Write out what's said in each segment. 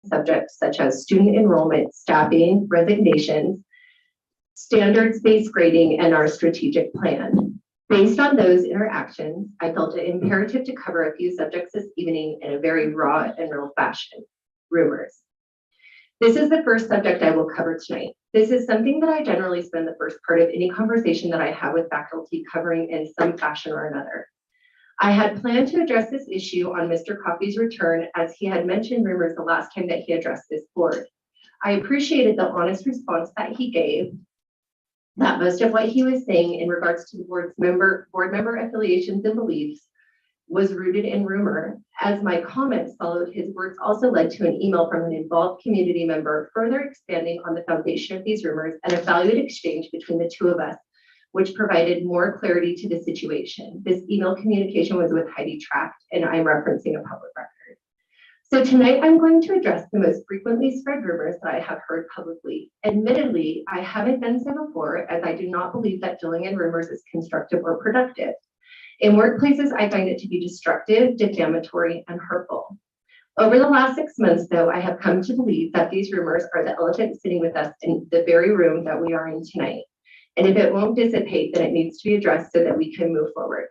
subjects such as student enrollment, staffing, resignations, standards-based grading, and our strategic plan. Based on those interactions, I felt it imperative to cover a few subjects this evening in a very raw and real fashion: rumors. This is the first subject I will cover tonight. This is something that I generally spend the first part of any conversation that I have with faculty covering in some fashion or another. I had planned to address this issue on Mr. Coffey's return, as he had mentioned rumors the last time that he addressed this board. I appreciated the honest response that he gave, that most of what he was saying in regards to the board member affiliations and beliefs was rooted in rumor. As my comments followed, his words also led to an email from an involved community member further expanding on the foundation of these rumors and a valued exchange between the two of us, which provided more clarity to the situation. This email communication was with Heidi Tracht, and I'm referencing a public record. So tonight I'm going to address the most frequently spread rumors that I have heard publicly. Admittedly, I haven't done so before, as I do not believe that dealing in rumors is constructive or productive. In workplaces, I find it to be destructive, defamatory, and hurtful. Over the last 6 months, though, I have come to believe that these rumors are the elephant sitting with us in the very room that we are in tonight. And if it won't dissipate, then it needs to be addressed so that we can move forward.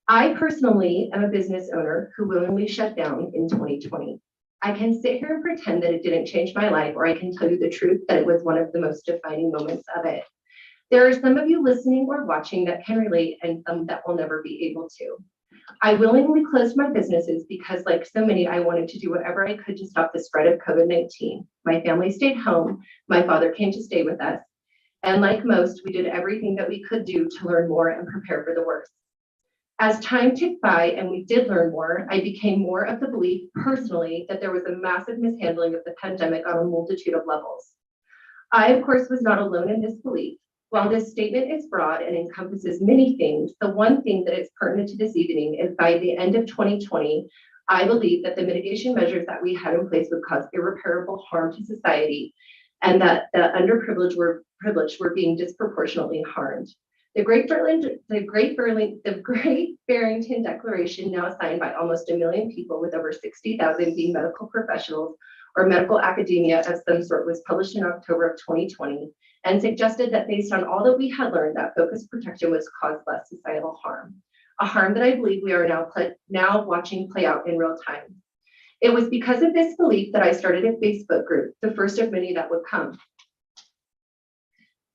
I personally am a business owner who willingly shut down in 2020. I can sit here and pretend that it didn't change my life, or I can tell you the truth that it was one of the most defining moments of it. There are some of you listening or watching that can relate, and some that will never be able to. I willingly closed my businesses because, like so many, I wanted to do whatever I could to stop the spread of COVID-19. My family stayed home. My father came to stay with us. And like most, we did everything that we could do to learn more and prepare for the worst. As time ticked by and we did learn more, I became more of the belief personally that there was a massive mishandling of the pandemic on a multitude of levels. I, of course, was not alone in this belief. While this statement is broad and encompasses many things, the one thing that is pertinent to this evening is by the end of 2020, I believe that the mitigation measures that we had in place would cause irreparable harm to society, and that the underprivileged were being disproportionately harmed. The Great Barrington Declaration, now signed by almost 1 million people, with over 60,000 being medical professionals or medical academia of some sort, was published in October of 2020 and suggested that based on all that we had learned, that focused protection was cause less societal harm, a harm that I believe we are now watching play out in real time. It was because of this belief that I started a Facebook group, the first of many that would come.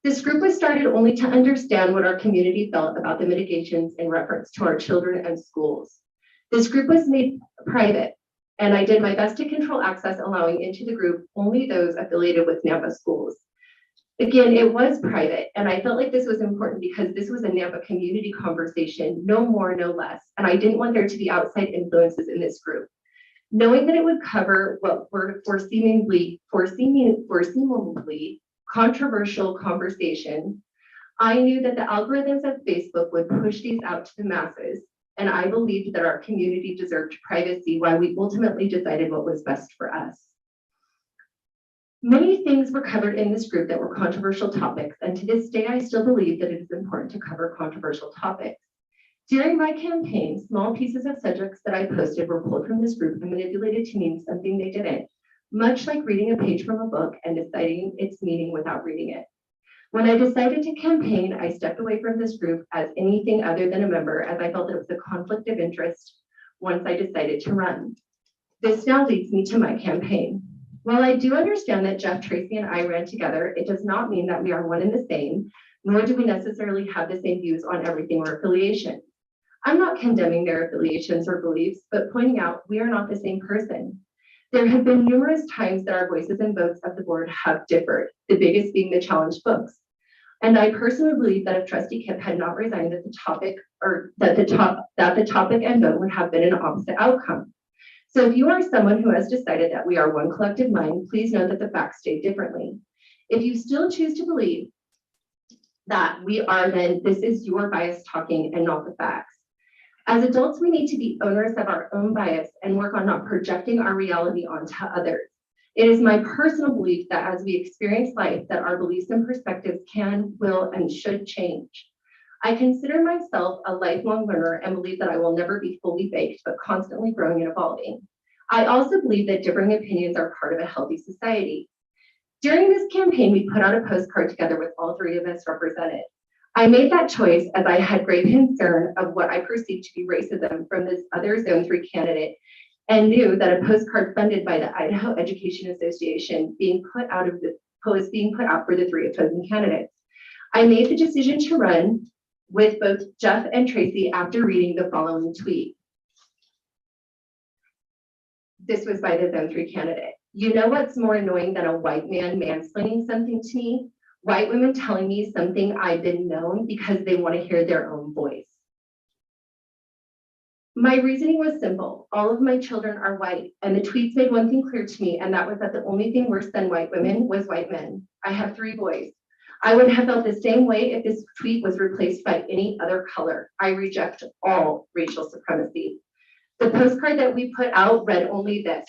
This group was started only to understand what our community felt about the mitigations in reference to our children and schools. This group was made private, and I did my best to control access, allowing into the group only those affiliated with Nampa schools. Again, it was private, and I felt like this was important because this was a Nampa community conversation, no more, no less, and I didn't want there to be outside influences in this group. Knowing that it would cover what were foreseemingly controversial conversations, I knew that the algorithms of Facebook would push these out to the masses, and I believed that our community deserved privacy while we ultimately decided what was best for us. Many things were covered in this group that were controversial topics, and to this day, I still believe that it is important to cover controversial topics. During my campaign, small pieces of subjects that I posted were pulled from this group and manipulated to mean something they didn't, much like reading a page from a book and deciding its meaning without reading it. When I decided to campaign, I stepped away from this group as anything other than a member, as I felt it was a conflict of interest once I decided to run. This now leads me to my campaign. While I do understand that Jeff, Tracy, and I ran together, it does not mean that we are one and the same, nor do we necessarily have the same views on everything or affiliation. I'm not condemning their affiliations or beliefs, but pointing out we are not the same person. There have been numerous times that our voices and votes of the board have differed, the biggest being the challenge books. And I personally believe that if Trustee Kip had not resigned, that the topic and vote would have been an opposite outcome. So if you are someone who has decided that we are one collective mind, please know that the facts state differently. If you still choose to believe that we are, then this is your bias talking and not the facts. As adults, we need to be owners of our own bias and work on not projecting our reality onto others. It is my personal belief that as we experience life, that our beliefs and perspectives can, will, and should change. I consider myself a lifelong learner and believe that I will never be fully baked, but constantly growing and evolving. I also believe that differing opinions are part of a healthy society. During this campaign, we put out a postcard together with all three of us represented. I made that choice as I had great concern of what I perceived to be racism from this other Zone 3 candidate and knew that a postcard funded by the Idaho Education Association was being put out for the three opposing candidates. I made the decision to run with both Jeff and Tracy after reading the following tweet. This was by the Zone 3 candidate. You know what's more annoying than a white man mansplaining something to me? White women telling me something I've been known because they want to hear their own voice. My reasoning was simple. All of my children are white, and the tweets made one thing clear to me, and that was that the only thing worse than white women was white men. I have 3 boys. I would have felt the same way if this tweet was replaced by any other color. I reject all racial supremacy. The postcard that we put out read only this.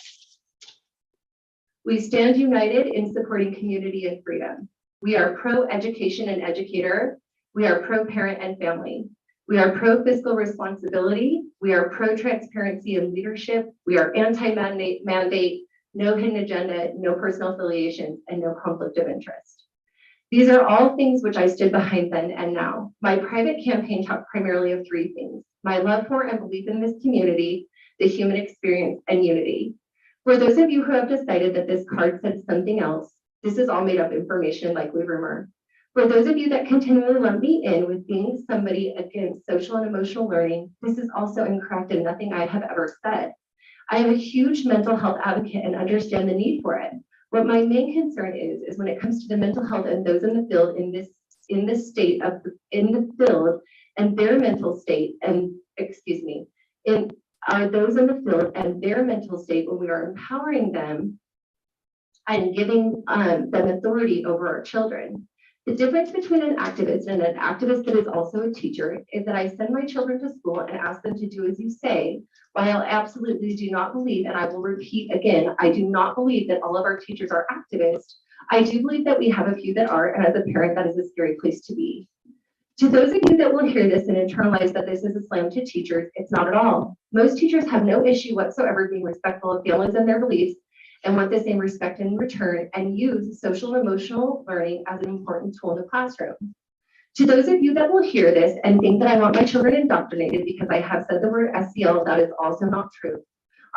We stand united in supporting community and freedom. We are pro-education and educator. We are pro-parent and family. We are pro-fiscal responsibility. We are pro-transparency and leadership. We are anti-mandate, no hidden agenda, no personal affiliations, and no conflict of interest. These are all things which I stood behind then and now. My private campaign talked primarily of 3 things: my love for and belief in this community, the human experience, and unity. For those of you who have decided that this card said something else, this is all made up information, likely rumor. For those of you that continually lump me in with being somebody against social and emotional learning, this is also incorrect and nothing I have ever said. I am a huge mental health advocate and understand the need for it. What my main concern is when it comes to the mental health and those in the field in the field and their mental state and those in the field and their mental state when we are empowering them and giving them authority over our children. The difference between an activist and an activist that is also a teacher is that I send my children to school and ask them to do as you say, while I absolutely do not believe, and I will repeat again, I do not believe that all of our teachers are activists. I do believe that we have a few that are, and as a parent, that is a scary place to be. To those of you that will hear this and internalize that this is a slam to teachers, it's not at all. Most teachers have no issue whatsoever being respectful of families and their beliefs and want the same respect in return and use social and emotional learning as an important tool in the classroom. To those of you that will hear this and think that I want my children indoctrinated because I have said the word SEL, that is also not true.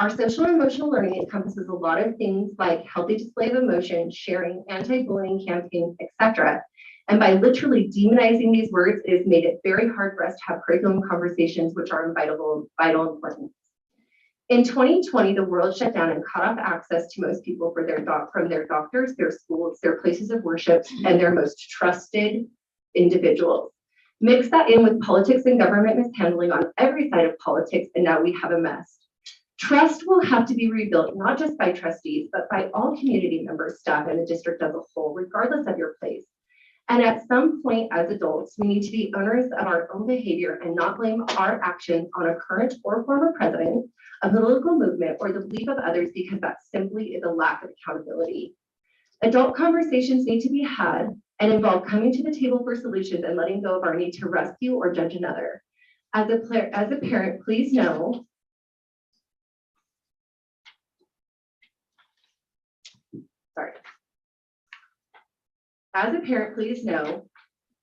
Our social and emotional learning encompasses a lot of things like healthy display of emotion, sharing, anti-bullying campaigns, etc. And by literally demonizing these words, it has made it very hard for us to have curriculum conversations which are of vital importance. In 2020, the world shut down and cut off access to most people from their doctors, their schools, their places of worship, and their most trusted individuals. Mix that in with politics and government mishandling on every side of politics, and now we have a mess. Trust will have to be rebuilt, not just by trustees, but by all community members, staff, and the district as a whole, regardless of your place. And at some point as adults, we need to be owners of our own behavior and not blame our actions on a current or former president, a political movement, or the belief of others, because that simply is a lack of accountability. Adult conversations need to be had and involve coming to the table for solutions and letting go of our need to rescue or judge another. As a parent, please know As a parent, please know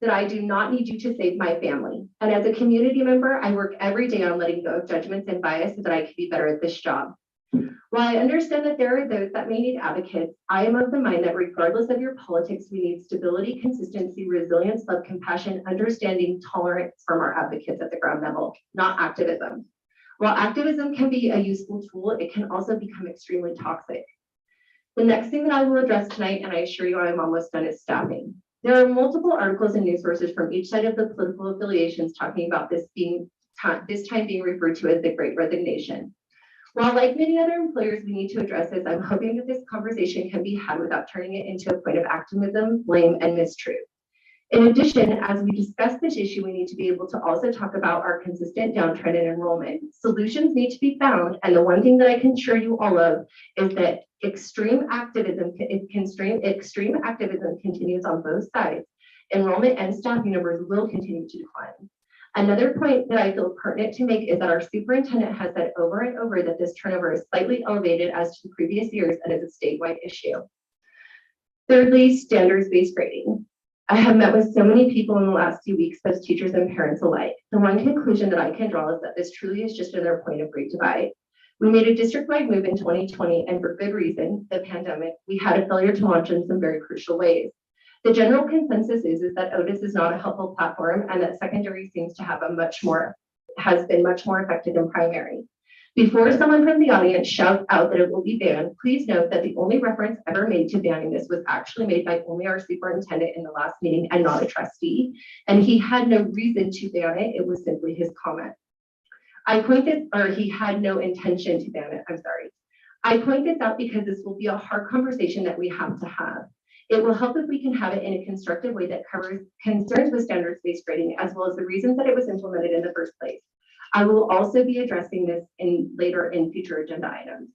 that I do not need you to save my family. And as a community member, I work every day on letting go of judgments and bias so that I can be better at this job. While I understand that there are those that may need advocates, I am of the mind that regardless of your politics, we need stability, consistency, resilience, love, compassion, understanding, tolerance from our advocates at the ground level, not activism. While activism can be a useful tool, it can also become extremely toxic. The next thing that I will address tonight, and I assure you I'm almost done, is staffing. There are multiple articles and news sources from each side of the political affiliations talking about this time being referred to as the Great Resignation. While like many other employers we need to address this, I'm hoping that this conversation can be had without turning it into a point of activism, blame, and mistruth. In addition, as we discuss this issue, we need to be able to also talk about our consistent downtrend in enrollment. Solutions need to be found, and the one thing that I can assure you all of is that extreme activism continues on both sides. Enrollment and staffing numbers will continue to decline. Another point that I feel pertinent to make is that our superintendent has said over and over that this turnover is slightly elevated as to the previous years and is a statewide issue. Thirdly, standards-based grading. I have met with so many people in the last few weeks, both teachers and parents alike. The one conclusion that I can draw is that this truly is just another point of great divide. We made a district-wide move in 2020, and for good reason, the pandemic, we had a failure to launch in some very crucial ways. The general consensus is that Otis is not a helpful platform and that secondary seems to have has been much more effective than primary. Before someone from the audience shouts out that it will be banned, please note that the only reference ever made to banning this was actually made by only our superintendent in the last meeting and not a trustee. And he had no reason to ban it. It was simply his comment. He had no intention to ban it. I'm sorry. I point this out because this will be a hard conversation that we have to have. It will help if we can have it in a constructive way that covers concerns with standards-based grading, as well as the reasons that it was implemented in the first place. I will also be addressing this later in future agenda items.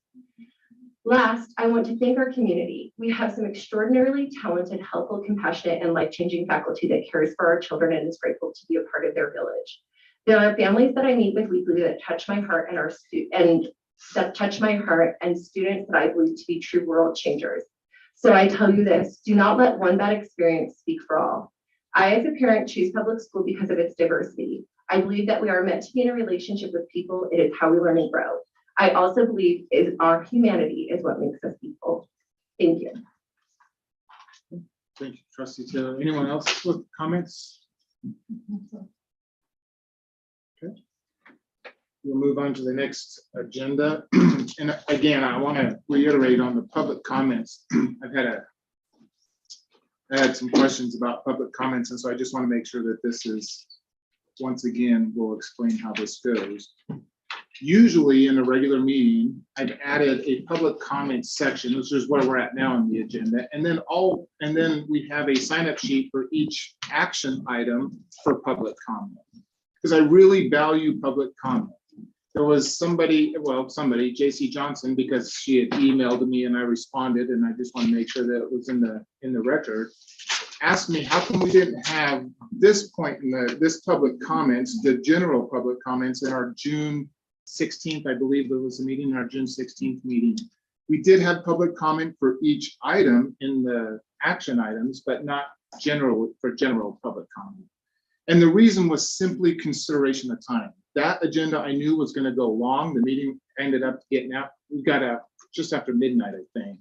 Last, I want to thank our community. We have some extraordinarily talented, helpful, compassionate, and life-changing faculty that cares for our children and is grateful to be a part of their village. There are families that I meet with weekly that touch my heart and students that I believe to be true world changers. So I tell you this, do not let one bad experience speak for all. I, as a parent, choose public school because of its diversity. I believe that we are meant to be in a relationship with people. It is how we learn and grow. I also believe our humanity is what makes us people. Thank you. Thank you, Trustee Taylor. Anyone else with comments? Okay. We'll move on to the next agenda. And again, I want to reiterate on the public comments. I had some questions about public comments, and so I just want to make sure that this is, once again, we'll explain how this goes. Usually in a regular meeting, I've added a public comment section, which is where we're at now on the agenda, and then we have a sign-up sheet for each action item for public comment, because I really value public comment. There was somebody, JC Johnson, because she had emailed me and I responded, and I just want to make sure that it was in the record, asked me how come we didn't have this point in this public comments, the general public comments, in our June 16th, I believe there was a meeting in our June 16th meeting. We did have public comment for each item in the action items, but not general public comment. And the reason was simply consideration of time. That agenda I knew was going to go long. The meeting ended up getting out. We got out just after midnight, I think.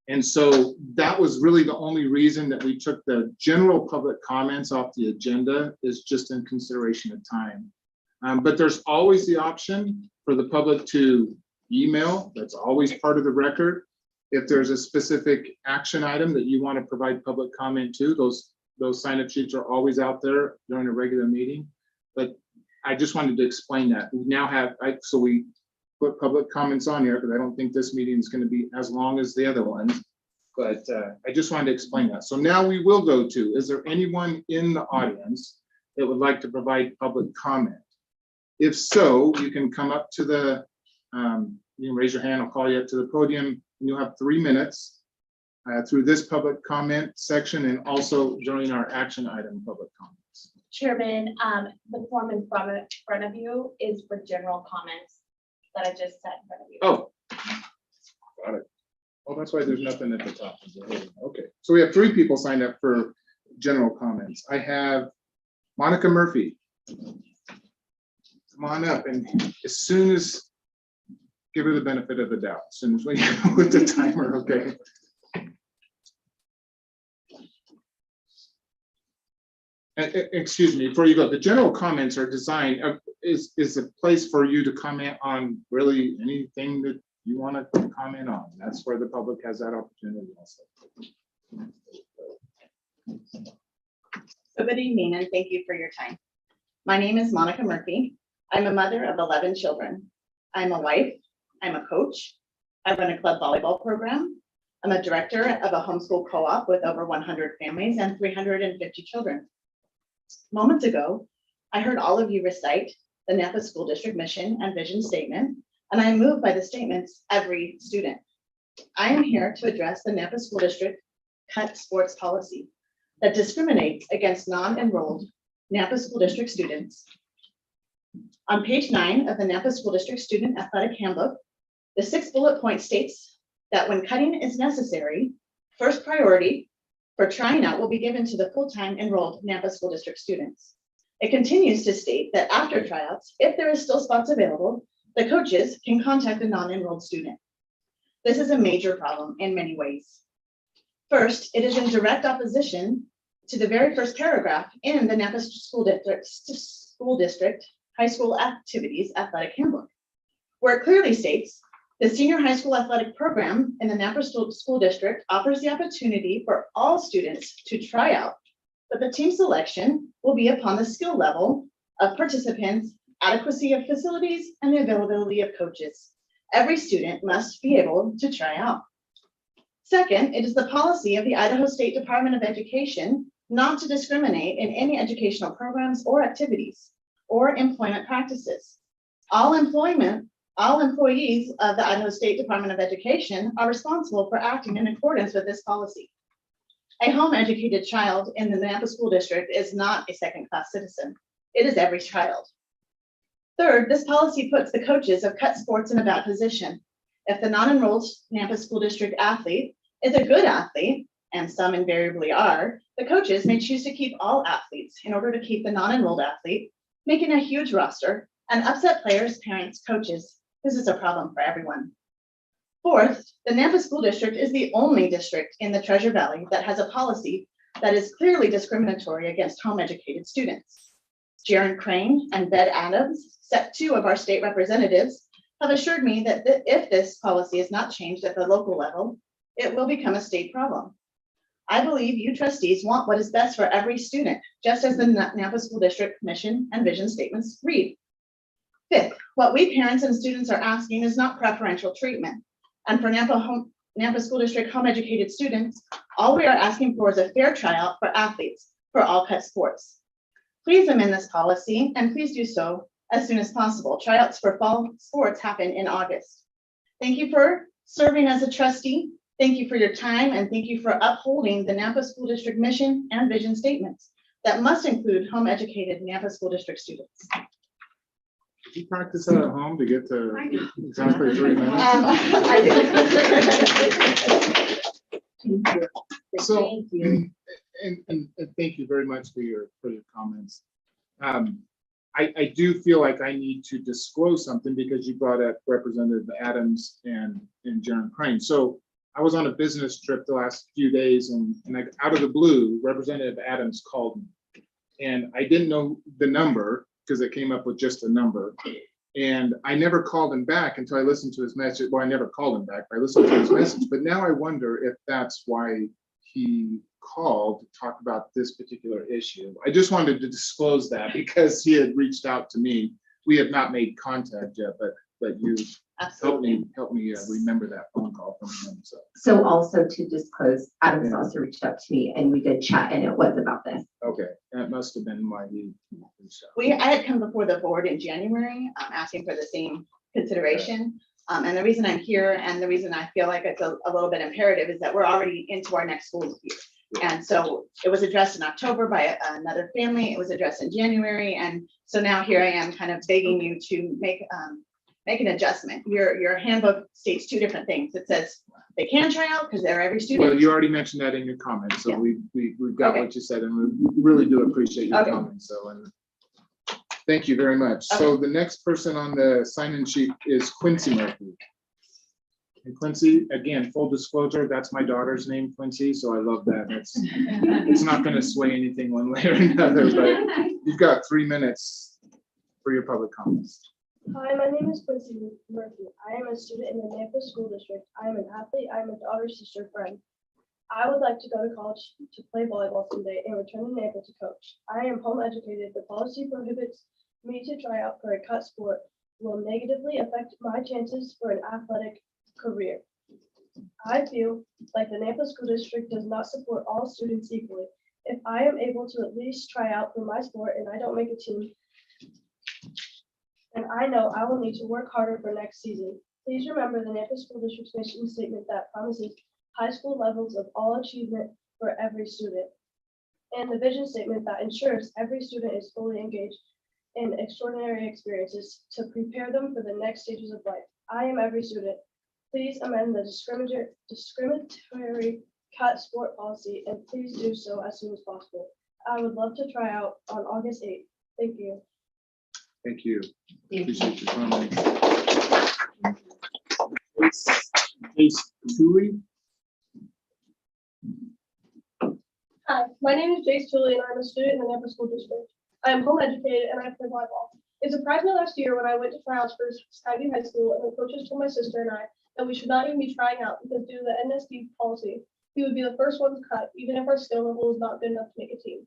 And so that was really the only reason that we took the general public comments off the agenda, is just in consideration of time. But there's always the option for the public to email. That's always part of the record. If there's a specific action item that you want to provide public comment to, those sign-up sheets are always out there during a regular meeting. But I just wanted to explain that. We now have, so we put public comments on here because I don't think this meeting is going to be as long as the other ones. But I just wanted to explain that. So now we will go to, is there anyone in the audience that would like to provide public comment? If so, you can come up to the, you can raise your hand, I'll call you up to the podium, and you'll have 3 minutes through this public comment section and also during our action item public comments. Chairman, the form in front of you is for general comments that I just set in front of you. Oh, got it. Oh, that's why there's nothing at the top. Okay, so we have 3 people signed up for general comments. I have Monica Murphy. Come on up, and as soon as, give her the benefit of the doubt, as soon as we with the timer, okay. Excuse me, before you go, the general comments are designed, is a place for you to comment on really anything that you want to comment on. That's where the public has that opportunity also. So good evening, and thank you for your time. My name is Monica Murphy. I'm a mother of 11 children. I'm a wife, I'm a coach. I run a club volleyball program. I'm a director of a homeschool co-op with over 100 families and 350 children. Moments ago, I heard all of you recite the Napa School District mission and vision statement, and I'm moved by the statements every student. I am here to address the Napa School District cut sports policy that discriminates against non-enrolled Napa School District students. On page 9 of the Napa School District Student Athletic Handbook, the 6th bullet point states that when cutting is necessary, first priority for trying out will be given to the full-time enrolled Napa School District students. It continues to state that after tryouts, if there is still spots available, the coaches can contact a non-enrolled student. This is a major problem in many ways. First, it is in direct opposition to the very first paragraph in the Napa School District High School Activities Athletic Handbook, where it clearly states the senior high school athletic program in the Napa School District offers the opportunity for all students to try out, but the team selection will be upon the skill level of participants, adequacy of facilities, and the availability of coaches. Every student must be able to try out. Second, it is the policy of the Idaho State Department of Education not to discriminate in any educational programs or activities or employment practices. All employees of the Idaho State Department of Education are responsible for acting in accordance with this policy. A home-educated child in the Napa School District is not a second-class citizen. It is every child. Third, this policy puts the coaches of cut sports in a bad position. If the non-enrolled Napa School District athlete is a good athlete, and some invariably are, the coaches may choose to keep all athletes in order to keep the non-enrolled athlete, making a huge roster and upset players, parents, coaches. This is a problem for everyone. Fourth, the Napa School District is the only district in the Treasure Valley that has a policy that is clearly discriminatory against home-educated students. Jaron Crane and Bed Adams, two of our state representatives, have assured me that if this policy is not changed at the local level, it will become a state problem. I believe you trustees want what is best for every student, just as the Napa School District mission and vision statements read. Fifth, what we parents and students are asking is not preferential treatment. And for Napa School District home educated students, all we are asking for is a fair tryout for athletes for all cut sports. Please amend this policy and please do so as soon as possible. Tryouts for fall sports happen in August. Thank you for serving as a trustee. Thank you for your time and thank you for upholding the Napa School District mission and vision statements that must include home educated Napa School District students. Did you practice that at home to get to exactly 3 minutes? I Thank you. So- Thank you. And thank you very much for your comments. I do feel like I need to disclose something because you brought up Representative Adams and Jaron Crane. So I was on a business trip the last few days and out of the blue, Representative Adams called me. And I didn't know the number because it came up with just a number. And I never called him back until I listened to his message. Well, I never called him back, but I listened to his message. But now I wonder if that's why he called to talk about this particular issue. I just wanted to disclose that because he had reached out to me. We have not made contact yet, but you Absolutely. help me remember that phone call from him. So also to disclose, Adams also reached out to me and we did chat and it was about this. Okay, that must have been why he reached out. I had come before the board in January asking for the same consideration. And the reason I'm here and the reason I feel like it's a little bit imperative is that we're already into our next school year. And so it was addressed in October by another family. It was addressed in January. And so now here I am kind of begging you to make an adjustment. Your handbook states two different things. It says they can try out because they're every student. Well, you already mentioned that in your comments, so Yeah. we've got Okay. what you said, and we really do appreciate your Okay. comments. So, and thank you very much. So the next person on the sign-in sheet is Quincy Murphy. And Quincy, again, full disclosure, that's my daughter's name, Quincy. So I love that. It's not going to sway anything one way or another. But you've got 3 minutes for your public comments. Hi, my name is Quincy Murphy. I am a student in the Napa School District. I am an athlete. I am a daughter, sister, friend. I would like to go to college to play volleyball someday and return to Napa to coach. I am home educated. The policy prohibits me to try out for a cut sport will negatively affect my chances for an athletic career. I feel like the Napa School District does not support all students equally. If I am able to at least try out for my sport and I don't make a team, and I know I will need to work harder for next season. Please remember the Napa School District's mission statement that promises high school levels of all achievement for every student. and the vision statement that ensures every student is fully engaged in extraordinary experiences to prepare them for the next stages of life. I am every student. Please amend the discriminatory cut sport policy and please do so as soon as possible. I would love to try out on August 8th. Thank you. Thank you. Thank you. Appreciate your comments. Case Tui. Hi, my name is Jace Tooley and I'm a student in the Nepal School District. I am home educated and I play volleyball. It surprised me last year when I went to tryouts for Skyview High School and the coaches told my sister and I that we should not even be trying out because due to the NSD policy, we would be the first ones cut even if our skill level was not good enough to make a team.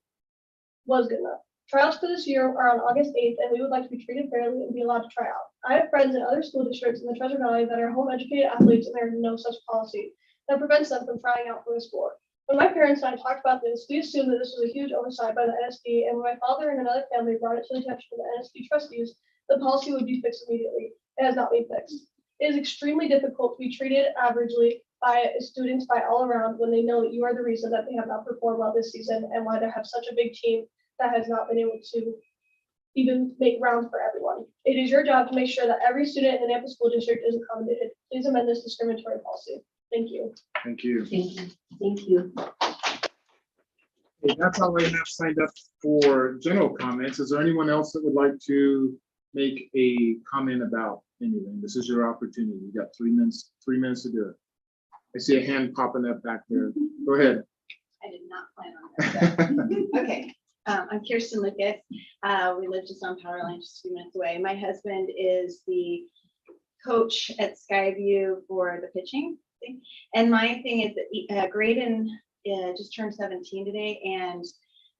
Was good enough. Tryouts for this year are on August 8th and we would like to be treated fairly and be allowed to try out. I have friends in other school districts in the Treasure Valley that are home educated athletes and there is no such policy that prevents them from trying out for the sport. When my parents and I talked about this, we assumed that this was a huge oversight by the NSD, and when my father and another family brought it to the attention of the NSD trustees, the policy would be fixed immediately. It has not been fixed. It is extremely difficult to be treated averagely by students by all around when they know that you are the reason that they have not performed well this season and why they have such a big team that has not been able to even make rounds for everyone. It is your job to make sure that every student in the Nampa School District is accommodated. Please amend this discriminatory policy. Thank you. Thank you. Thank you. Thank you. Okay, that's all I have signed up for general comments. Is there anyone else that would like to make a comment about anything? This is your opportunity. You got 3 minutes, 3 minutes to do it. I see a hand popping up back there. Go ahead. I did not plan on that. Okay, I'm Kirsten Lucas. We live just on Power Line, just a few minutes away. My husband is the coach at Skyview for the pitching thing. And my thing is that Graydon just turned 17 today, and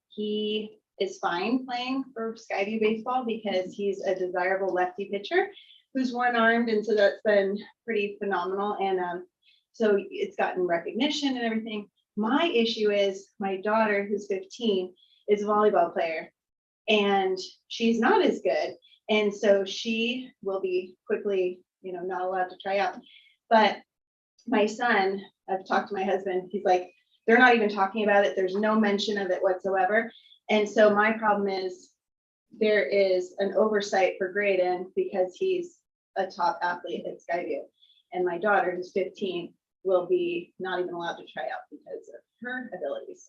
he is fine playing for Skyview baseball because he's a desirable lefty pitcher who's one-armed, and so that's been pretty phenomenal. And so it's gotten recognition and everything. My issue is my daughter, who's 15, is a volleyball player, and she's not as good, and so she will be quickly, not allowed to try out. But my son, I've talked to my husband, he's like, they're not even talking about it. There's no mention of it whatsoever. And so my problem is there is an oversight for Graydon because he's a top athlete at Skyview. And my daughter, who's 15, will be not even allowed to try out because of her abilities.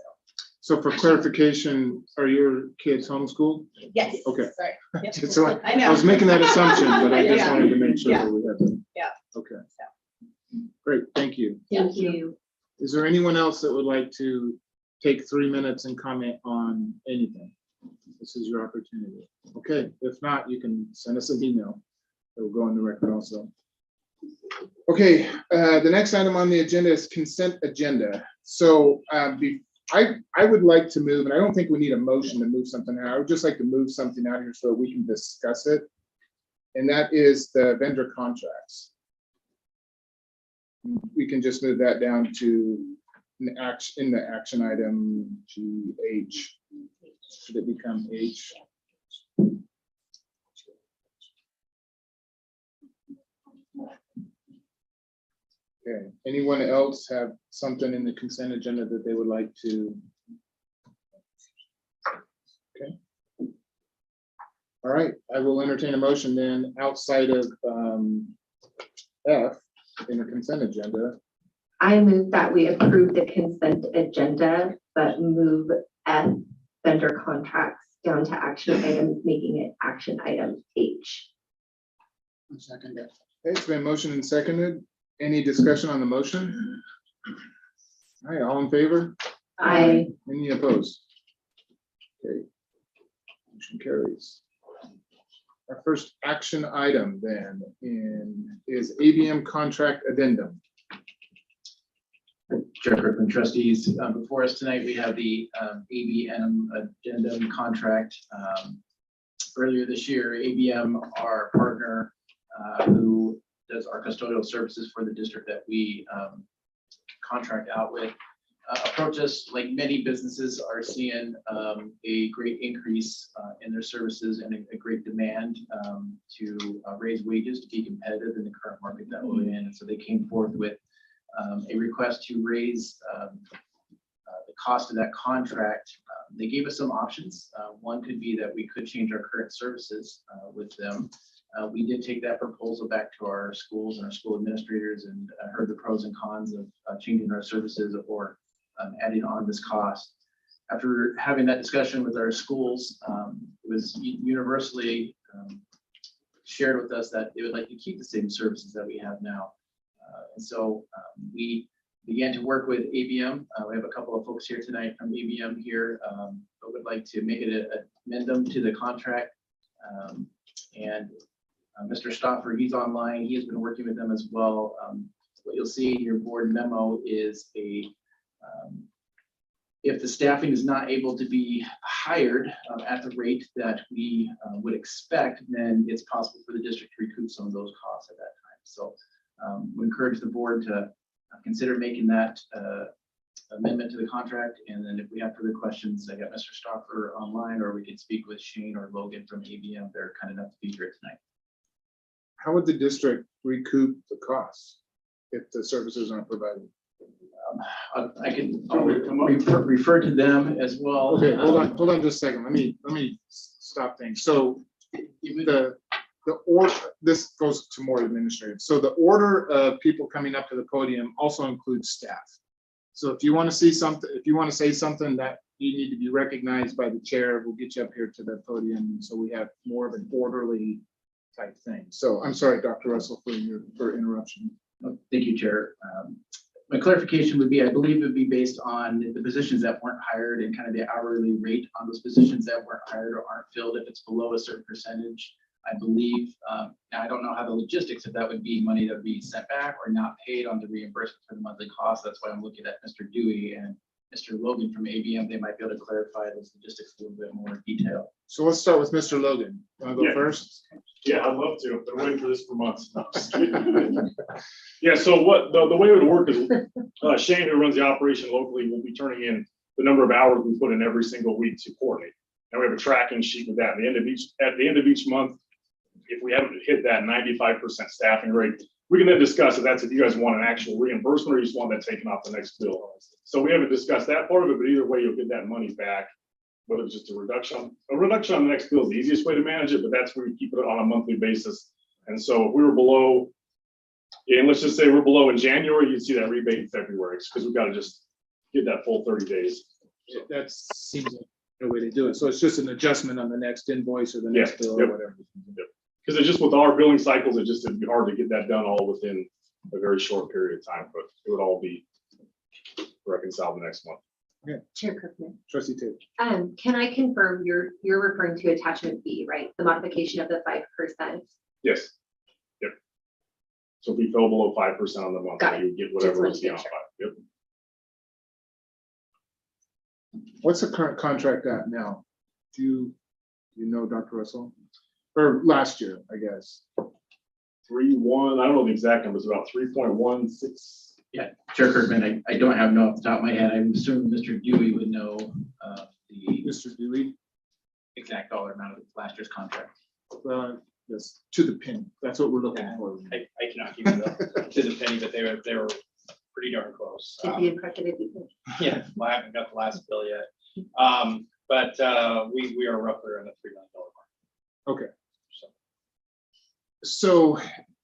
So for clarification, are your kids homeschooled? Yes. Okay. Sorry. Yep. So I know. I was making that assumption, but I just Yeah. wanted to make sure Yeah. that we had to. Yeah. Okay. Great, thank you. Thank you. Is there anyone else that would like to take 3 minutes and comment on anything? This is your opportunity. Okay, if not, you can send us an email. It will go on the record also. Okay, the next item on the agenda is consent agenda. So I would like to move, and I don't think we need a motion to move something out. I would just like to move something out here so we can discuss it. And that is the vendor contracts. We can just move that down to in the action item GH. Should it become H? Okay, anyone else have something in the consent agenda that they would like to? Okay. All right, I will entertain a motion then outside of F in the consent agenda. I move that we approve the consent agenda, but move F, vendor contracts, down to action items, making it action item H. Second. Okay, it's been motioned and seconded. Any discussion on the motion? All right, all in favor? Aye. Any opposed? Okay. Motion carries. Our first action item then is ABM contract addendum. Chair Kirkland, trustees, before us tonight, we have the ABM addendum contract. Earlier this year, ABM, our partner who does our custodial services for the district that we contract out with, approached us. Like many businesses are seeing a great increase in their services and a great demand to raise wages to be competitive in the current market that we're in. And so they came forth with a request to raise the cost of that contract, they gave us some options. One could be that we could change our current services with them. We did take that proposal back to our schools and our school administrators and heard the pros and cons of changing our services or adding on this cost. After having that discussion with our schools, it was universally shared with us that they would like to keep the same services that we have now. And so we began to work with ABM. We have a couple of folks here tonight from ABM here, but would like to make it an addendum to the contract. And Mr. Stoffer, he's online. He has been working with them as well. What you'll see in your board memo is if the staffing is not able to be hired at the rate that we would expect, then it's possible for the district to recoup some of those costs at that time. So we encourage the board to consider making that amendment to the contract. And then if we have further questions, I got Mr. Stoffer online, or we can speak with Shane or Logan from ABM. They're kind enough to be here tonight. How would the district recoup the costs if the services aren't provided? I can refer to them as well. Okay, hold on just a second. Let me stop things. So the order, this goes to more administrative. So the order of people coming up to the podium also includes staff. So if you want to see something, if you want to say something that you need to be recognized by the chair, we'll get you up here to the podium. So we have more of an orderly type thing. So I'm sorry, Dr. Russell, for interruption. Thank you, Chair. My clarification would be, I believe it would be based on the positions that weren't hired and kind of the hourly rate on those positions that weren't hired or aren't filled. If it's below a certain percentage, I believe, now I don't know how the logistics of that would be money that would be sent back or not paid on the reimbursement for the monthly cost. That's why I'm looking at Mr. Dewey and Mr. Logan from ABM. They might be able to clarify those logistics a little bit more detail. So let's start with Mr. Logan. Want to go first? Yeah, I'd love to. I've been waiting for this for months. No, just kidding. Yeah, so what the way it would work is Shane, who runs the operation locally, will be turning in the number of hours we put in every single week to coordinate. And we have a tracking sheet with that. At the end of each month, if we haven't hit that 95% staffing rate, we can then discuss if you guys want an actual reimbursement or you just want that taken off the next bill. So we haven't discussed that part of it, but either way, you'll get that money back. Whether it's just a reduction on the next bill is the easiest way to manage it, but that's where we keep it on a monthly basis. And so if we were below, and let's just say we're below in January, you'd see that rebate in February because we've got to just get that full 30 days. So That seems like the way to do it. So it's just an adjustment on the next invoice or the next bill or Yep. whatever. because it's just with our billing cycles, it'd be hard to get that done all within a very short period of time, but it would all be reconciled the next month. Chair Kirkman. Trustee Taylor. Can I confirm you're referring to attachment B, right? The modification of the 5%. Yes. Yep. So if we fell below 5% on the month, Got it. you would get whatever Just is beyond wanted 5. Yep. What's the current contract at now? Do you know, Dr. Russell? Or last year, I guess. 3.1, I don't know the exact number, it's about 3.16. Yeah, Chair Kirkman, I don't have no off the top of my head. I'm assuming Mr. Dewey would know the Mr. Dewey, exact dollar amount of last year's contract. yes, to the pin. That's what we're looking Yeah. for. I cannot give you to the penny, but they were pretty darn close. Get the impression if you can. Yeah, well, I haven't got the last bill yet. But we are roughly around the $3 million mark. Okay. So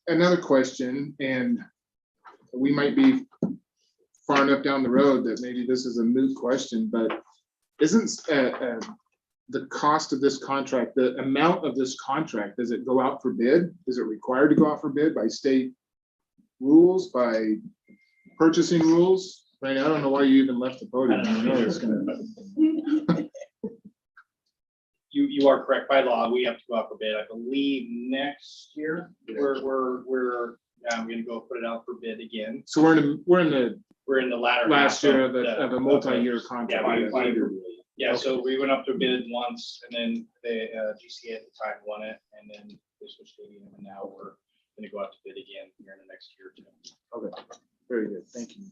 another question, and we might be far enough down the road that maybe this is a moot question, but isn't the cost of this contract, the amount of this contract, does it go out for bid? Is it required to go out for bid by state rules, by purchasing rules? Right, I don't know why you even left the podium. I know it's gonna. You are correct. By law, we have to go out for bid. I believe next year, we're going to go put it out for bid again. So we're in the latter last half year the- of a multi-year contract. Yeah, so we went up to bid once, and then the GCA at the time won it, and then they switched to ABM, and now we're going to go out to bid again here in the next year or two. Okay, very good, thank you.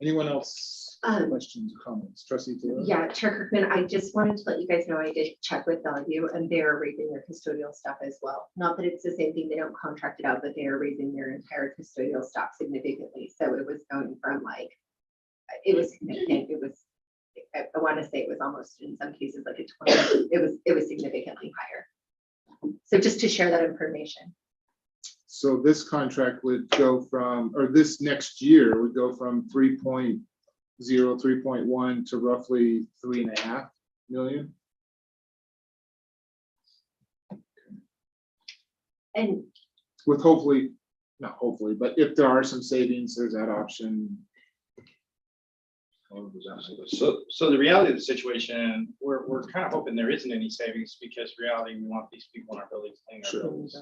Anyone else, questions or comments? Trustee Taylor? Yeah, Chair Kirkman, I just wanted to let you guys know I did check with Bellevue and they're raising their custodial staff as well. Not that it's the same thing, they don't contract it out, but they are raising their entire custodial staff significantly. So it was going from it was significant. It was I want to say it was almost in some cases like a 20, it was significantly higher. So just to share that information. So this contract would go from, or this next year would go from 3.0, 3.1 to roughly 3.5 million. And With hopefully, not hopefully, but if there are some savings, there's that option. So the reality of the situation, we're kind of hoping there isn't any savings because reality, we want these people in our buildings cleaning our Sure. buildings.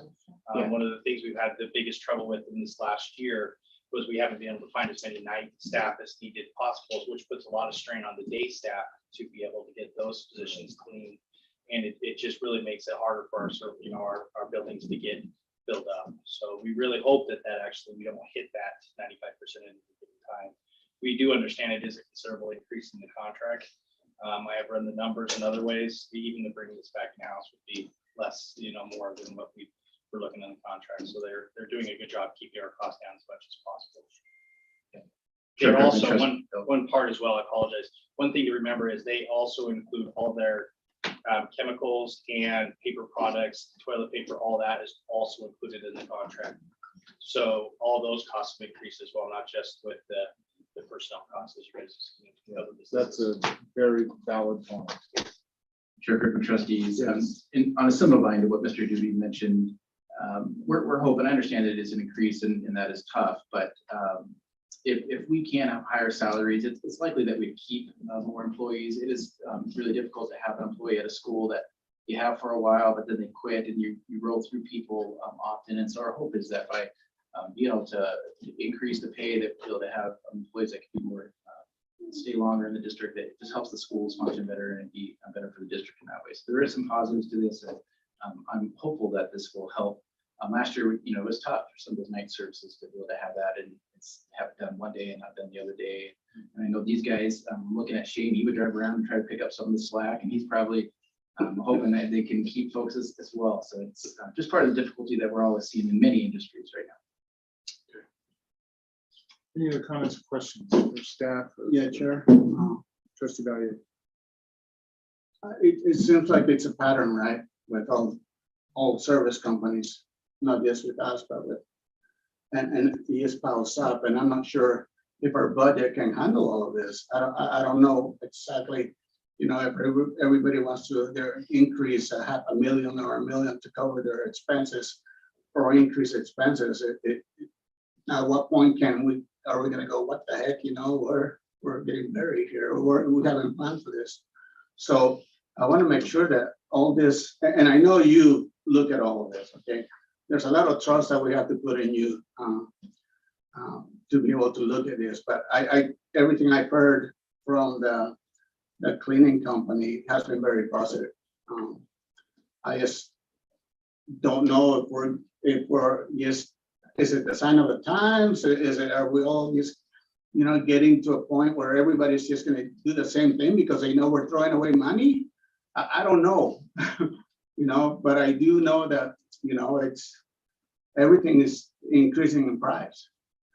Yeah. One of the things we've had the biggest trouble with in this last year was we haven't been able to find as many night staff as needed possible, which puts a lot of strain on the day staff to be able to get those positions clean. And it just really makes it harder for our buildings to get filled up. So we really hope that actually we don't hit that 95% in the time. We do understand it is a considerable increase in the contract. I have run the numbers in other ways, even to bring this back in-house would be less, more than what we're looking in the contract. So they're doing a good job keeping our costs down as much as possible. Sure, They're also interesting. one part as well, I apologize. One thing to remember is they also include all their chemicals and paper products, toilet paper, all that is also included in the contract. So all those costs have increased as well, not just with the personnel costs as you guys. That's a very valid point. Chair Cook and trustees, Yes. on a similar line to what Mr. Doobie mentioned, we're hoping, I understand it is an increase and that is tough, but if we can have higher salaries, it's likely that we keep more employees. It is really difficult to have an employee at a school that you have for a while, but then they quit and you roll through people often. And so our hope is that by being able to increase the pay, that we'll be able to have employees that can be more, stay longer in the district, that just helps the schools function better and be better for the district in that way. So there is some positives to this. And, I'm hopeful that this will help. Last year, it was tough for some of those night services to be able to have that and have it done one day and not done the other day. And I know these guys, looking at Shane, he would drive around and try to pick up some of the slack, and he's probably hoping that they can keep folks as well. So it's just part of the difficulty that we're always seeing in many industries right now. Any other comments or questions for staff? Yeah, Chair. Trustee Valier. It seems like it's a pattern, right, with all service companies, not just with us, but with, and the just piles up, and I'm not sure if our budget can handle all of this. I don't know exactly, if everybody wants to increase $500,000 or $1 million to cover their expenses or increase expenses. At what point are we gonna go, what the heck, we're getting buried here, or we haven't planned for this. So I want to make sure that all this, and I know you look at all of this, okay? There's a lot of trust that we have to put in you to be able to look at this, but everything I've heard from the cleaning company has been very positive. I just don't know if we're just, is it the sign of the times? Are we all just, getting to a point where everybody's just going to do the same thing because they know we're throwing away money? I don't know, but I do know that, it's, everything is increasing in price.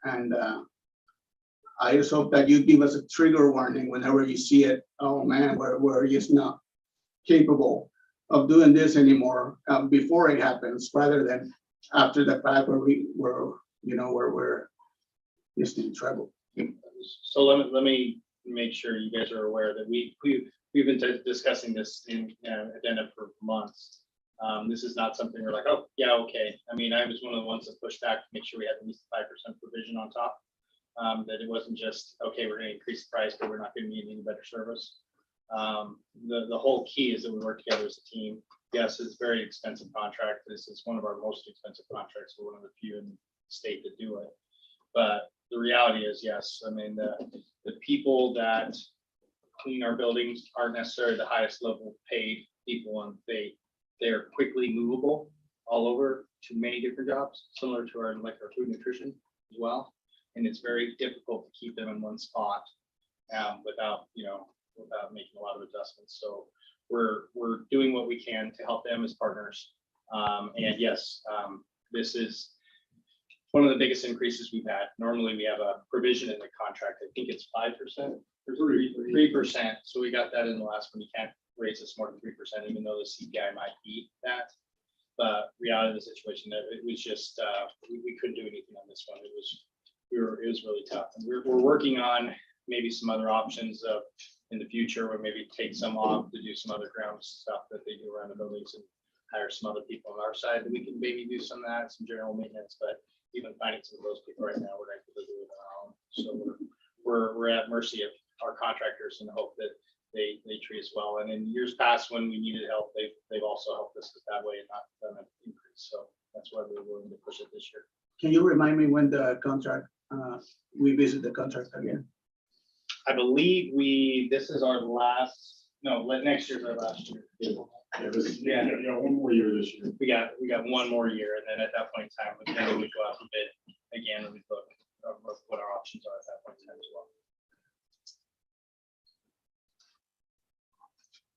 And I just hope that you give us a trigger warning whenever you see it. Oh man, we're just not capable of doing this anymore before it happens, rather than after the fact where we're just in trouble. So let me make sure you guys are aware that we've been discussing this in addenda for months. This is not something we're like, oh yeah, okay. I mean, I was one of the ones that pushed back to make sure we had at least 5% provision on top. That it wasn't just, okay, we're going to increase the price, but we're not going to need any better service. The whole key is that we work together as a team. Yes, it's a very expensive contract. This is one of our most expensive contracts. We're one of the few in the state that do it. But the reality is, yes, I mean, the people that clean our buildings aren't necessarily the highest level paid people, and they're quickly movable all over to many different jobs, similar to our food nutrition as well. And it's very difficult to keep them in one spot without making a lot of adjustments. So we're doing what we can to help them as partners. And yes, this is one of the biggest increases we've had. Normally we have a provision in the contract. I think it's 5%. 3%. So we got that in the last one. You can't raise this more than 3%, even though the CPI might beat that. But reality of the situation, that it was just, we couldn't do anything on this one. It was really tough. And we're working on maybe some other options of in the future, where maybe take some off to do some other ground stuff that they do around the buildings and hire some other people on our side that we can maybe do some of that, some general maintenance, but even finding some of those people right now, we're not able to do it on our own. So we're at mercy of our contractors and hope that they treat us well. And in years past, when we needed help, they've also helped us that way and not done an increase. So that's why we're willing to push it this year. Can you remind me when the contract, we visit the contract again? I believe this is our last, no, next year's our last year. Yeah, one more year this year. We got one more year, and then at that point in time, then we go out for bid again, and we look at what our options are at that point in time as well.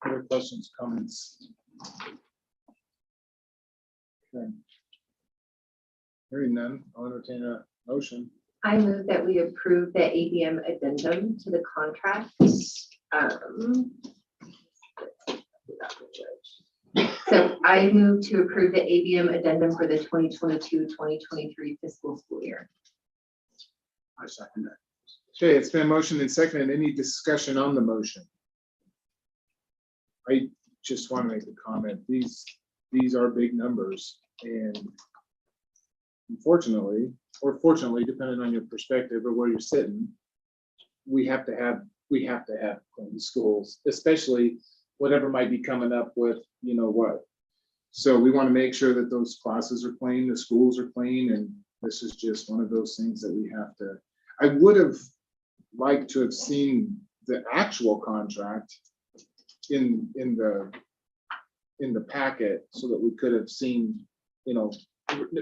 Other questions, comments? Okay. Hearing none, I'll entertain a motion. I move that we approve the ABM addendum to the contract. So I move to approve the ABM addendum for the 2022-2023 fiscal school year. I second that. Okay, it's been motioned and seconded. Any discussion on the motion? I just want to make a comment. These are big numbers, and unfortunately, or fortunately, depending on your perspective or where you're sitting, we have to have clean schools, especially whatever might be coming up with, you know what. So we want to make sure that those classes are clean, the schools are clean, and this is just one of those things that we have to. I would have liked to have seen the actual contract in the packet so that we could have seen, you know,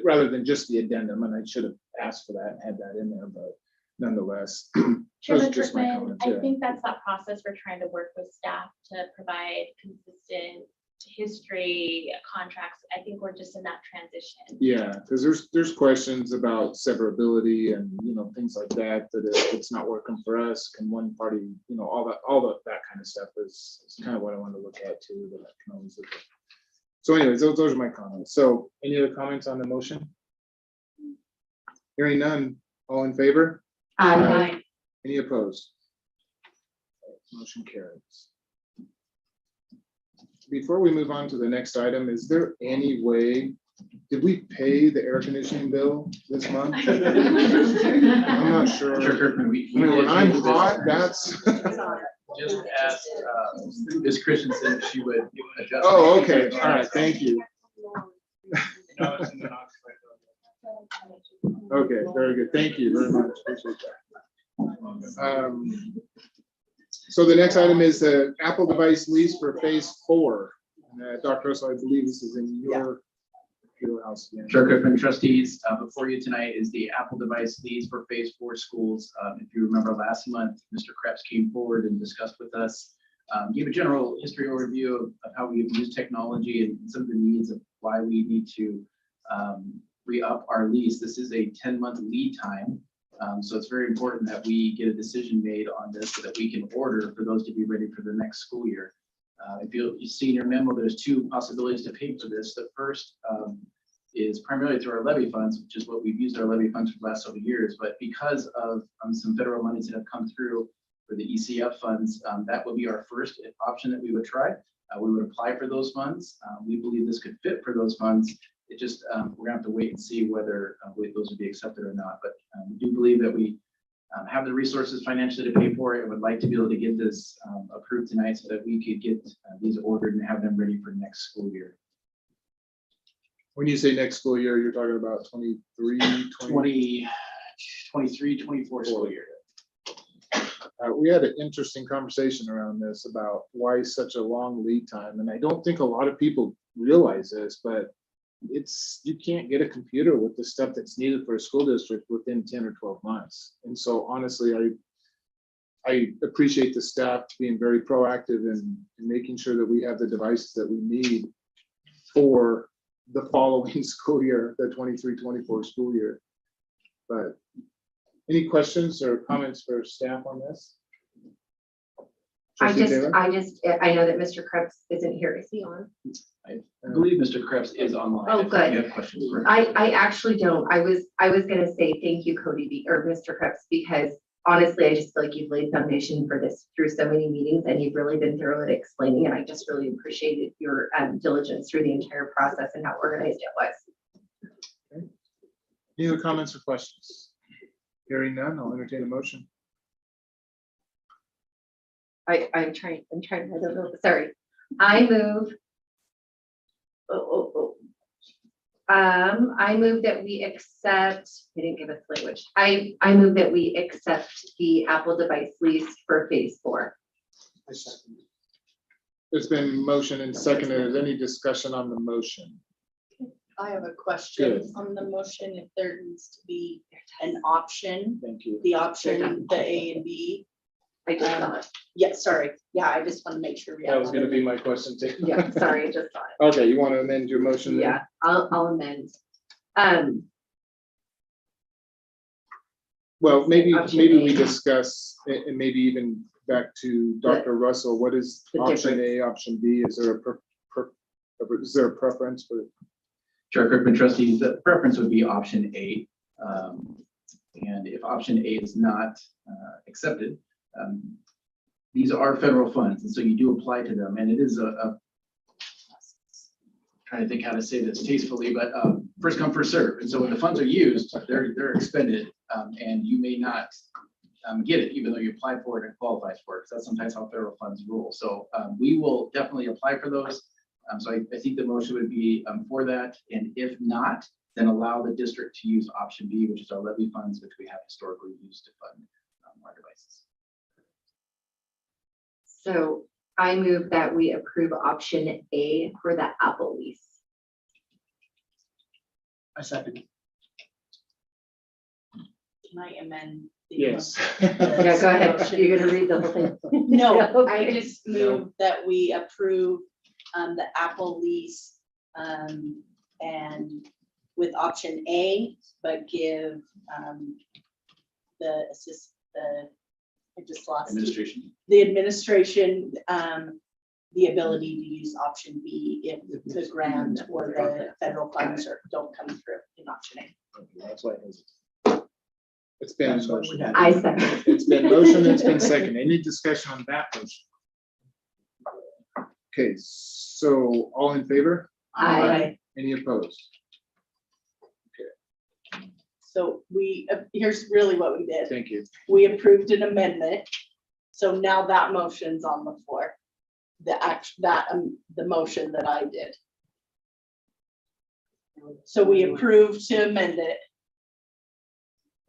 rather than just the addendum, and I should have asked for that and had that in there, but nonetheless. those are Chairman just my Drickman, comments, I yeah. think that's that process we're trying to work with staff to provide consistent history contracts. I think we're just in that transition. Yeah, because there's questions about severability and, you know, things like that, that if it's not working for us, can one party, you know, all that kind of stuff is kind of what I want to look at too, but I can always look at. So anyways, those are my comments. So any other comments on the motion? Hearing none, all in favor? Aye. Any opposed? Motion carries. Before we move on to the next item, is there any way, did we pay the air conditioning bill this month? I'm not sure. Sure, I mean, when I'm hot, that's. Just asked Ms. Christensen if she would adjust. Oh, okay, all right, thank you. Okay, very good, thank you very much, appreciate that. So the next item is the Apple device lease for phase 4. Dr. Russell, I believe this is in your house again. Sure, Cookman trustees, before you tonight is the Apple device lease for phase 4 schools. If you remember last month, Mr. Krebs came forward and discussed with us, gave a general history overview of how we've used technology and some of the needs of why we need to re-up our lease. This is a 10-month lead time. So it's very important that we get a decision made on this so that we can order for those to be ready for the next school year. If you see in your memo, there's 2 possibilities to pay for this. The first is primarily through our levy funds, which is what we've used our levy funds for the last several years. But because of some federal monies that have come through for the ECF funds, that would be our first option that we would try. We would apply for those funds. We believe this could fit for those funds. It just, we're gonna have to wait and see whether those would be accepted or not. But we do believe that we have the resources financially to pay for it. I would like to be able to get this approved tonight so that we could get these ordered and have them ready for next school year. When you say next school year, you're talking about 23, 24 school year. We had an interesting conversation around this about why such a long lead time. And I don't think a lot of people realize this, but you can't get a computer with the stuff that's needed for a school district within 10 or 12 months. And so honestly, I appreciate the staff being very proactive in making sure that we have the devices that we need for the following school year, the 23-24 school year. But any questions or comments for staff on this? Trustee Taylor? I know that Mr. Krebs isn't here. Is he on? I believe Mr. Krebs is online. Oh, if good. You have questions for him. I actually don't. I was gonna say thank you, Cody, or Mr. Krebs, because honestly, I just feel like you've laid foundation for this through so many meetings and you've really been thorough at explaining, and I just really appreciated your diligence through the entire process and how organized it was. Any other comments or questions? Hearing none, I'll entertain a motion. I'm trying, I don't know, sorry. I move. I move that we accept, they didn't give us language. I move that we accept the Apple device lease for phase 4. I second it. There's been motion and seconded. Is any discussion on the motion? I have a question Good. on the motion, if there needs to be an option, Thank you. the option, the A and B. I just saw it. Yeah, sorry, yeah, I just want to make sure we have. That was gonna be my question too. Yeah, sorry, I just saw it. Okay, you want to amend your motion? then? Yeah, I'll amend. Well, maybe Option we A. discuss, and maybe even back to Dr. Russell, what is The option difference. A, option B? Is there a preference for? Chair Kirkman, trustees, the preference would be option A. And if option A is not accepted, these are federal funds, and so you do apply to them, and it is trying to think how to say this tastefully, but first come, first serve. And so when the funds are used, they're expended, and you may not get it, even though you applied for it and qualifies for it, because that's sometimes how federal funds rule. So we will definitely apply for those. So I think the motion would be for that, and if not, then allow the district to use option B, which is our levy funds, which we have historically used to fund our devices. So I move that we approve option A for the Apple lease. I second it. Can I amend? the Yes. Yeah, go ahead. motion? You're gonna read the whole thing. No, Yeah, okay. I just move that we approve the Apple lease and with option A, but give I just lost it. Administration. The administration the ability to use option B if the grant or the federal funds don't come through in option A. That's why it's been That's what we motion. had. I second. It's been motion, it's been second. Any discussion on that motion? Okay, so all in favor? Aye. Any opposed? So here's really what we did. Thank you. We approved an amendment. So now that motion's on the floor. The motion that I did. So we approved to amend it.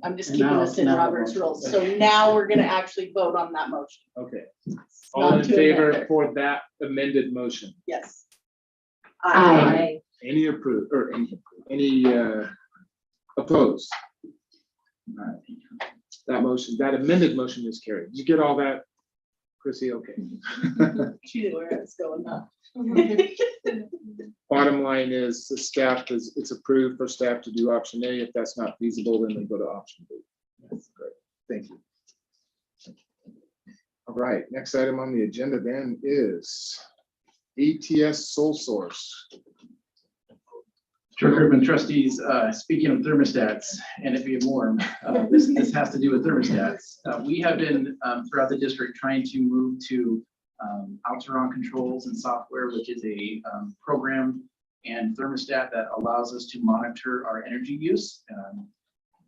I'm just keeping Now- this in now Robert's motion. rules. So now we're gonna actually vote on that motion. Okay. All in Not to favor amend it. for that amended motion? Yes. Aye. Any approved or any opposed? All right. That motion, that amended motion is carried. Did you get all that, Chrissy? Okay. She knew where I was going now. Bottom line is the staff it's approved for staff to do option A. If that's not feasible, then they go to option B. That's great. Thank you. All right, next item on the agenda then is ATS sole source. Chair Kirkman, trustees, speaking of thermostats and it being warm, this has to do with thermostats. We have been throughout the district trying to move to Alteron controls and software, which is a program and thermostat that allows us to monitor our energy use.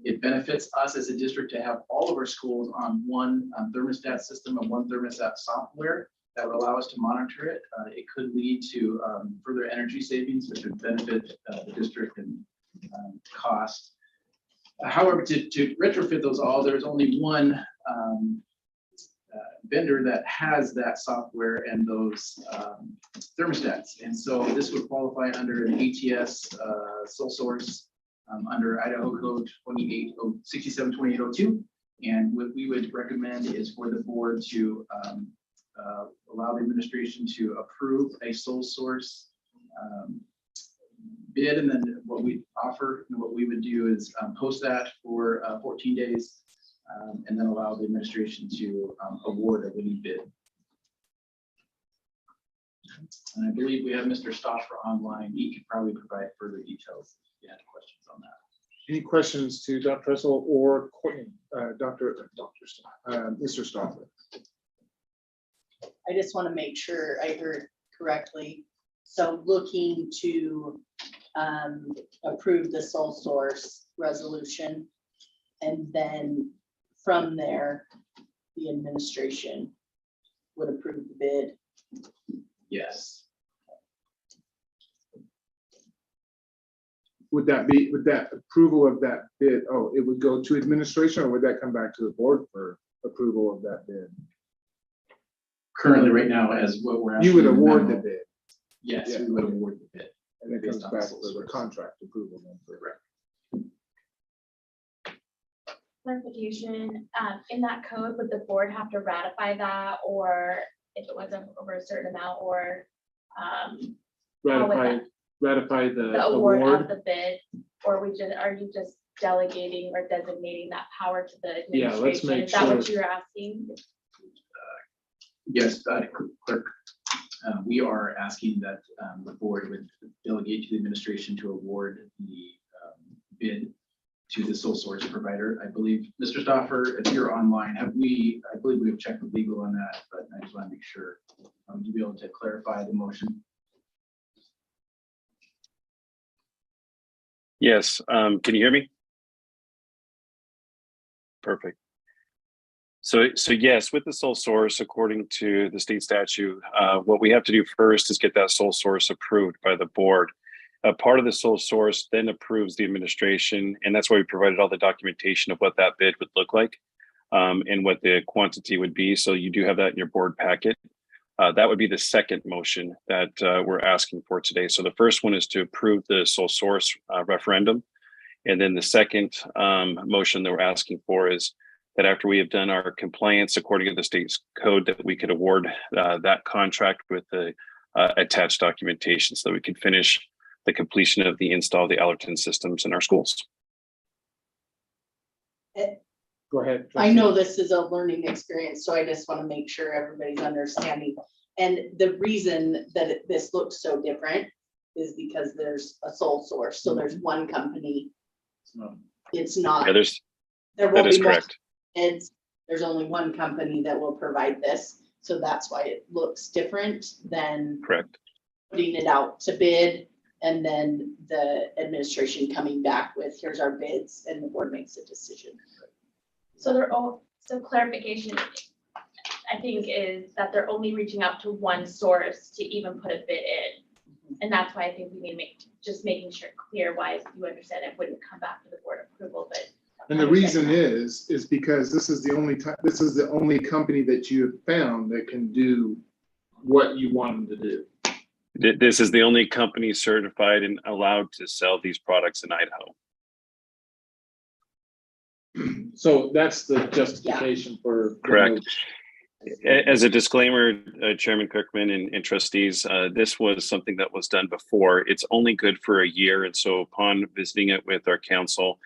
It benefits us as a district to have all of our schools on one thermostat system and one thermostat software that would allow us to monitor it. It could lead to further energy savings, which would benefit the district and cost. However, to retrofit those all, there's only one vendor that has that software and those thermostats. And so this would qualify under an ATS sole source under Idaho Code 672802. And what we would recommend is for the board to allow the administration to approve a sole source bid. And then what we offer and what we would do is post that for 14 days and then allow the administration to award a winning bid. And I believe we have Mr. Stoffer online. He could probably provide further details if you had questions on that. Any questions to Dr. Russell or Courtney, Mr. Stoffer? I just want to make sure I heard correctly. So looking to approve the sole source resolution. And then from there, the administration would approve the bid. Yes. Would that approval of that bid, oh, it would go to administration, or would that come back to the board for approval of that bid? Currently, right now, as what we're. You would asking in award the memo, bid, Yes, Yeah. we would award the bid. and it Based comes on back sole for the source. contract approval then for. Clarification, in that code, would the board have to ratify that, or if it wasn't over a certain amount, or how would Ratify the the award of award. the bid, or are you just delegating or designating that power to the Yeah, let's administration? make Is that what sure. you're asking? Yes, clerk, we are asking that the board would delegate to the administration to award the bid to the sole source provider. I believe, Mr. Stoffer, if you're online, I believe we have checked with legal on that, but I just want to make sure. Would you be able to clarify the motion? Yes, can you hear me? Perfect. So yes, with the sole source, according to the state statute, what we have to do first is get that sole source approved by the board. Part of the sole source then approves the administration, and that's why we provided all the documentation of what that bid would look like, and what the quantity would be. So you do have that in your board packet. That would be the second motion that we're asking for today. So the first one is to approve the sole source referendum. And then the second motion that we're asking for is that after we have done our compliance according to the state's code, that we could award that contract with the attached documentation so that we can finish the completion of the install of the Allerton systems in our schools. Go ahead. I know this is a learning experience, so I just want to make sure everybody's understanding. And the reason that this looks so different is because there's a sole source. So there's one company. It's not. Yeah, There that won't is be correct. there's only one company that will provide this. So that's why it looks different than Correct. putting it out to bid and then the administration coming back with, here's our bids, and the board makes a decision. So so clarification, I think, is that they're only reaching out to one source to even put a bid in. And that's why I think we need to just making sure clear why you understand it wouldn't come back to the board approval, but. And the reason is because this is the only company that you have found that can do what you want them to do. This is the only company certified and allowed to sell these products in Idaho. So that's the justification for. the Correct. motion. As a disclaimer, Chairman Kirkman and trustees, this was something that was done before. It's only good for a year. And so upon visiting it with our council,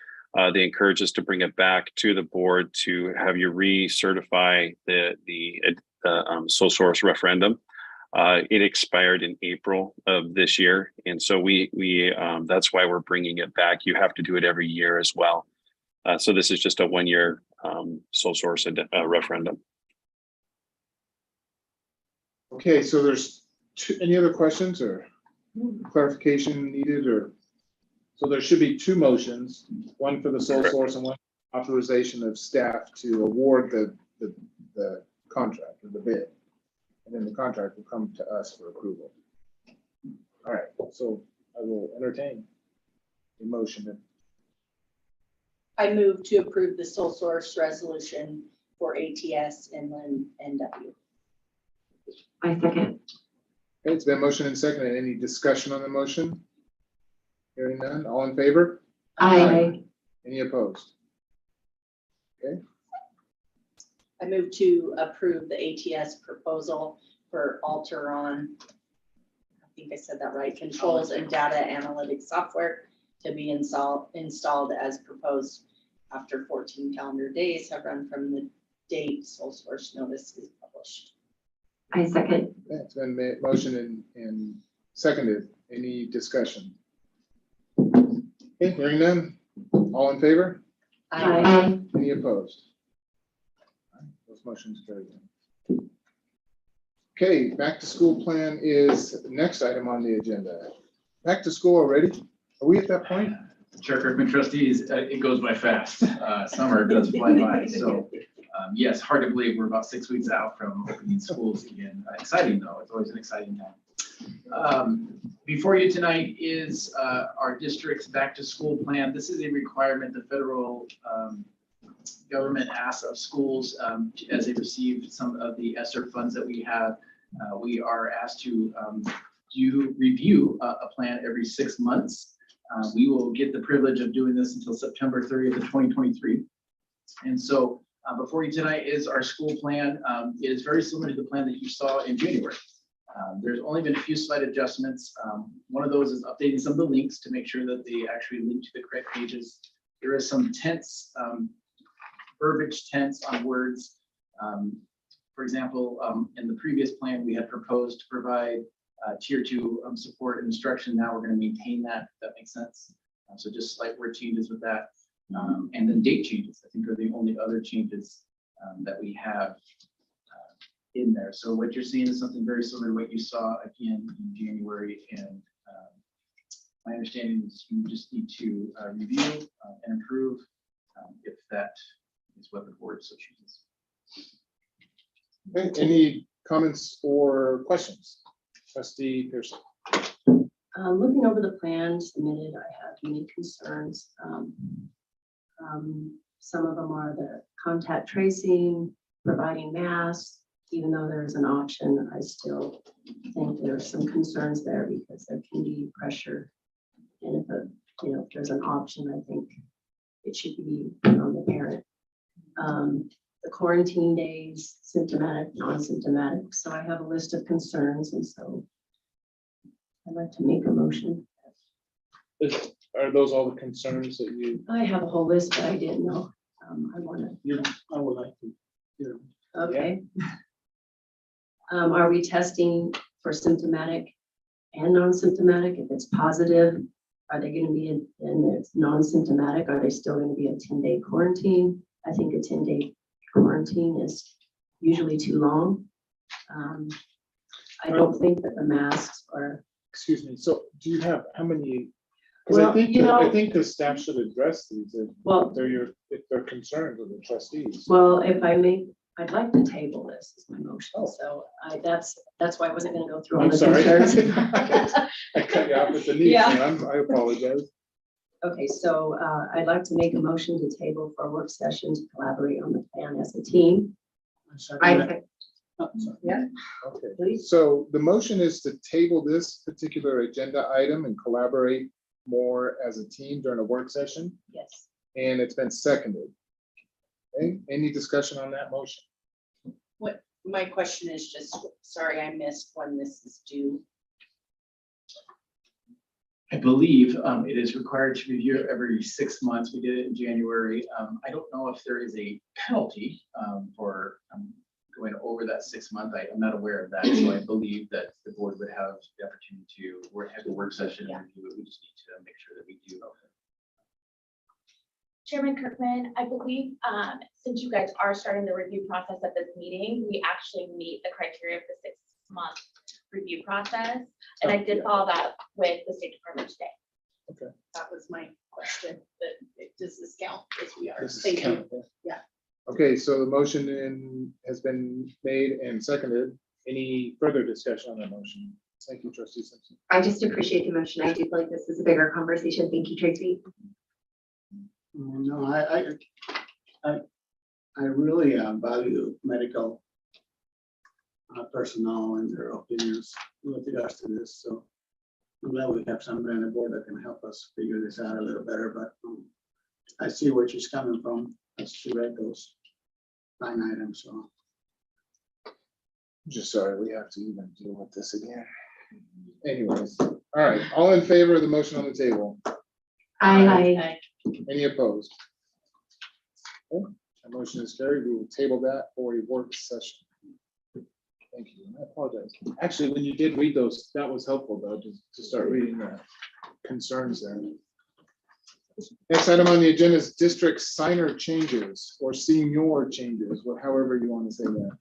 they encourage us to bring it back to the board to have you recertify the sole source referendum. It expired in April of this year. And so we that's why we're bringing it back. You have to do it every year as well. So this is just a 1-year sole source referendum. Okay, so there's any other questions or clarification needed, or? So there should be two motions, one for the sole Correct. source and one authorization of staff to award the contract or the bid. And then the contract will come to us for approval. All right, so I will entertain the motion. I move to approve the sole source resolution for ATS Inland NW. I second. Okay, it's been motion and seconded. Any discussion on the motion? Hearing none, all in favor? Aye. Any opposed? I move to approve the ATS proposal for Alteron. I think I said that right, controls and data analytics software to be installed as proposed after 14 calendar days have run from the date sole source notice is published. I second. It's been motion and seconded. Any discussion? Okay, hearing none. All in favor? Aye. Any opposed? Those motions carried. Okay, back to school plan is the next item on the agenda. Back to school already? Are we at that point? Chair Kirkman, trustees, it goes by fast. Summer does fly by. So yes, hard to believe we're about 6 weeks out from opening schools again. Exciting though. It's always an exciting time. Before you tonight is our district's back to school plan. This is a requirement the federal government asks of schools as they receive some of the ESSER funds that we have. We are asked to review a plan every 6 months. We will get the privilege of doing this until September 30th of 2023. And so before you tonight is our school plan. It is very similar to the plan that you saw in January. There's only been a few slight adjustments. One of those is updating some of the links to make sure that they actually link to the correct pages. There is some tense, verbiage tense on words. For example, in the previous plan, we had proposed to provide tier 2 support and instruction. Now we're going to maintain that, if that makes sense. So just slight word changes with that. And then date changes, I think, are the only other changes that we have in there. So what you're seeing is something very similar to what you saw again in January. And my understanding is you just need to review and improve if that is what the board so chooses. Okay, any comments or questions? Trustee Pearson. Looking over the plan submitted, I have many concerns. Some of them are the contact tracing, providing masks. Even though there's an option, I still think there's some concerns there because there can be pressure. And if there's an option, I think it should be on the parent. The quarantine days, symptomatic, non-symptomatic. So I have a list of concerns, and so I'd like to make a motion. Are those all the concerns that you? I have a whole list, but I didn't know. I want to. I would like to hear. Okay. Are we testing for symptomatic and non-symptomatic? If it's positive, are they going to be and it's non-symptomatic? Are they still going to be a 10-day quarantine? I think a 10-day quarantine is usually too long. I don't think that the masks are. Excuse me, so do you have, how many? Because Well, I think the staff should address these Well, if they're concerned with the trustees. well, if I may, I'd like to table this is my motion. Oh. So that's why I wasn't going to go through all I'm the sorry. concerns. I cut you off at the knees, Yeah. man. I apologize. Okay, so I'd like to make a motion to table for a work session to collaborate on the plan as a team. Yeah. Okay, Please. so the motion is to table this particular agenda item and collaborate more as a team during a work session, Yes. and it's been seconded. Okay, any discussion on that motion? My question is just, sorry, I missed when this is due. I believe it is required to review it every 6 months. We did it in January. I don't know if there is a penalty for going over that 6 month. I'm not aware of that. So I believe that the board would have the opportunity to have the work session and review it. We just need to make sure that we do. Chairman Kirkman, I believe, since you guys are starting the review process at this meeting, we actually meet the criteria of the 6 month review process. And I did follow that with the State Department today. That was my question, does this count as we are? This is Thank you. countable. Yeah. Okay, so the motion has been made and seconded. Any further discussion on that motion? Thank you, Trustee Simpson. I just appreciate the motion. I do feel like this is a bigger conversation. Thank you, Tracy. No, I really value medical personnel and their opinions with regards to this. So I'm glad we have somebody on the board that can help us figure this out a little better. But I see where she's coming from as she read those line items. So Just sorry, we have to even deal with this again. Anyways, all right, all in favor of the motion on the table? Aye. Any opposed? Okay, that motion is carried. We will table that for a work session. Thank you. I apologize. Actually, when you did read those, that was helpful though, to start reading the concerns there. Next item on the agenda is district signer changes or senior changes, however you want to say that.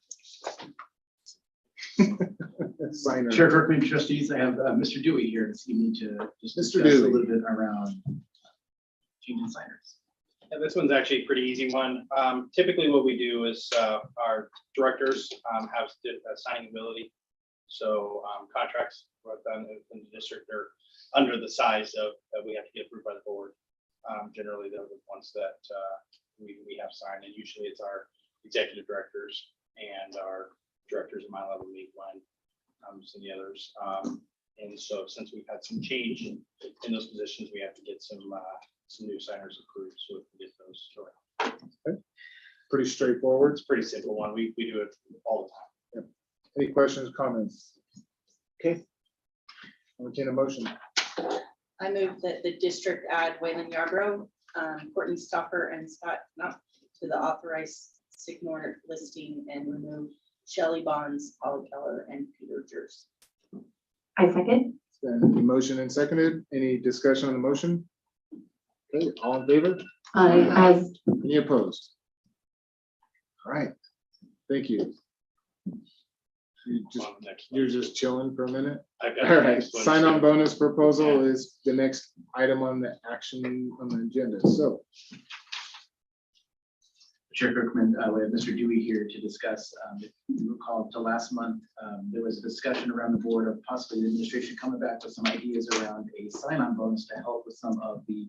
Signer. Chair Kirkman, trustees, I have Mr. Dewey here this evening to just Mr. discuss a Dewey. little bit around changing signers. Yeah, this one's actually a pretty easy one. Typically what we do is our directors have signing ability. So contracts done in the district are under the size of that we have to get approved by the board. Generally, they're the ones that we have signed, and usually it's our executive directors and our directors at my level, me, Glenn, some of the others. And so since we've had some change in those positions, we have to get some new signers approved so we can get those around. Pretty straightforward. It's a pretty simple one. We do it all the time. Any questions, comments? Okay. Entertain a motion. I move that the district add Waylon Yarbrough, Courtney Stoffer, and Scott Knopf to the authorized signatory listing and remove Shelley Bonds, Polly Keller, and Peter Jers. I second. Then the motion and seconded. Any discussion on the motion? Okay, all in favor? I Any opposed? All right, thank you. On the next one. You're just chilling for a minute? I've got All the right, next one, sign-on too. bonus proposal is the next item on the action on the agenda, so. Chair Kirkman, we have Mr. Dewey here to discuss. If you recall, to last month, there was a discussion around the board of possibly the administration coming back with some ideas around a sign-on bonus to help with some of the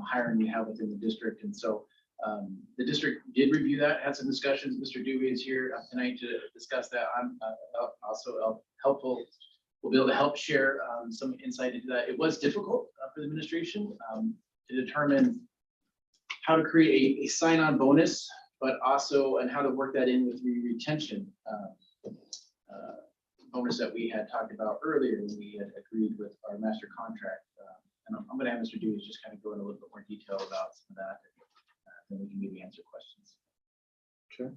hiring we have within the district. And so the district did review that, had some discussions. Mr. Dewey is here tonight to discuss that. I'm also helpful. We'll be able to help share some insight into that. It was difficult for the administration to determine how to create a sign-on bonus, but also and how to work that in with the retention bonus that we had talked about earlier when we had agreed with our master contract. And I'm going to have Mr. Dewey just kind of go in a little bit more detail about some of that, and then we can maybe answer questions. Okay.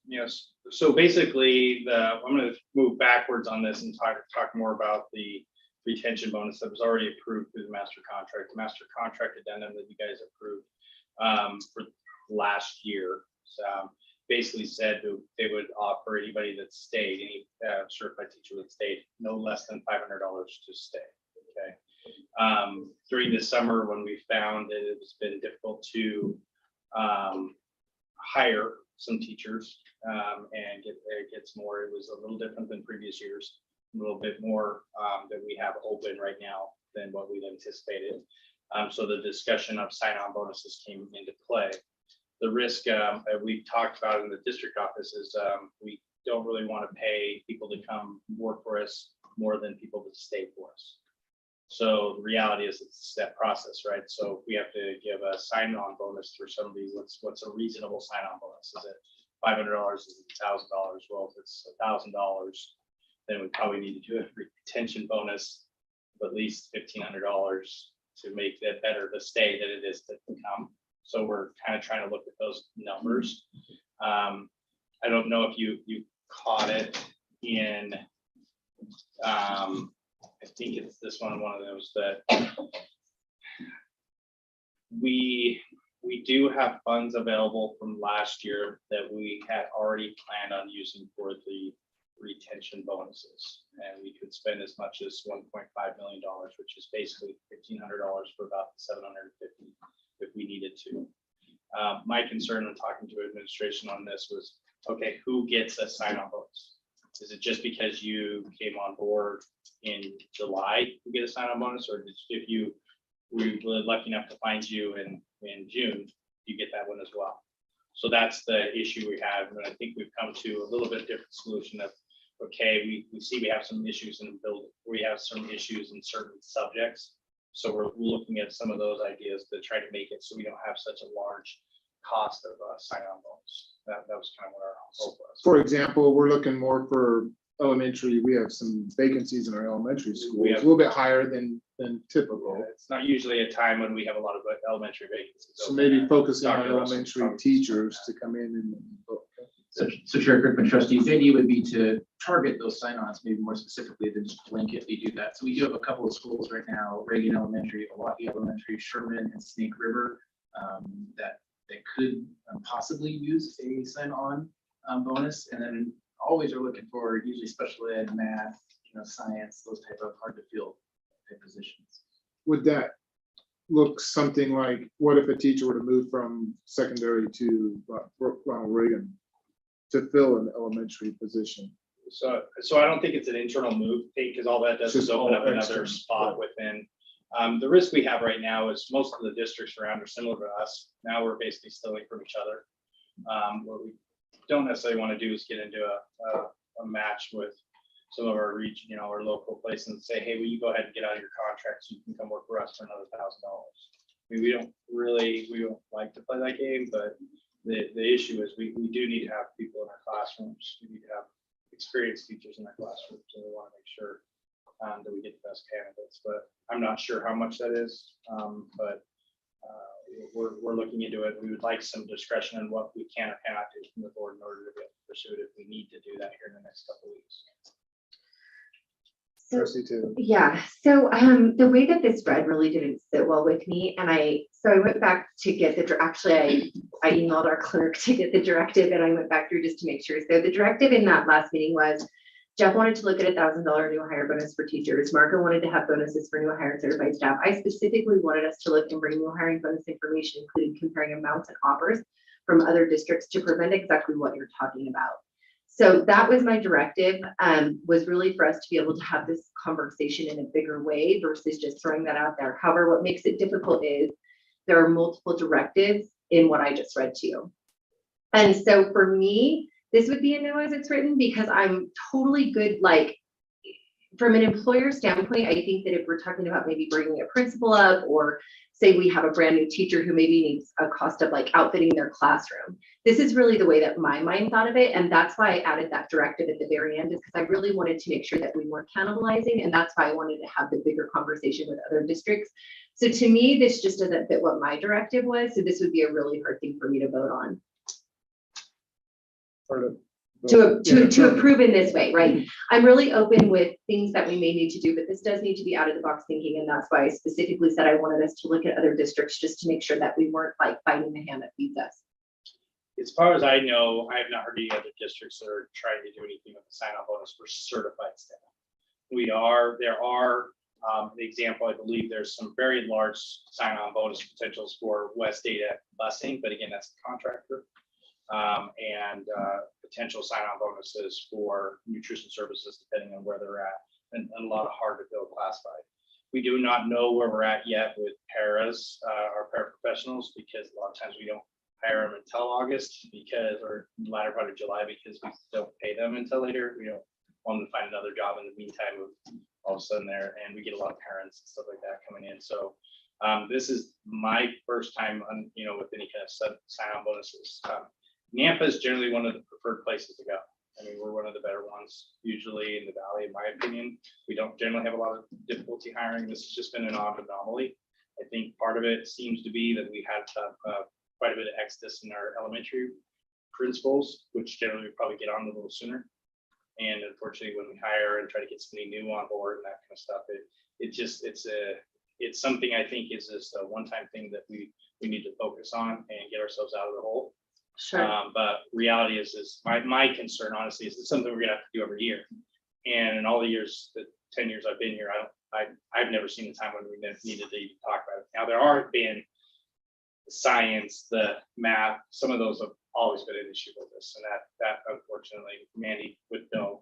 Yes, so basically, I'm going to move backwards on this and talk more about the retention bonus that was already approved through the master contract. The master contract addendum that you guys approved for last year. Basically said they would offer anybody that stayed, any certified teacher that stayed, no less than $500 to stay. Okay. During the summer, when we found that it's been difficult to hire some teachers and it was a little different than previous years, a little bit more that we have open right now than what we'd anticipated. So the discussion of sign-on bonuses came into play. The risk that we talked about in the district office is we don't really want to pay people to come work for us more than people to stay for us. So the reality is it's a step process, right? So if we have to give a sign-on bonus for somebody, what's a reasonable sign-on bonus? Is it $500? Is it $1,000? Well, if it's $1,000, then we probably need to do a retention bonus of at least $1,500 to make that better to stay than it is to come. So we're kind of trying to look at those numbers. I don't know if you caught it in, I think it's this one of those that we do have funds available from last year that we had already planned on using for the retention bonuses. And we could spend as much as $1.5 million, which is basically $1,500 for about $750 if we needed to. My concern when talking to administration on this was, okay, who gets a sign-on bonus? Is it just because you came on board in July you get a sign-on bonus, or if we were lucky enough to find you in June, you get that one as well? So that's the issue we have, and I think we've come to a little bit different solution of, okay, we see we have some issues in the building, we have some issues in certain subjects. So we're looking at some of those ideas to try to make it so we don't have such a large cost of sign-on bonus. That was kind of what our hope was. For example, we're looking more for elementary. We have some vacancies in our elementary schools, We have- a little bit higher than typical. It's not usually a time when we have a lot of elementary vacancies. So maybe focusing on Dr. Russell elementary probably- teachers to come in and. So Chair Kirkman, trustees, the idea would be to target those sign-ons maybe more specifically than just blanketly do that. So we do have a couple of schools right now, Reagan Elementary, Oahe Elementary, Sherman, and Snake River, that could possibly use a sign-on bonus. And then always are looking for usually special ed, math, science, those type of hard to fill type positions. Would that look something like, what if a teacher were to move from secondary to Ronald Reagan to fill an elementary position? So I don't think it's an internal move, because all that does is Just open all up another external, spot within. The risk we have right now is most of the districts around are similar to us. Now we're basically stealing from each other. What we don't necessarily want to do is get into a match with some of our region, our local places and say, hey, will you go ahead and get out of your contract so you can come work for us for another $1,000? I mean, we don't like to play that game, but the issue is we do need to have people in our classrooms. We need to have experienced teachers in our classrooms, and we want to make sure that we get the best candidates. But I'm not sure how much that is, but we're looking into it. We would like some discretion on what we can or cannot do from the board in order to be able to pursue it if we need to do that here in the next couple of weeks. Trustee Taylor. Yeah, so the way that this read really didn't sit well with me, and I went back to get I emailed our clerk to get the directive, and I went back through just to make sure. So the directive in that last meeting was Jeff wanted to look at $1,000 new hire bonus for teachers. Marco wanted to have bonuses for new hire and certified staff. I specifically wanted us to look and bring new hiring bonus information, including comparing amounts and offers from other districts to prevent exactly what you're talking about. So that was my directive, was really for us to be able to have this conversation in a bigger way versus just throwing that out there. However, what makes it difficult is there are multiple directives in what I just read to you. And so for me, this would be a no as it's written, because I'm totally good, like from an employer standpoint, I think that if we're talking about maybe bringing a principal up, or say we have a brand new teacher who maybe needs a cost of like outfitting their classroom. This is really the way that my mind thought of it. And that's why I added that directive at the very end, is because I really wanted to make sure that we weren't cannibalizing. And that's why I wanted to have the bigger conversation with other districts. So to me, this just doesn't fit what my directive was. So this would be a really hard thing for me to vote on. To approve in this way, right? I'm really open with things that we may need to do, but this does need to be out of the box thinking. And that's why I specifically said I wanted us to look at other districts just to make sure that we weren't like biting the hand that feeds us. As far as I know, I have not heard any other districts that are trying to do anything with the sign-on bonus for certified staff. There are, the example, I believe there's some very large sign-on bonus potentials for West Data busing, but again, that's a contractor. And potential sign-on bonuses for nutrition services, depending on where they're at, and a lot of hard to fill classified. We do not know where we're at yet with paras, our paraprofessionals, because a lot of times we don't hire them until August, or latter part of July, because we don't pay them until later. We don't want them to find another job in the meantime of all of a sudden there, and we get a lot of parents and stuff like that coming in. So this is my first time on, with any kind of sign-on bonuses. Nampa is generally one of the preferred places to go. I mean, we're one of the better ones, usually in the Valley, in my opinion. We don't generally have a lot of difficulty hiring. This has just been an odd anomaly. I think part of it seems to be that we had quite a bit of exodus in our elementary principals, which generally we probably get on a little sooner. And unfortunately, when we hire and try to get somebody new on board and that kind of stuff, it's something I think is just a one-time thing that we need to focus on and get ourselves out of the hole. Sure. But reality is my concern, honestly, is it's something we're gonna have to do every year. And in all the years, the 10 years I've been here, I've never seen a time when we needed to even talk about it. Now there are been the science, the math, some of those have always been an issue with this, and that unfortunately, Mandy would know,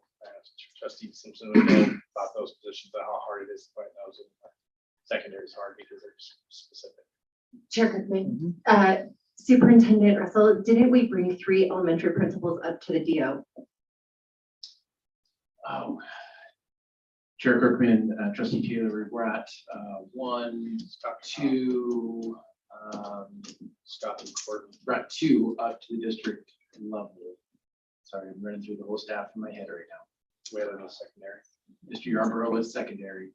Trustee Simpson would know about those positions, about how hard it is to find those. Secondary is hard because they're specific. Chair Cookman, Superintendent Russell, didn't we bring 3 elementary principals up to the DO? Oh, Chair Kirkman, Trustee Taylor, we're at 1, 2, we're at 2 up to the district level. Sorry, I'm running through the whole staff in my head right now. Whaler was secondary. Mr. Yarborough was secondary.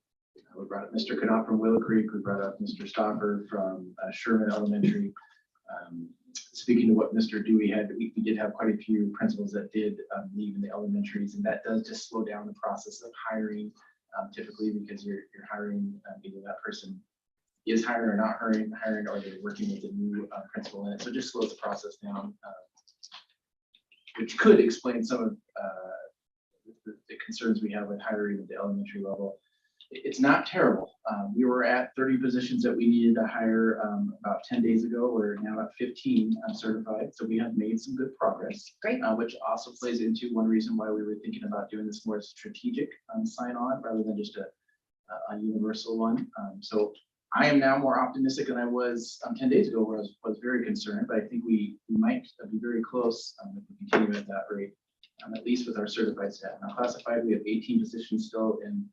We brought up Mr. Canop from Willow Creek. We brought up Mr. Stopper from Sherman Elementary. speaking to what Mr. Dewey had, we did have quite a few principals that did leave in the elementaries, and that does just slow down the process of hiring, typically because you're hiring, either that person is hiring or not hiring, or they're working with a new principal in it. So it just slows the process down, which could explain some of the concerns we have with hiring at the elementary level. It's not terrible. We were at 30 positions that we needed to hire about 10 days ago. We're now at 15 certified. So we have made some good progress. Great. Which also plays into one reason why we were thinking about doing this more strategic sign-on rather than just a universal one. So I am now more optimistic than I was 10 days ago, where I was very concerned, but I think we might be very close if we continue at that rate, at least with our certified staff. Now classified, we have 18 positions still in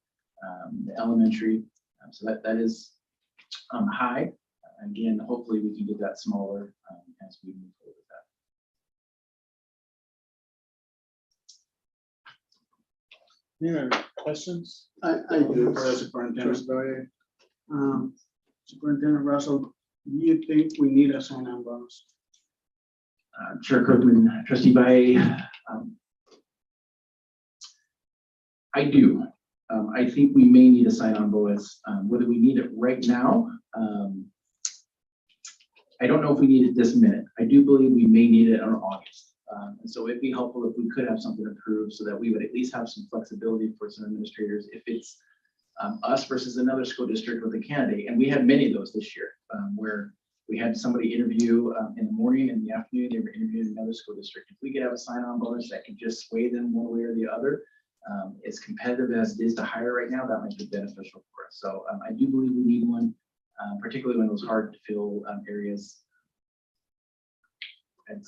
the elementary, so that is high. Again, hopefully we can get that smaller as we move forward with that. Any other questions? I do for the Trustee superintendent. Boyer? Superintendent Russell, do you think we need a sign-on bonus? Chair Kirkman, Trustee Bai, I do. I think we may need a sign-on bonus. Whether we need it right now, I don't know if we need it this minute. I do believe we may need it in August. And so it'd be helpful if we could have something approved so that we would at least have some flexibility for some administrators if it's us versus another school district with a candidate. And we had many of those this year where we had somebody interview in the morning and the afternoon, they were interviewing another school district. If we could have a sign-on bonus that could just sway them one way or the other, as competitive as it is to hire right now, that might be beneficial for us. So I do believe we need one, particularly when those hard to fill areas. And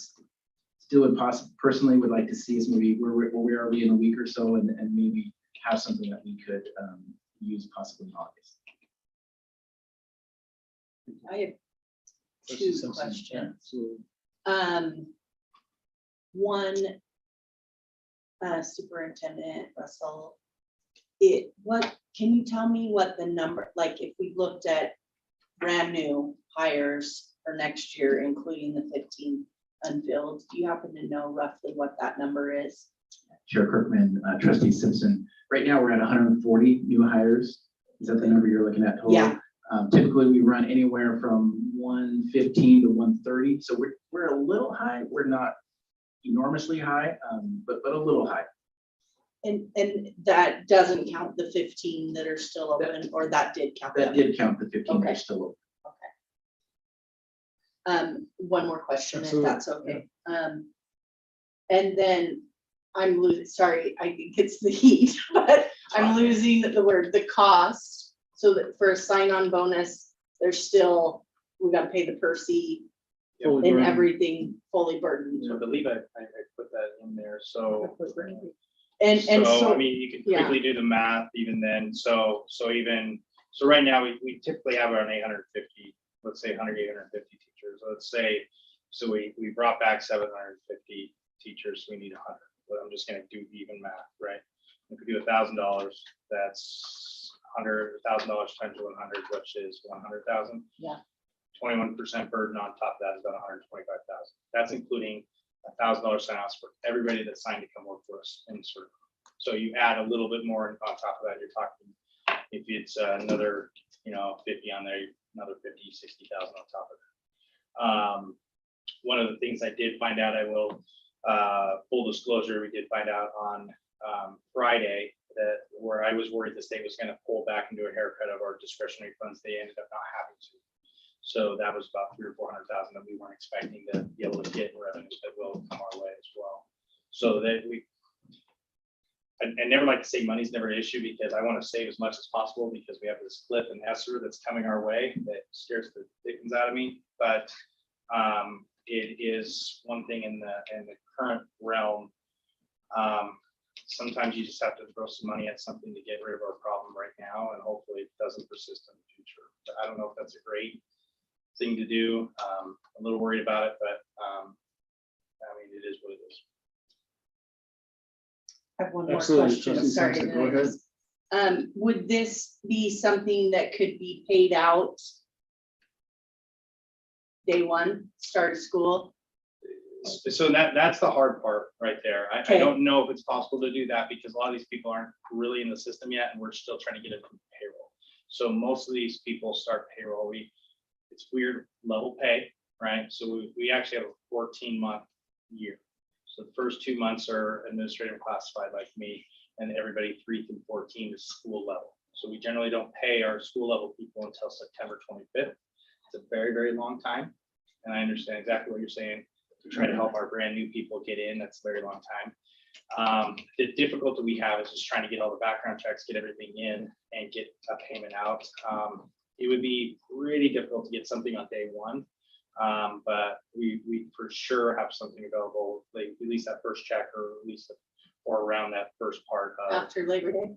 still would personally would like to see us maybe where are we in a week or so, and maybe have something that we could use possibly in August. I have Trustee two Simpson, questions. absolutely. One, Superintendent Russell, can you tell me what the number, like if we looked at brand new hires for next year, including the 15 unfilled, do you happen to know roughly what that number is? Chair Kirkman, Trustee Simpson, right now we're at 140 new hires. Is that the number you're looking at total? Yeah. Typically we run anywhere from 115 to 130. So we're a little high. We're not enormously high, but a little high. And that doesn't count the 15 that are still open, or that did count That them? did count the 15 that Okay. are still open. One more question, if Absolutely, that's okay. And then I'm losing, sorry, I think it's the heat, but I'm losing the word, the cost. So that for a sign-on bonus, there's still, we gotta pay the per seat Fully and burdened. everything fully burdened. So I believe I put that in there, so. And So, I so, mean, you can yeah. quickly do the math even then, so right now, we typically have around 850, let's say 850 teachers, let's say, so we brought back 750 teachers, we need 100, but I'm just gonna do even math, right? If we do $1,000, that's $100,000 times 100, which is 100,000. Yeah. 21% burden on top of that is about 125,000. That's including $1,000 sign-offs for everybody that signed to come work for us in Circle. So you add a little bit more on top of that, you're talking, if it's another, 50 on there, another 50, 60,000 on top of it. One of the things I did find out, I will, full disclosure, we did find out on Friday that where I was worried the state was going to pull back and do a haircut of our discretionary funds, they ended up not having to. So that was about 300,000 or 400,000 that we weren't expecting to be able to get in revenues that will come our way as well. So that I never like to say money's never an issue, because I want to save as much as possible, because we have this cliff and ESSER that's coming our way that scares the dickens out of me. But it is one thing in the current realm. Sometimes you just have to throw some money at something to get rid of our problem right now, and hopefully it doesn't persist in the future. But I don't know if that's a great thing to do. I'm a little worried about it, but I mean, it is what it is. I have one more Absolutely, question, Trustee sorry. Simpson, go ahead. Would this be something that could be paid out day one, start of school? So that's the hard part right there. I Okay. don't know if it's possible to do that because a lot of these people aren't really in the system yet and we're still trying to get it through payroll. So most of these people start payroll. It's weird level pay, right? So we actually have a 14-month year. So the first 2 months are administrative classified like me, and everybody 3 through 14 is school level. So we generally don't pay our school level people until September 25th. It's a very, very long time. And I understand exactly what you're saying. To try to help our brand new people get in, that's a very long time. The difficulty we have is just trying to get all the background checks, get everything in and get a payment out. It would be really difficult to get something on day one. But we for sure have something available, like at least that first check or at least or around that first part of. After Labor Day?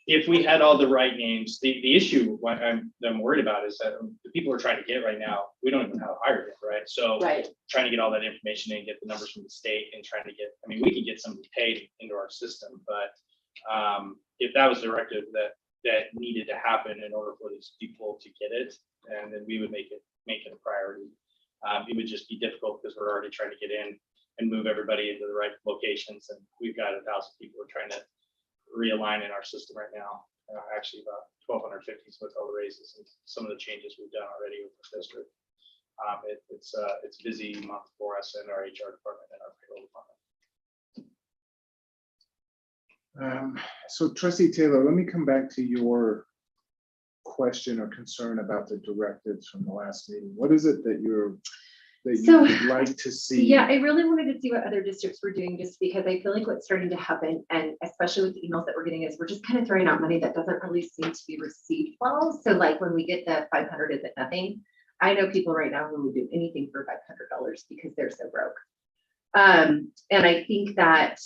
If we had all the right names, the issue what I'm worried about is that the people we're trying to get right now, we don't even know how to hire them, right? So Right. trying to get all that information and get the numbers from the state and trying to get, I mean, we can get somebody paid into our system, but if that was directive that needed to happen in order for these people to get it, and then we would make it a priority. It would just be difficult because we're already trying to get in and move everybody into the right locations, and we've got 1,000 people we're trying to realign in our system right now. Actually, about 1,250 with all the raises and some of the changes we've done already with the district. It's a busy month for us and our HR department and our payroll department. So Trustee Taylor, let me come back to your question or concern about the directives from the last meeting. What is it that you So- would like to see? Yeah, I really wanted to see what other districts were doing just because I feel like what's starting to happen, and especially with the emails that we're getting, is we're just kind of throwing out money that doesn't really seem to be received well. So like when we get the 500, is it nothing? I know people right now who would do anything for $500 because they're so broke. And I think that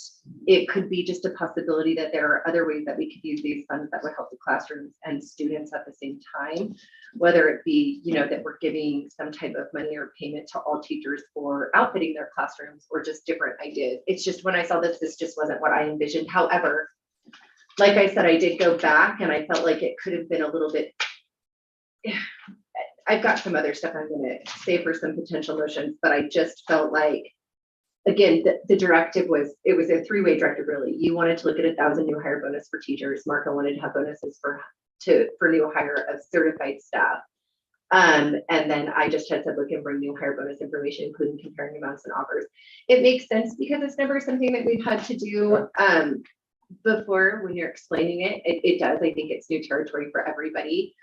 it could be just a possibility that there are other ways that we could use these funds that would help the classrooms and students at the same time, whether it be, that we're giving some type of money or payment to all teachers for outfitting their classrooms or just different ideas. It's just when I saw this just wasn't what I envisioned. However, like I said, I did go back and I felt like it could have been a little bit. I've got some other stuff I'm going to say for some potential motions, but I just felt like, again, the directive was a three-way directive, really. You wanted to look at 1,000 new hire bonus for teachers. Marco wanted to have bonuses for new hire of certified staff. And then I just had said, look and bring new hire bonus information, including comparing amounts and offers. It makes sense because it's never something that we've had to do before when you're explaining it. It does. I think it's new territory for everybody.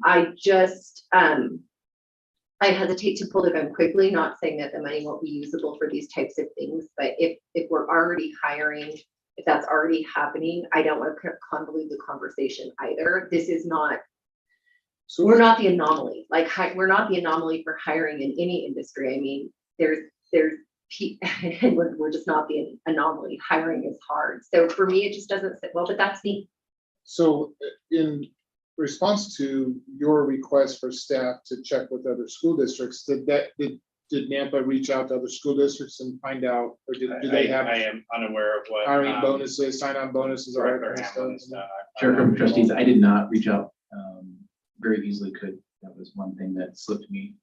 I just, I hesitate to pull the gun quickly, not saying that the money won't be usable for these types of things, but if we're already hiring, if that's already happening, I don't want to convolute the conversation either. This is not, we're not the anomaly. Like we're not the anomaly for hiring in any industry. I mean, and we're just not the anomaly. Hiring is hard. So for me, it just doesn't sit well, but that's me. So in response to your request for staff to check with other school districts, did NAMPA reach out to other school districts and find out, or do they have? I am unaware of what. Hiring bonuses, sign-on bonuses, all that Director kind of Hamlin stuff? Chair of Trustees, I did not reach out. Very easily could. That was one thing that slipped me.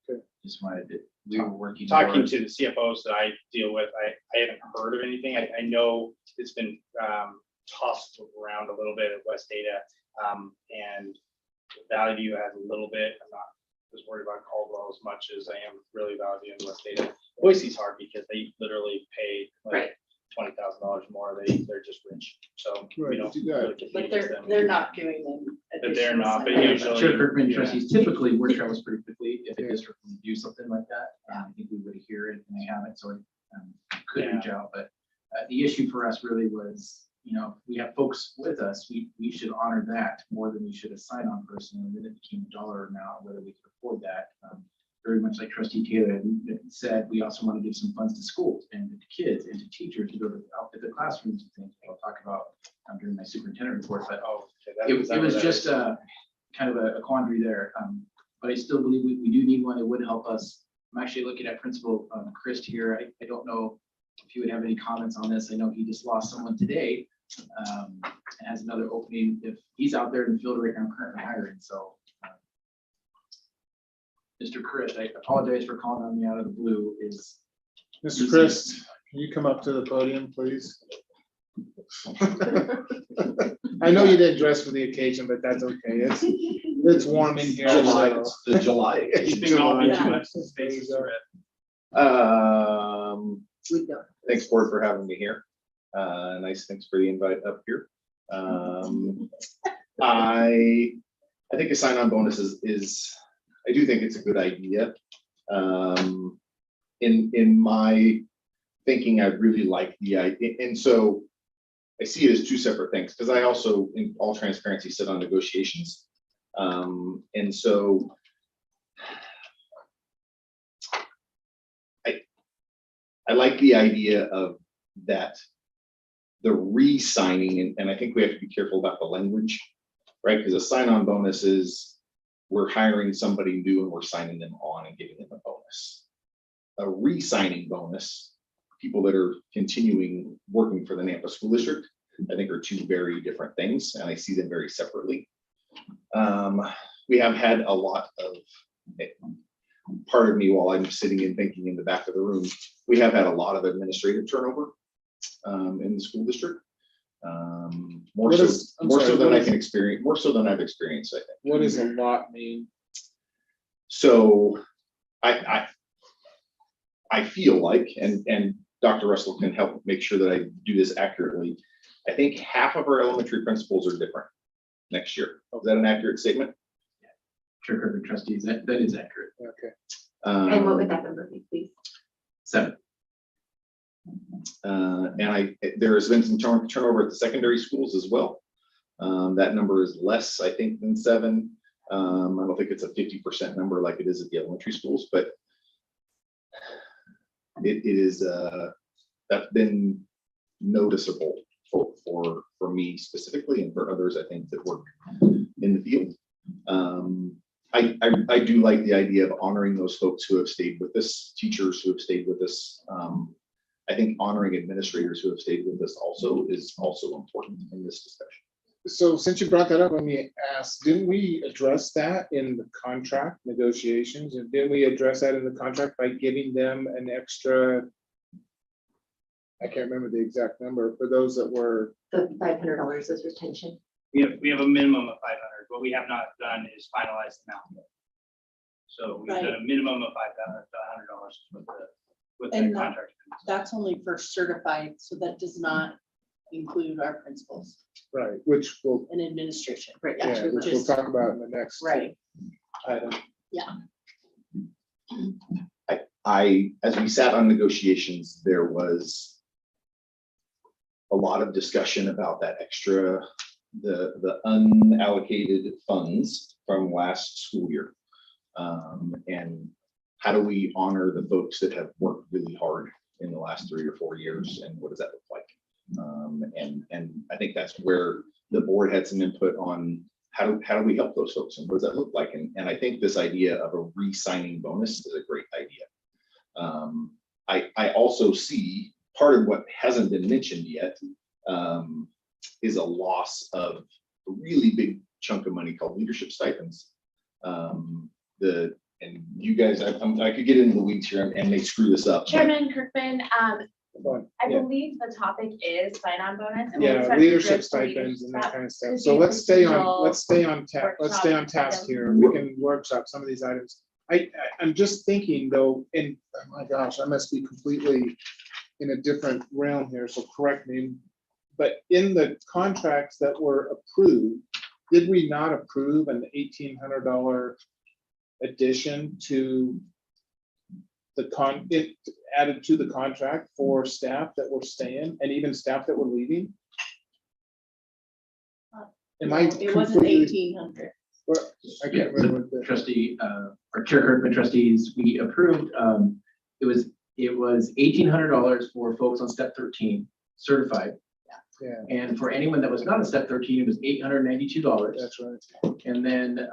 Okay. Just wanted to, we were working. Talking towards- to the CFOs that I deal with, I haven't heard of anything. I know it's been tossed around a little bit at West Data, and Valley View has a little bit. I'm not as worried about Caldwell as much as I am really Valley View and West Data. Boise's hard because they literally pay Right. like $20,000 more. They're just rich, so we Right, don't yeah. really compete But with them. they're not doing them. But they're not, but additional usually- Chair Kirkman, Yeah. trustees, typically work travels pretty quickly. If a Yeah. district would do something like that, I think we would hear it and they haven't, so I could reach out. But the issue for us really was, we have folks with us, we should honor that more than we should a sign-on person. And then it became a dollar amount, whether we could afford that. Very much like Trustee Taylor had said, we also want to give some funds to schools and to kids and to teachers to go to outfit the classrooms and things. I'll talk about during my superintendent report, but it was just kind of a quandary there. But I still believe we do need one that would help us. I'm actually looking at Principal Chris here. I don't know if you would have any comments on this. I know he just lost someone today and has another opening. If he's out there in the field right now, currently hiring, so Mr. Chris, I apologize for calling on me out of the blue, is Mr. Chris, can you come up to the podium, please? I know you didn't dress for the occasion, but that's okay. It's warm in here. July, so- it's the July. Keeping all the July. spaces red. We don't. Thanks, board, for having me here. Nice, thanks for the invite up here. I think a sign-on bonus I do think it's a good idea. In my thinking, I really like the idea, and so I see it as two separate things, because I also, in all transparency, sit on negotiations. And so I like the idea of that, the re-signing, and I think we have to be careful about the language, right? Because a sign-on bonus is we're hiring somebody new and we're signing them on and giving them a bonus. A re-signing bonus, people that are continuing working for the Nampa School District, I think are two very different things, and I see them very separately. We have had a lot of, part of me while I'm sitting and thinking in the back of the room, we have had a lot of administrative turnover in the school district. More What so, is- I'm more sorry, so than what I is- can experience, more so than I've experienced, I think. What does a lot mean? So I feel like, and Dr. Russell can help make sure that I do this accurately. I think half of our elementary principals are different next year. Is that an accurate statement? Chair Kirkland trustees, that is accurate. Okay. And what would that number be, please? 7. And there has been some turnover at the secondary schools as well. That number is less, I think, than 7. I don't think it's a 50% number like it is at the elementary schools, but it is that's been noticeable for me specifically, and for others, I think, that work in the field. I do like the idea of honoring those folks who have stayed with us, teachers who have stayed with us. I think honoring administrators who have stayed with us is also important in this discussion. So since you brought that up, let me ask, didn't we address that in the contract negotiations? And didn't we address that in the contract by giving them an extra, I can't remember the exact number, for those that were, The $500 is retention. We have a minimum of 500. What we have not done is finalize the amount. So we've done a minimum of $500 with the And contract. That's only for certified, so that does not include our principals right, which we'll, and administration. Right, yeah, actually, which we'll just- talk about in the next Right. item. As we sat on negotiations, there was a lot of discussion about that extra, the unallocated funds from last school year. And how do we honor the folks that have worked really hard in the last 3 or 4 years, and what does that look like? And I think that's where the board had some input on how do we help those folks, and what does that look like? And I think this idea of a re-signing bonus is a great idea. I also see part of what hasn't been mentioned yet is a loss of a really big chunk of money called leadership stipends. And you guys, I could get into the weeds here and may screw this up. but- Chairman Kirkman, But, I yeah. believe the topic is sign-on bonus. and we Yeah, expect leadership groups to stipends and that leadership. kind of stuff. could So be let's stay on procedural let's stay on workshop task items. here. We can workshop some of these items. I'm just thinking though, and oh my gosh, I must be completely in a different realm here, so correct me. But in the contracts that were approved, did we not approve an $1,800 addition to it added to the contract for staff that were staying and even staff that were leaving? Am I It wasn't completely? 1,800. Well, I can't remember what the. Trustee, or Chair Kirkman trustees, we approved, it was $1,800 for folks on step 13 certified. Yeah, And for anyone that was not on step 13, it was $892. that's right. And then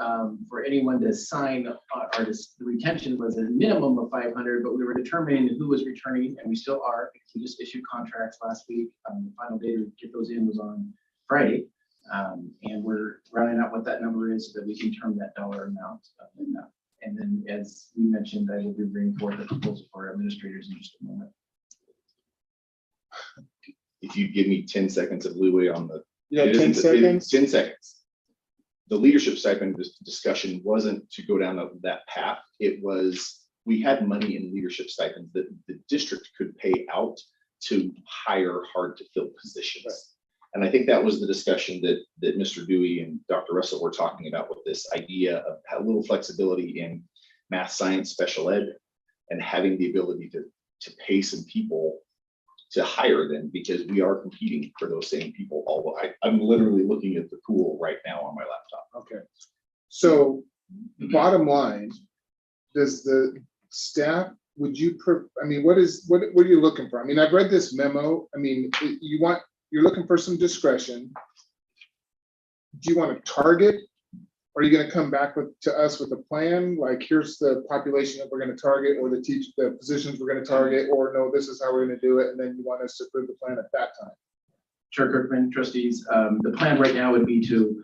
for anyone to sign, the retention was a minimum of 500, but we were determining who was returning, and we still are, because we just issued contracts last week. The final day to get those in was on Friday. And we're rounding out what that number is so that we can determine that dollar amount. And then, as we mentioned, I will be bringing forth a proposal for our administrators in just a moment. If you give me 10 seconds of leeway on the. You got it 10 isn't- it- seconds? 10 seconds. The leadership stipend discussion wasn't to go down that path. It was, we had money in leadership stipends that the district could pay out to hire hard to fill positions. Right. And I think that was the discussion that Mr. Dewey and Dr. Russell were talking about, with this idea of a little flexibility in math, science, special ed, and having the ability to pay some people to hire them, because we are competing for those same people. Although I'm literally looking at the pool right now on my laptop. Okay. So bottom line, does the staff, would you, I mean, what are you looking for? I mean, I've read this memo. I mean, you're looking for some discretion. Do you want to target? Are you going to come back to us with a plan? Like, here's the population that we're going to target, or the positions we're going to target, or no, this is how we're going to do it. And then you want us to approve the plan at that time. Chair Kirkman, trustees, the plan right now would be to,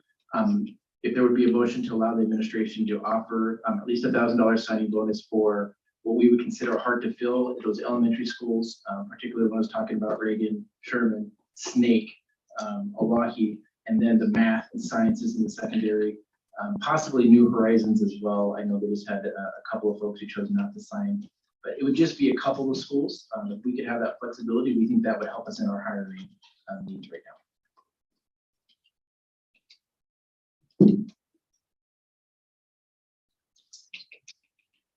if there would be a motion to allow the administration to offer at least $1,000 signing bonus for what we would consider hard to fill at those elementary schools, particularly when I was talking about Reagan, Sherman, Snake, Oahe, and then the math and sciences in the secondary, possibly New Horizons as well. I know they just had a couple of folks who chose not to sign, but it would just be a couple of schools. If we could have that flexibility, we think that would help us in our hiring needs right now.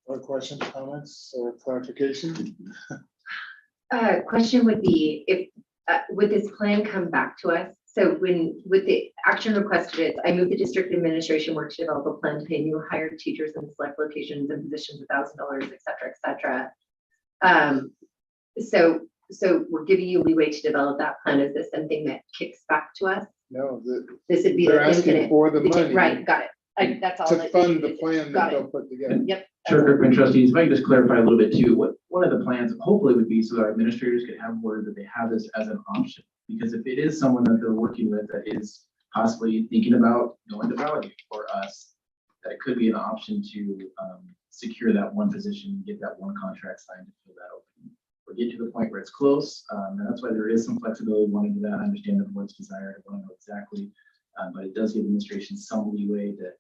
Or questions, comments, or clarification? Question would be, if, would this plan come back to us? So with the action requested, it's, I move the district administration work to develop a plan to pay new hired teachers in select locations and positions $1,000, et cetera, et cetera. So we're giving you leeway to develop that plan. Is this something that kicks back to us? No, This would be they're the asking infinite. for the money. Right, got it. That's all. To that fund it the is. plan that Got they'll it. put together. Yep. Chair Kirkman, trustees, if I can just clarify a little bit too, one of the plans hopefully would be so that our administrators could have word that they have this as an option. Because if it is someone that they're working with that is possibly thinking about going to validate for us, that could be an option to secure that one position, get that one contract signed to fill that opening. We're getting to the point where it's close, and that's why there is some flexibility wanting to that. I understand the board's desire to want to know exactly, but it does give administration some leeway that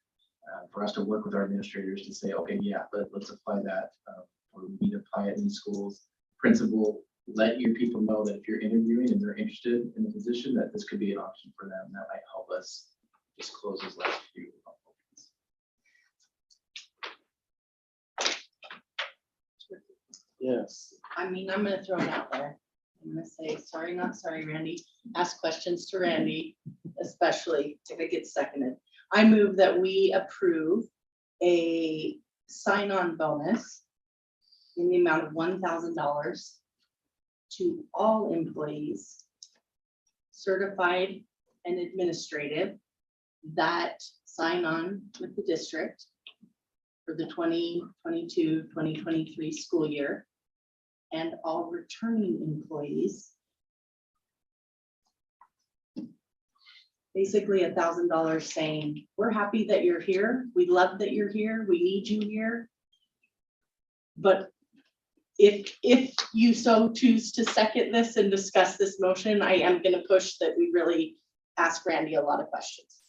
for us to work with our administrators to say, okay, yeah, let's apply that, or we need to apply it in schools. Principal, let your people know that if you're interviewing and they're interested in the position, that this could be an option for them. That might help us just close those last few openings. Yes. I mean, I'm gonna throw it out there. I'm gonna say, sorry, not sorry, Randy. Ask questions to Randy, especially if it gets seconded. I move that we approve a sign-on bonus in the amount of $1,000 to all employees, certified and administrative, that sign on with the district for the 2022-2023 school year, and all returning employees. Basically $1,000 saying, we're happy that you're here. We love that you're here. We need you here. But if you so choose to second this and discuss this motion, I am going to push that we really ask Randy a lot of questions.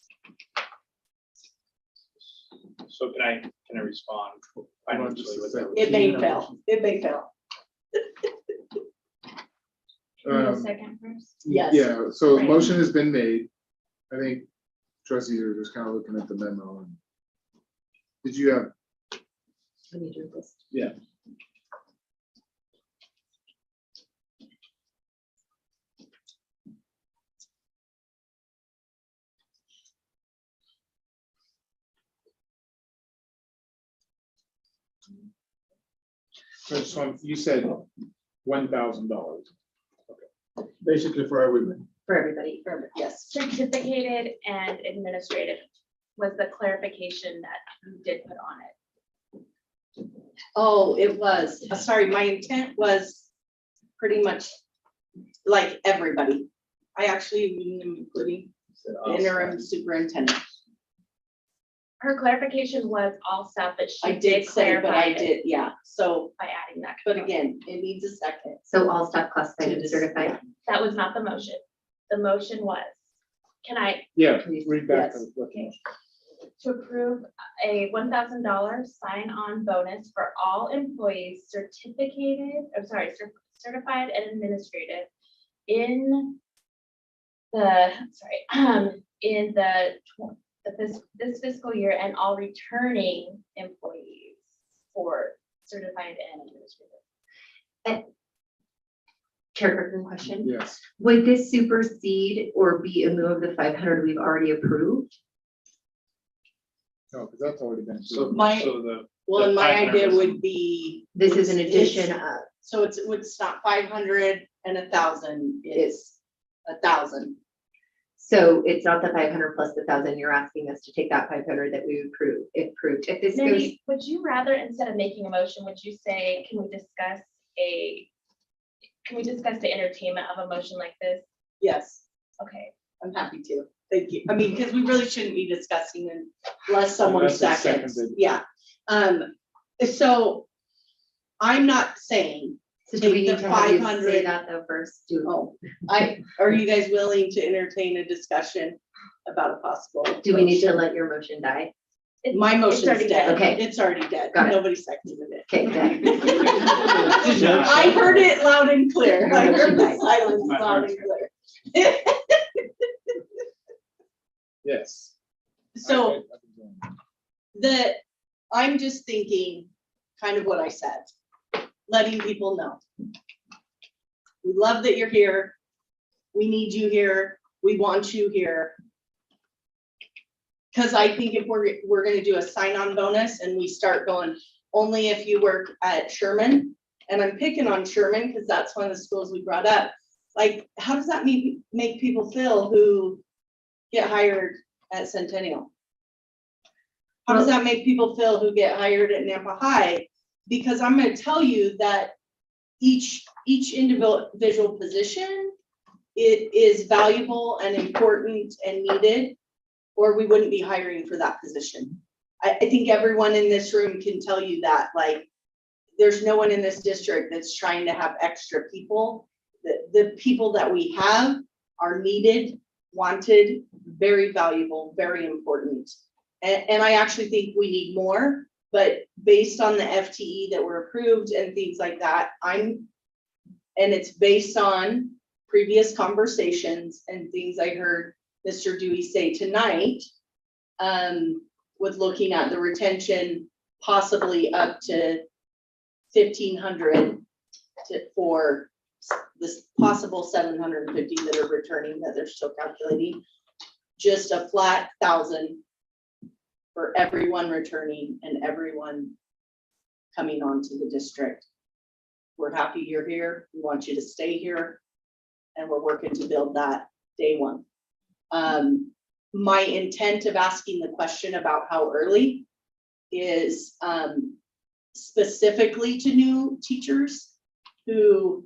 So can I respond financially with that? It may fail. It may fail. Can we have a second first? Yes. Yeah, so Right. motion has been made. I think trustees are just kind of looking at the memo. And did you have? Let me do this. Yeah. So this one, you said $1,000. Basically for everybody. For everybody. Yes. Certificated and administrative was the clarification that you did put on it. Oh, it was. Sorry, my intent was pretty much like everybody. I actually am including the interim superintendent. her clarification was all stuff that I she did did say, but clarify I it did, yeah, so, by adding that. but component. again, it needs a second. So all staff classified To and dis- certified. That was not the motion. The motion was, can I, Yeah, read back. Yes. to approve a $1,000 sign-on bonus for all employees certified and administrative in in this fiscal year, and all returning employees for certified and administrative. Chair Griffin, question. Yes. Would this supersede or be in lieu of the 500 we've already approved? No, because that's already been. So, My- so the. Well, and my 500 idea was- would be. This is an it's- addition of, So it's not 500 and 1,000, it's 1,000. so it's not the 500 plus the 1,000, you're asking us to take that 500 that we approved. If this goes, Mindy, would you rather, instead of making a motion, would you say, can we discuss the entertainment of a motion like this? Yes, Okay, I'm happy to. Thank you. I mean, because we really shouldn't be discussing unless someone Unless it's seconds. seconded. Yeah. So I'm not saying, so do we take need the to have you 500 say that though first? oh, are you guys willing to entertain a discussion about a possible? Do we need to motion? let your motion die? My motion's already dead. dead. Okay. It's already dead. Got it. Nobody seconded it. Okay, dead. I heard it loud and clear. I heard the silence My loud heart's and clear. Yes. So I'm just thinking kind of what I said, letting people know. We love that you're here. We need you here. We want you here. Because I think if we're gonna do a sign-on bonus and we start going, only if you work at Sherman, and I'm picking on Sherman because that's one of the schools we brought up. Like, how does that make people feel who get hired at Centennial? How does that make people feel who get hired at Nampa High? Because I'm gonna tell you that each individual position, it is valuable and important and needed, or we wouldn't be hiring for that position. I think everyone in this room can tell you that, like, there's no one in this district that's trying to have extra people. The people that we have are needed, wanted, very valuable, very important. And I actually think we need more, but based on the FTE that were approved and things like that, and it's based on previous conversations and things I heard Mr. Dewey say tonight, with looking at the retention possibly up to 1,500 for this possible 750 that are returning that they're still calculating. Just a flat 1,000 for everyone returning and everyone coming onto the district. We're happy you're here. We want you to stay here. And we're working to build that day one. My intent of asking the question about how early is specifically to new teachers who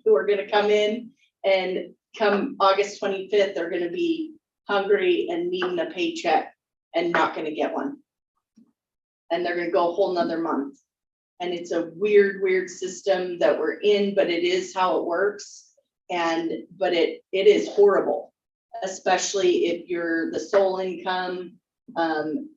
are gonna come in, and come August 25th, they're gonna be hungry and needing a paycheck and not gonna get one. And they're gonna go a whole nother month. And it's a weird system that we're in, but it is how it works. But it is horrible, especially if you're the sole income,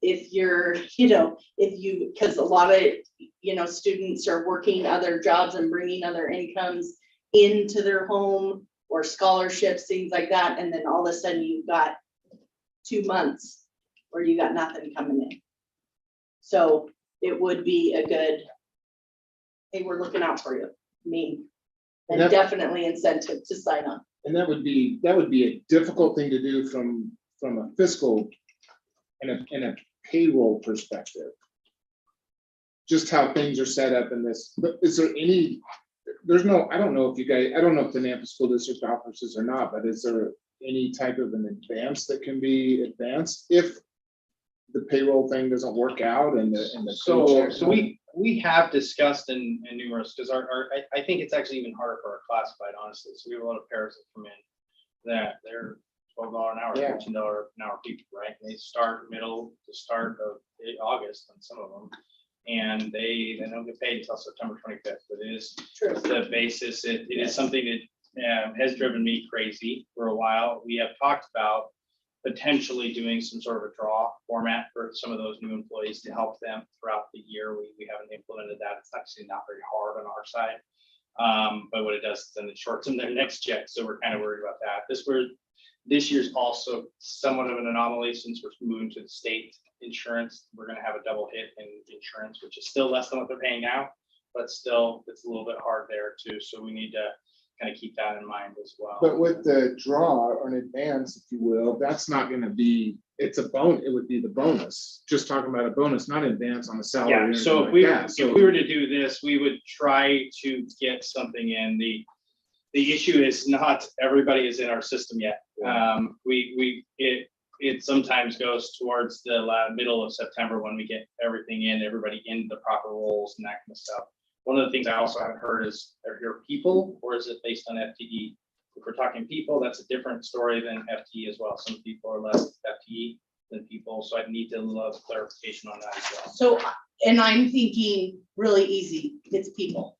if you're, because a lot of, students are working other jobs and bringing other incomes into their home, or scholarships, things like that. And then all of a sudden you've got 2 months where you got nothing coming in. So it would be a good, hey, we're looking out for you. I mean, and And that- definitely incentive to sign on. And that would be a difficult thing to do from a fiscal and a payroll perspective. Just how things are set up in this, but is there any, I don't know if the Nampa School District offers this or not, but is there any type of an advance that can be advanced if the payroll thing doesn't work out and the. So we have discussed in numerous, because I think it's actually even harder for our classified, honestly. So we have a lot of pairs that come in that $12 an hour, Yeah. $13 an hour people, right? They start middle to start of August on some of them. And they don't get paid until September 25th, but it is True. the basis. It is something that has driven me crazy for a while. We have talked about potentially doing some sort of a draw format for some of those new employees to help them throughout the year. We haven't implemented that. It's actually not very hard on our side. But what it does is then it shortens their next check. So we're kind of worried about that. This year's also somewhat of an anomaly since we're moving to the state insurance. We're going to have a double hit in insurance, which is still less than what they're paying now, but still it's a little bit hard there too. So we need to kind of keep that in mind as well. But with the draw or an advance, if you will, that's not gonna be, it's a bone, it would be the bonus. Just talking about a bonus, not advance on the salary. or Yeah, anything so like if we, that. if we were to do this, we would try to get something in. The issue is not everybody is in our system yet. It sometimes goes towards the middle of September when we get everything in, everybody in the proper roles and that kind of stuff. One of the things I also haven't heard is, are your people, or is it based on FTE? If we're talking people, that's a different story than FTE as well. Some people are less FTE than people, so I need to love clarification on that as well. So, and I'm thinking really easy, it's people.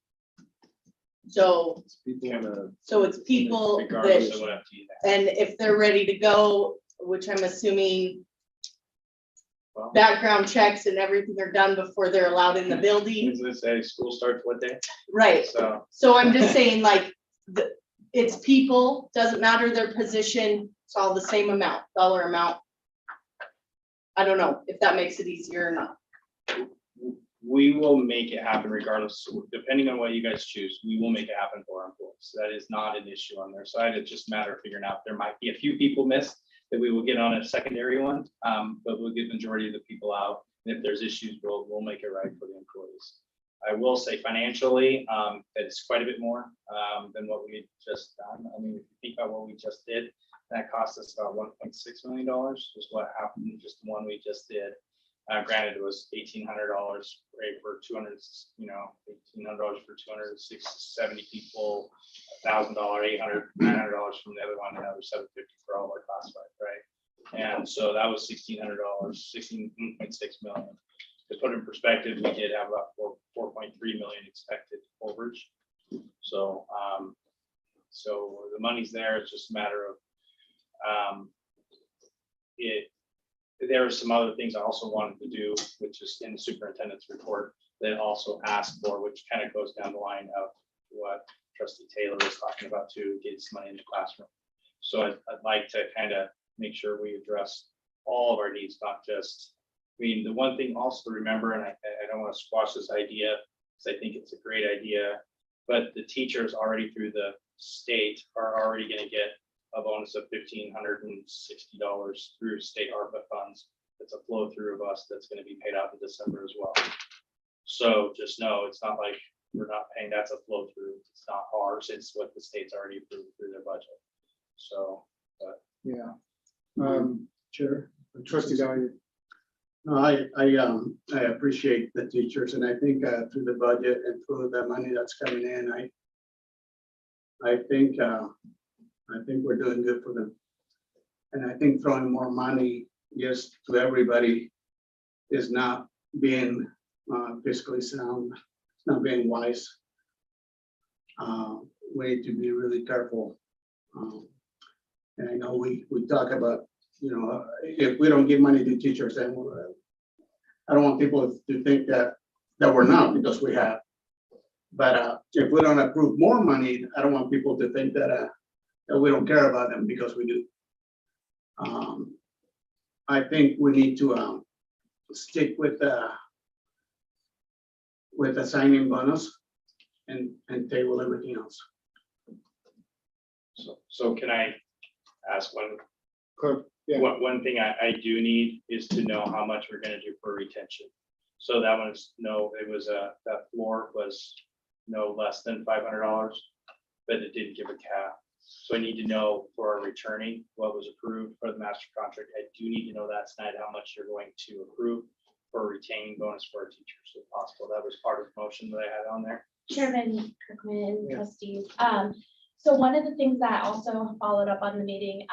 So, People wanna, so it's people Regardless that, of what FTE they have. and if they're ready to go, which I'm assuming Well, background checks and everything are done before they're allowed in the building. as they say, school starts what day? Right, So, so I'm just saying like, it's people, doesn't matter their position, it's all the same amount, dollar amount. I don't know if that makes it easier or not. we will make it happen regardless, depending on what you guys choose, we will make it happen for our employees. That is not an issue on their side. It's just a matter of figuring out, there might be a few people missed that we will get on a secondary one, but we'll get the majority of the people out. And if there's issues, we'll make it right for the employees. I will say financially, that is quite a bit more than what we had just done. I mean, if you think about what we just did, that cost us about $1.6 million is what happened in just the one we just did. Granted, it was $1,800 right, for 200, $1,800 for 270 people, $1,000, $800, $900 from the other one, another $750 for all our classified, right? And so that was $1,600, $16.6 million. To put in perspective, we did have about 4.3 million expected overage. So, so the money's there. It's just a matter of there are some other things I also wanted to do, which is in the superintendent's report that also asked for, which kind of goes down the line of what Trustee Taylor was talking about too, getting some money in the classroom. So I'd like to kind of make sure we address all of our needs, not just, I mean, the one thing also to remember, and I don't want to squash this idea, because I think it's a great idea, but the teachers already through the state are already going to get a bonus of $1,560 through state ARPA funds. It's a flow through of us that's going to be paid out in December as well. So just know, it's not like we're not paying, that's a flow through. It's not ours, it's what the state's already approved through their budget. So, but yeah. Chair, Trustee Dahlia. No, I appreciate the teachers, and I think through the budget and through the money that's coming in, I think we're doing good for them. And I think throwing more money just to everybody is not being fiscally sound, it's not being wise. We need to be really careful. And I know we talk about, if we don't give money to teachers, then I don't want people to think that we're not, because we have. But if we don't approve more money, I don't want people to think that we don't care about them, because we do. I think we need to stick with the signing bonus and table everything else. so can I ask one? Yeah. One thing I do need is to know how much we're going to do for retention. So that was that floor was no less than $500, but it didn't give a cap. So I need to know for our returning what was approved for the master contract. I do need to know that tonight, how much you're going to approve for retaining bonus for our teachers if possible. That was part of the motion that I had on there. Chairman Kirkman, Yeah. trustees. So one of the things that also followed up on the meeting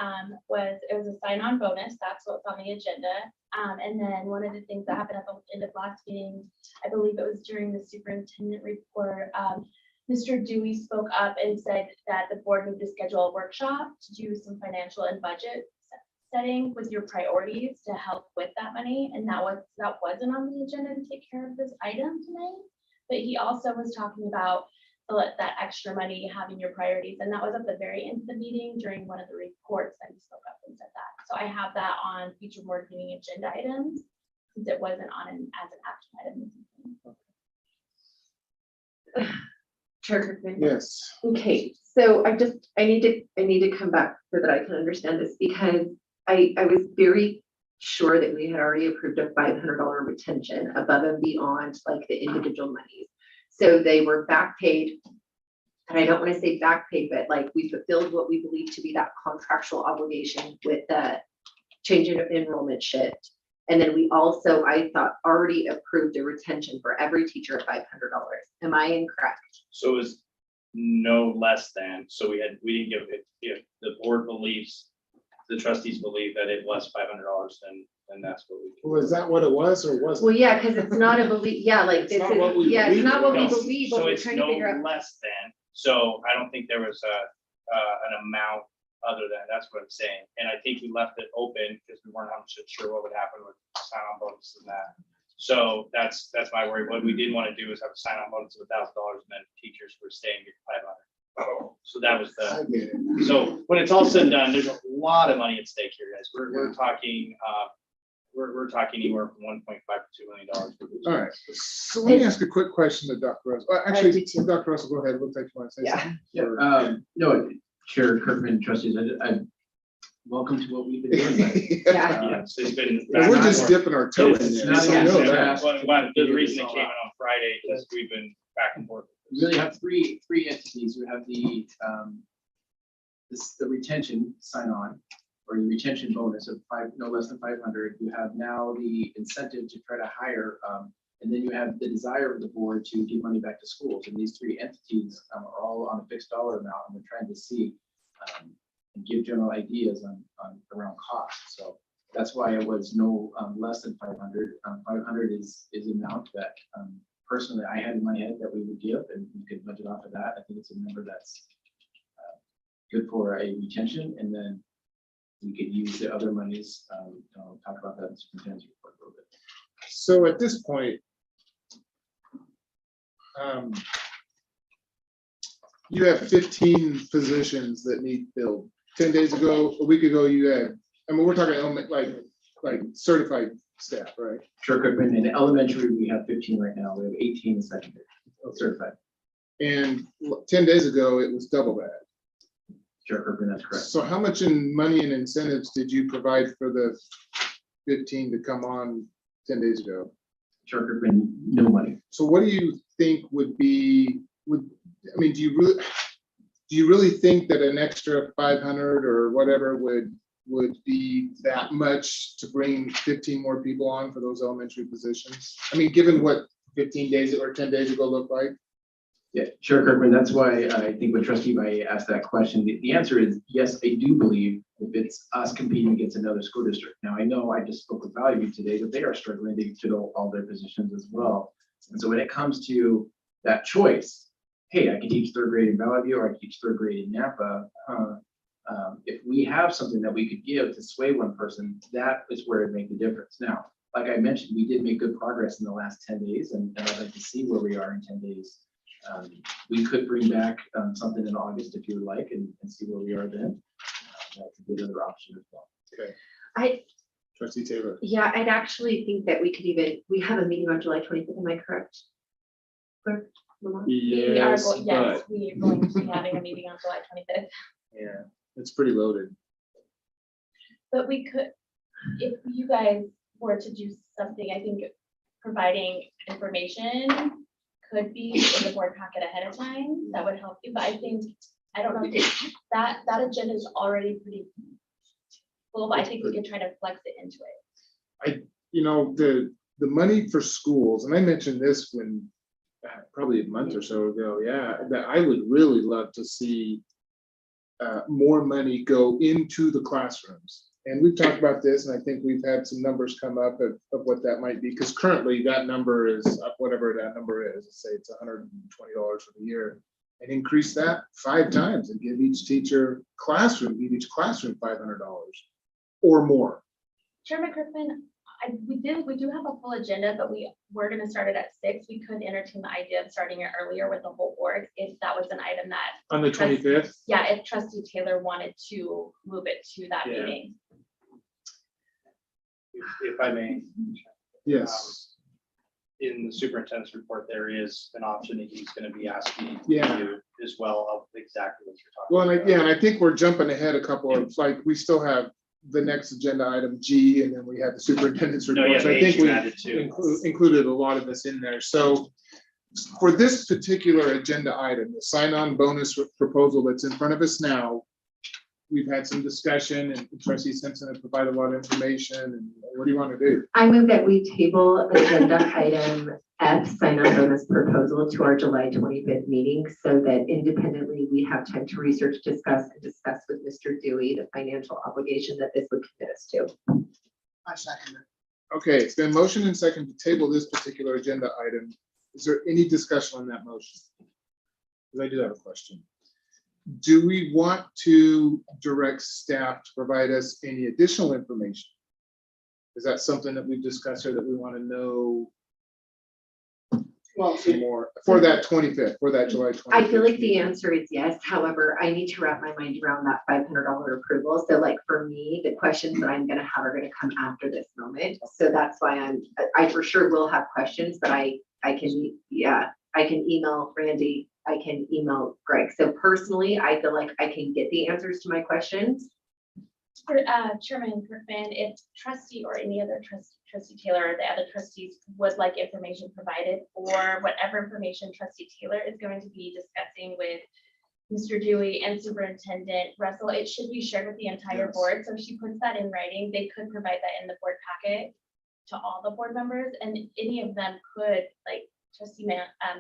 was, it was a sign-on bonus, that's what's on the agenda. And then one of the things that happened at the end of last meeting, I believe it was during the superintendent report, Mr. Dewey spoke up and said that the board need to schedule a workshop to do some financial and budget setting with your priorities to help with that money. And that wasn't on the agenda to take care of this item tonight. But he also was talking about that extra money, having your priorities. And that was at the very end of the meeting during one of the reports that he spoke up and said that. So I have that on future board meeting agenda items, since it wasn't on as an action item. Chair Kirkman? Yes. Okay, so I need to come back so that I can understand this, because I was very sure that we had already approved a $500 retention above and beyond like the individual monies. So they were back paid. And I don't want to say back paid, but like we fulfilled what we believe to be that contractual obligation with the change in enrollment shift. And then we also, I thought, already approved a retention for every teacher at $500. Am I incorrect? So it was no less than, so we didn't give it, if the board believes, the trustees believe that it was $500, then that's what we. Well, is that what it was or wasn't? Well, yeah, because it's not a belief, yeah, like It's this not is, what we yeah, it's believe not what we No, believe, but So we're it's trying to no figure out. less than, so I don't think there was an amount other than, that's what I'm saying. And I think we left it open because we weren't sure what would happen with sign-on bonuses and that. So that's my worry. What we didn't want to do is have a sign-on bonus of $1,000 and then teachers were staying at 500. So that was I the, get it. so when it's all said and done, there's a lot of money at stake here, guys. We're talking, we're talking anywhere from $1.5 to $2 million. All right, so let me ask a quick question to Dr. Russell. Well, do actually, too. Dr. Russell, go ahead. It looks like you want to say Yeah. something. Yeah, Or- no, Chair Kirkman, trustees, I welcome to what we've been doing. Yeah. Yes, it's been. And we're just dipping our toe in It's there. not so an know easy that. task. Well, the reason it came in on Friday is we've been back and forth. We really have three entities. We have the retention sign-on, or the retention bonus of no less than 500. You have now the incentive to try to hire, and then you have the desire of the board to give money back to schools. And these three entities are all on a fixed dollar amount, and we're trying to see and give general ideas on around cost. So that's why it was no less than 500. 500 is the amount that personally I had in my head that we would give, and we could budget off of that. I think it's a number that's good for a retention, and then we could use the other monies. I'll talk about that in the superintendent's report a little bit. So at this point, you have 15 positions that need filled. 10 days ago, a week ago, you had, I mean, we're talking like certified staff, right? Sure, Cookman. In elementary, we have 15 right now. We have 18 in secondary certified. And 10 days ago, it was double that. Sure, Cookman, that's correct. So how much in money and incentives did you provide for the 15 to come on 10 days ago? Sure, Cookman, no money. So what do you think would be, I mean, do you really think that an extra 500 or whatever would be that much to bring 15 more people on for those elementary positions? I mean, given what 15 days or 10 days ago looked like? Yeah, sure, Kirkman. That's why I think when Trustee May asked that question, the answer is yes, I do believe if it's us competing against another school district. Now, I know I just spoke with Valley View today, but they are struggling to fill all their positions as well. And so when it comes to that choice, hey, I can teach third grade in Valley View, or I can teach third grade in Napa. If we have something that we could give to sway one person, that is where it makes the difference. Now, like I mentioned, we did make good progress in the last 10 days, and I'd like to see where we are in 10 days. We could bring back something in August if you would like, and see where we are then. That could be another option as well. Okay. Trustee Taylor. Yeah, I'd actually think that we have a meeting on July 25th, am I correct? Clerk Lamont? We are going to be having a meeting on July 25th. Yeah, it's pretty loaded. But we could, if you guys were to do something, I think providing information could be in the board packet ahead of time. That would help you. But I think, I don't know, if that agenda is already pretty full, but I think we could try to flex it into it. You know, the money for schools, and I mentioned this when probably a month or so ago, yeah, that I would really love to see more money go into the classrooms. And we've talked about this, and I think we've had some numbers come up of what that might be, because currently that number is whatever that number is. Let's say it's $120 for the year, and increase that 5 times and give each teacher give each classroom $500 or more. Chairman Griffin, we do have a full agenda, but we're gonna start it at 6. We could entertain the idea of starting it earlier with the whole board if that was an item that. On the 25th? Yeah, if trustee Taylor wanted to move it to that Yeah. meeting. If I may. Yes. In the superintendent's report, there is an option that he's gonna be asking Yeah. you as well of exactly what you're talking Well, about. and I think we're jumping ahead a couple of, like, we still have the next agenda item G, and then we have the superintendent's No, report. yeah, So I the think H you we added too. included a lot of this in there. So for this particular agenda item, the sign-on bonus proposal that's in front of us now, we've had some discussion, and Trustee Simpson has provided a lot of information. And what do you want to do? I move that we table agenda item F, sign-on bonus proposal, to our July 25th meeting, so that independently we have time to research, discuss with Mr. Dewey the financial obligation that this would commit us to. I second it. Okay, it's been motion and second to table this particular agenda item. Is there any discussion on that motion? Because I do have a question. Do we want to direct staff to provide us any additional information? Is that something that we've discussed or that we want to know Well, some more for that 25th, for that July 25th? I feel like the answer is yes. However, I need to wrap my mind around that $500 approval. So like for me, the questions that I'm going to have are going to come after this moment. So that's why I for sure will have questions, but I can email Randy, I can email Greg. So personally, I feel like I can get the answers to my questions. Chairman Griffin, if trustee or any other trustee Taylor or the other trustees would like information provided, or whatever information trustee Taylor is going to be discussing with Mr. Dewey and Superintendent Russell, it should be shared with the entire Yes. board. So if she puts that in writing, they could provide that in the board packet to all the board members, and any of them could, like trustee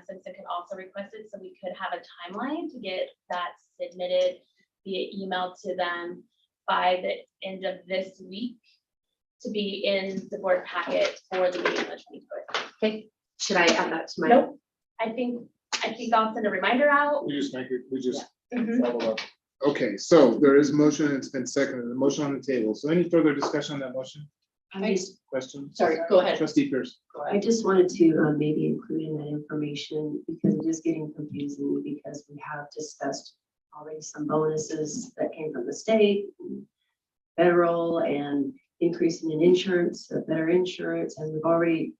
Simpson could also request it, so we could have a timeline to get that submitted via email to them by the end of this week to be in the board packet for the meeting on the 24th. Okay, should I add that to my? Nope, I think I'll send a reminder out. We just Mhm. follow up. Okay, so there is a motion and it's been seconded, the motion on the table. So any further discussion on that motion? Question? Sorry, go ahead. Trustee Pierce. I just wanted to maybe include in that information, because it is getting confusing, because we have discussed already some bonuses that came from the state, federal, and increasing in insurance, better insurance, and we've already,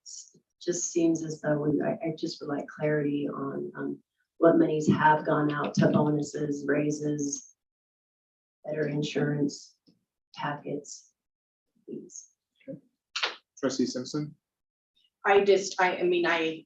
just seems as though I just would like clarity on what monies have gone out to bonuses, raises, better insurance, packets, please. Trustee Simpson. I mean, I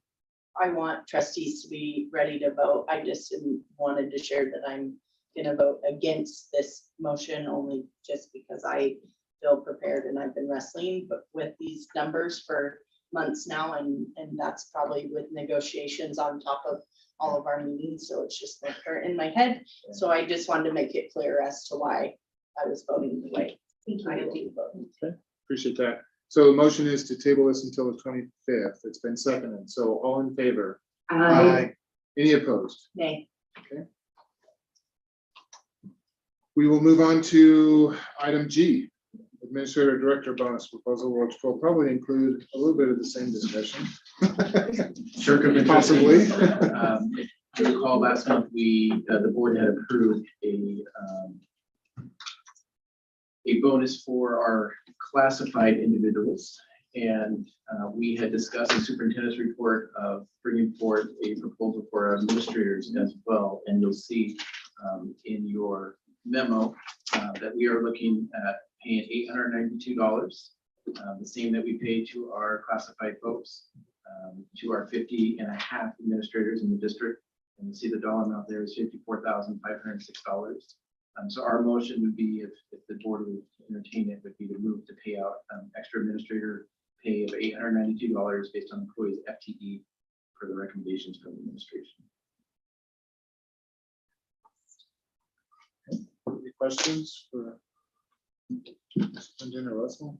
want trustees to be ready to vote. I just wanted to share that I'm gonna vote against this motion only just because I feel prepared, and I've been wrestling but with these numbers for months now, and that's probably with negotiations on top of all of our meetings, so it's just in my head. So I just wanted to make it clear as to why I was voting the way I will be voting. Okay, appreciate that. So the motion is to table this until the 25th. It's been seconded. So all in favor? Any opposed? Nay. We will move on to item G, Administrator Director bonus proposal, which will probably include a little bit of the same discussion. Sure, could be. Possibly. If you recall, last month, the board had approved a bonus for our classified individuals. And we had discussed the superintendent's report of bringing forth a proposal for our administrators as well. And you'll see in your memo that we are looking at paying $892, the same that we pay to our classified folks, to our 50 and a half administrators in the district. And you see the dollar amount there is $54,506. So our motion would be, if the board would entertain it, would be to move to pay out extra administrator pay of $892 based on employees' FTE for the recommendations from the administration. questions for Superintendent Russell?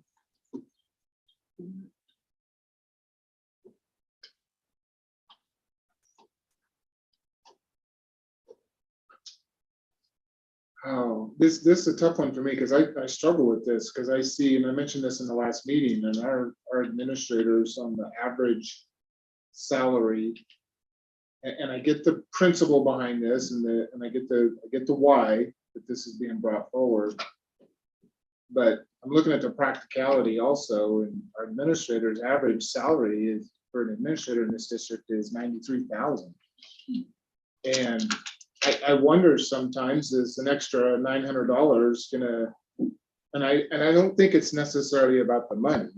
Oh, this is a tough one for me because I struggle with this because I see, and I mentioned this in the last meeting, and our administrators on the average salary. And I get the principle behind this and I get the why that this is being brought forward. But I'm looking at the practicality also, and our administrator's average salary is for an administrator in this district is $93,000. And I wonder sometimes is an extra $900 gonna, and I don't think it's necessarily about the money.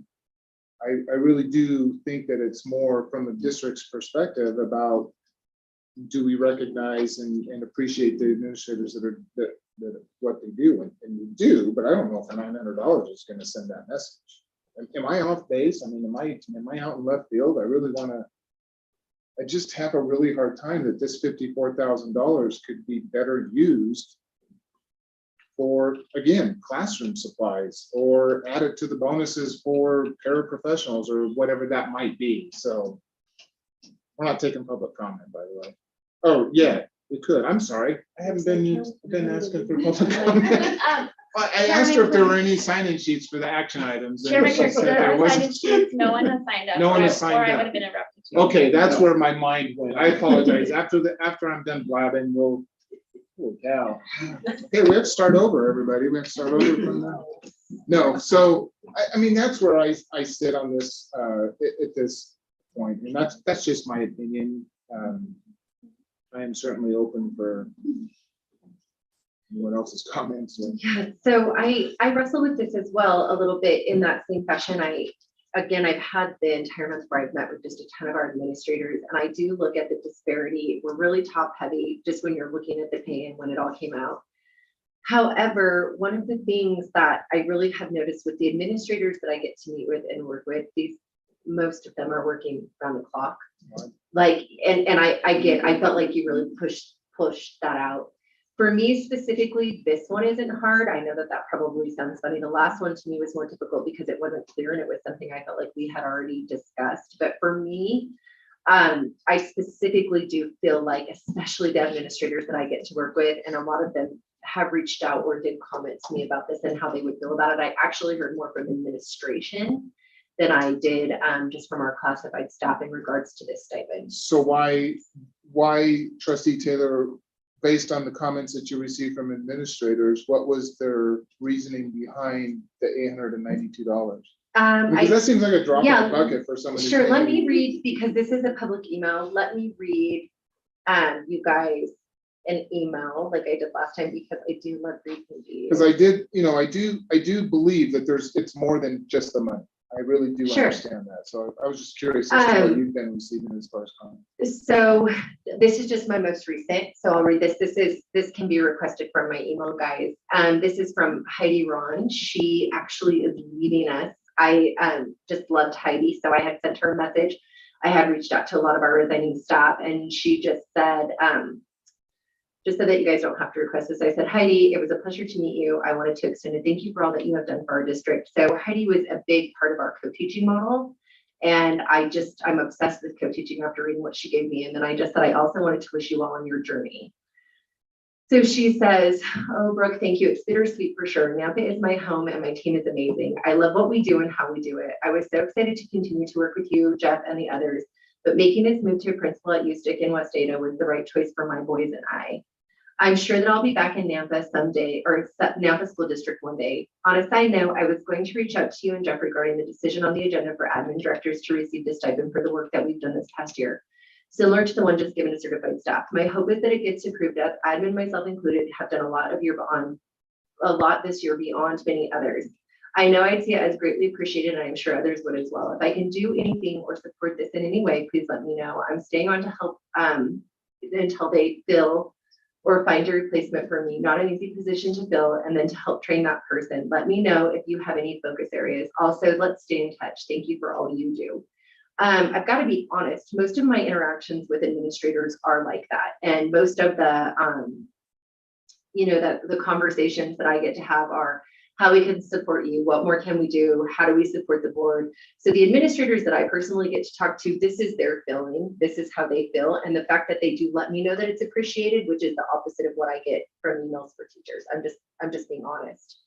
I really do think that it's more from the district's perspective about, do we recognize and appreciate the administrators that what they do, and we do, but I don't know if the $900 is gonna send that message. Am I off base? I mean, am I out in left field? I just have a really hard time that this $54,000 could be better used for, again, classroom supplies, or added to the bonuses for paraprofessionals or whatever that might be. So we're not taking public comment, by the way. Oh, yeah, we could. I'm sorry. I haven't been asking for public comment. I asked her if there were any sign-in sheets for the action items. and Chairman she Kirk, said there there are wasn't. sign-in sheets. No one has signed up. No one or has signed Or I up. would have been interrupted. too. Okay, that's where my mind went. I apologize. After I'm done blabbing, we'll, holy cow. Okay, we have to start over, everybody. We have to start over from now. No, so, I mean, that's where I sit on this, at this point, and that's just my opinion. I am certainly open for anyone else's comments. Yeah, so I wrestle with this as well a little bit in that same fashion. Again, I've had the entire month where I've met with just a ton of our administrators, and I do look at the disparity. We're really top heavy just when you're looking at the pay and when it all came out. However, one of the things that I really have noticed with the administrators that I get to meet with and work with, most of them are working around the clock. Like, and I felt like you really pushed that out. For me specifically, this one isn't hard. I know that probably sounds funny. The last one to me was more difficult because it wasn't clear and it was something I felt like we had already discussed. But for me, I specifically do feel like, especially the administrators that I get to work with, and a lot of them have reached out or did comment to me about this and how they would feel about it. I actually heard more from administration than I did just from our classified staff in regards to this stipend. So why, Trustee Taylor, based on the comments that you received from administrators, what was their reasoning behind the $892? Because that seems like a drop in the bucket for somebody. Sure, let me read, because this is a public email. Let me read you guys an email like I did last time, because I do love reading these. Because I do believe that it's more than just the money. I really do understand that. So I was just curious as to what you've been receiving as far as comments. So this is just my most recent. So I'll read this. This can be requested from my email, guys. This is from Heidi Ron. She actually is leaving us. I just loved Heidi, so I had sent her a message. I had reached out to a lot of our resigning staff, and she just said, just so that you guys don't have to request this, I said, Heidi, it was a pleasure to meet you. I wanted to extend a thank you for all that you have done for our district. So Heidi was a big part of our co-teaching model. And I'm obsessed with co-teaching after reading what she gave me. And then I just said, I also wanted to wish you well on your journey. So she says, oh, Brooke, thank you. It's bittersweet for sure. Nampa is my home and my team is amazing. I love what we do and how we do it. I was so excited to continue to work with you, Jeff, and the others, but making this move to a principal at USTIC in West Ada was the right choice for my boys and I. I'm sure that I'll be back in Nampa someday, or Nampa School District one day. On a side note, I was going to reach out to you and Jeff regarding the decision on the agenda for admin directors to receive the stipend for the work that we've done this past year, similar to the one just given to certified staff. My hope is that it gets approved, as admin, myself included, have done a lot this year beyond many others. I know I'd see it as greatly appreciated, and I'm sure others would as well. If I can do anything or support this in any way, please let me know. I'm staying on to help until they fill or find a replacement for me. Not an easy position to fill, and then to help train that person. Let me know if you have any focus areas. Also, let's stay in touch. Thank you for all you do. I've got to be honest, most of my interactions with administrators are like that. And most of the that the conversations that I get to have are how we can support you, what more can we do, how do we support the board? So the administrators that I personally get to talk to, this is their feeling, this is how they feel, and the fact that they do let me know that it's appreciated, which is the opposite of what I get from emails for teachers. I'm just being honest.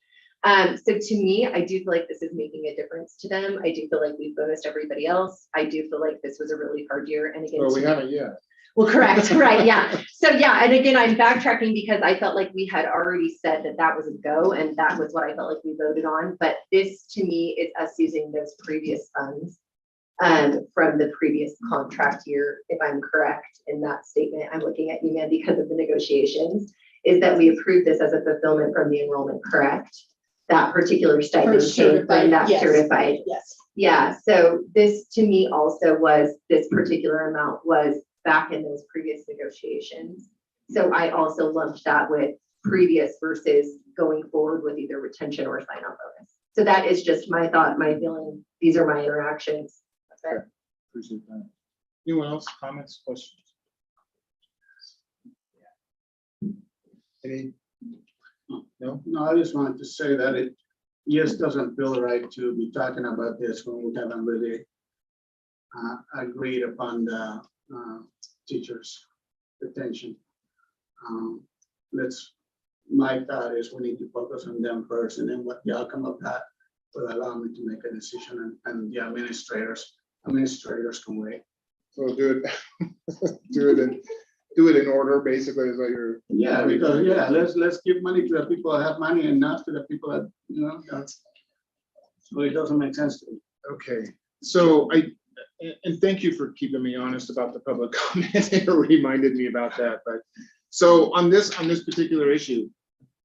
So to me, I do feel like this is making a difference to them. I do feel like we've bonused everybody else. I do feel like this was a really hard year. And again, Well, we haven't yet. well, correct, right, yeah. So yeah, and again, I'm backtracking because I felt like we had already said that that was a go, and that was what I felt like we voted on. But this, to me, is us using those previous funds from the previous contract year, if I'm correct in that statement. I'm looking at you, man, because of the negotiations, is that we approved this as a fulfillment from the enrollment, correct? That particular stipend came from that yes. certified. Yes. Yeah, so this to me also was, this particular amount was back in those previous negotiations. So I also lumped that with previous versus going forward with either retention or sign-on bonus. So that is just my thought, my feeling. These are my interactions. That's it. Appreciate that. Anyone else, comments, questions? Any? No? No, I just wanted to say that it just doesn't feel right to be talking about this when we haven't really agreed upon the teachers' retention. My thought is we need to focus on them first, and then what the outcome of that will allow me to make a decision, and the administrators can wait. So do it in order, basically, is what you're. Yeah, because, let's give money to the people that have money and not to the people that, that's, so it doesn't make sense to me. Okay, so and thank you for keeping me honest about the public comment. It reminded me about that, but so on this particular issue,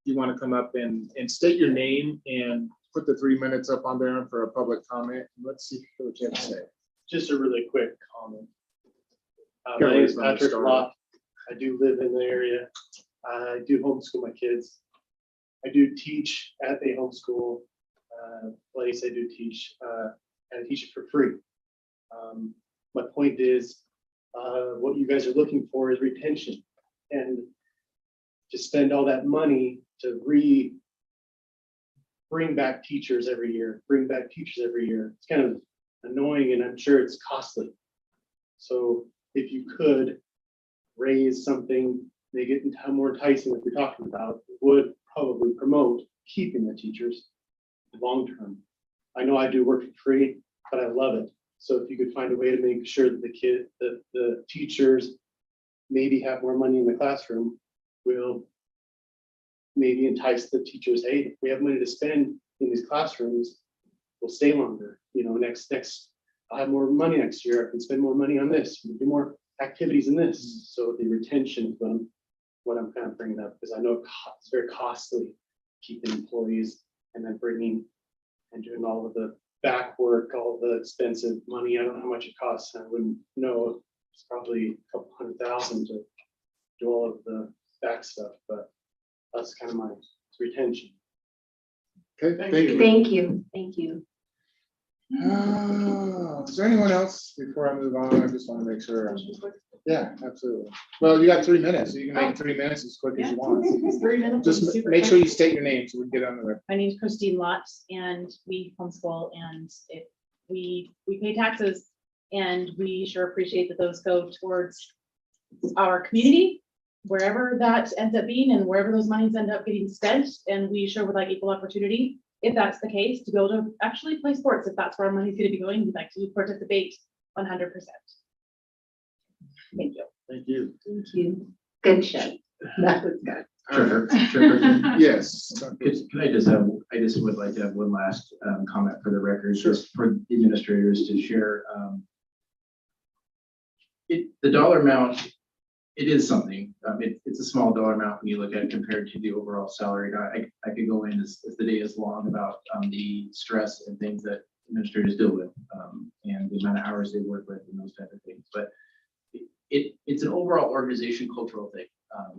you want to come up and state your name and put the 3 minutes up on there for a public comment. Let's see what you have to say. Just a really quick comment. Go My name is ahead, Patrick start. Locke. I do live in the area. I do homeschool my kids. I do teach at the homeschool place. I do teach, and I teach it for free. My point is, what you guys are looking for is retention, and to spend all that money to bring back teachers every year. It's kind of annoying, and I'm sure it's costly. So if you could raise something, make it more enticing, like we're talking about, it would probably promote keeping the teachers long term. I know I do work for free, but I love it. So if you could find a way to make sure that the teachers maybe have more money in the classroom, will maybe entice the teachers. Hey, if we have money to spend in these classrooms, we'll stay longer. Next, I'll have more money next year. I can spend more money on this. We do more activities in this. So the retention is what I'm kind of bringing up, because I know it's very costly keeping employees and then bringing and doing all of the back work, all the expensive money. I don't know how much it costs. I wouldn't know. It's probably a couple $100,000 to do all of the back stuff, but that's kind of my retention. Okay, thank you. Thank you. Thank you. Is there anyone else before I move on? I just want to make sure. Yeah, absolutely. Well, you got 3 minutes, so you can make 3 minutes as quick as you want. 3 minutes. Just Super make quick. sure you state your name so we can get on the record. My name is Christine Lotz, and we homeschool, and if we pay taxes, and we sure appreciate that those go towards our community, wherever that ends up being and wherever those monies end up getting spent, and we sure would like equal opportunity, if that's the case, to be able to actually play sports. If that's where our money's going to be going, we'd like to participate 100%. Thank you. Thank you. Thank you. Good shit. That was good. Yes. Can I just would like to have one last comment for the record, just for the administrators to share. The dollar amount, it is something. It's a small dollar amount when you look at it compared to the overall salary. I could go in as the day is long about the stress and things that administrators deal with, and the amount of hours they work with and those type of things. But it's an overall organization cultural thing.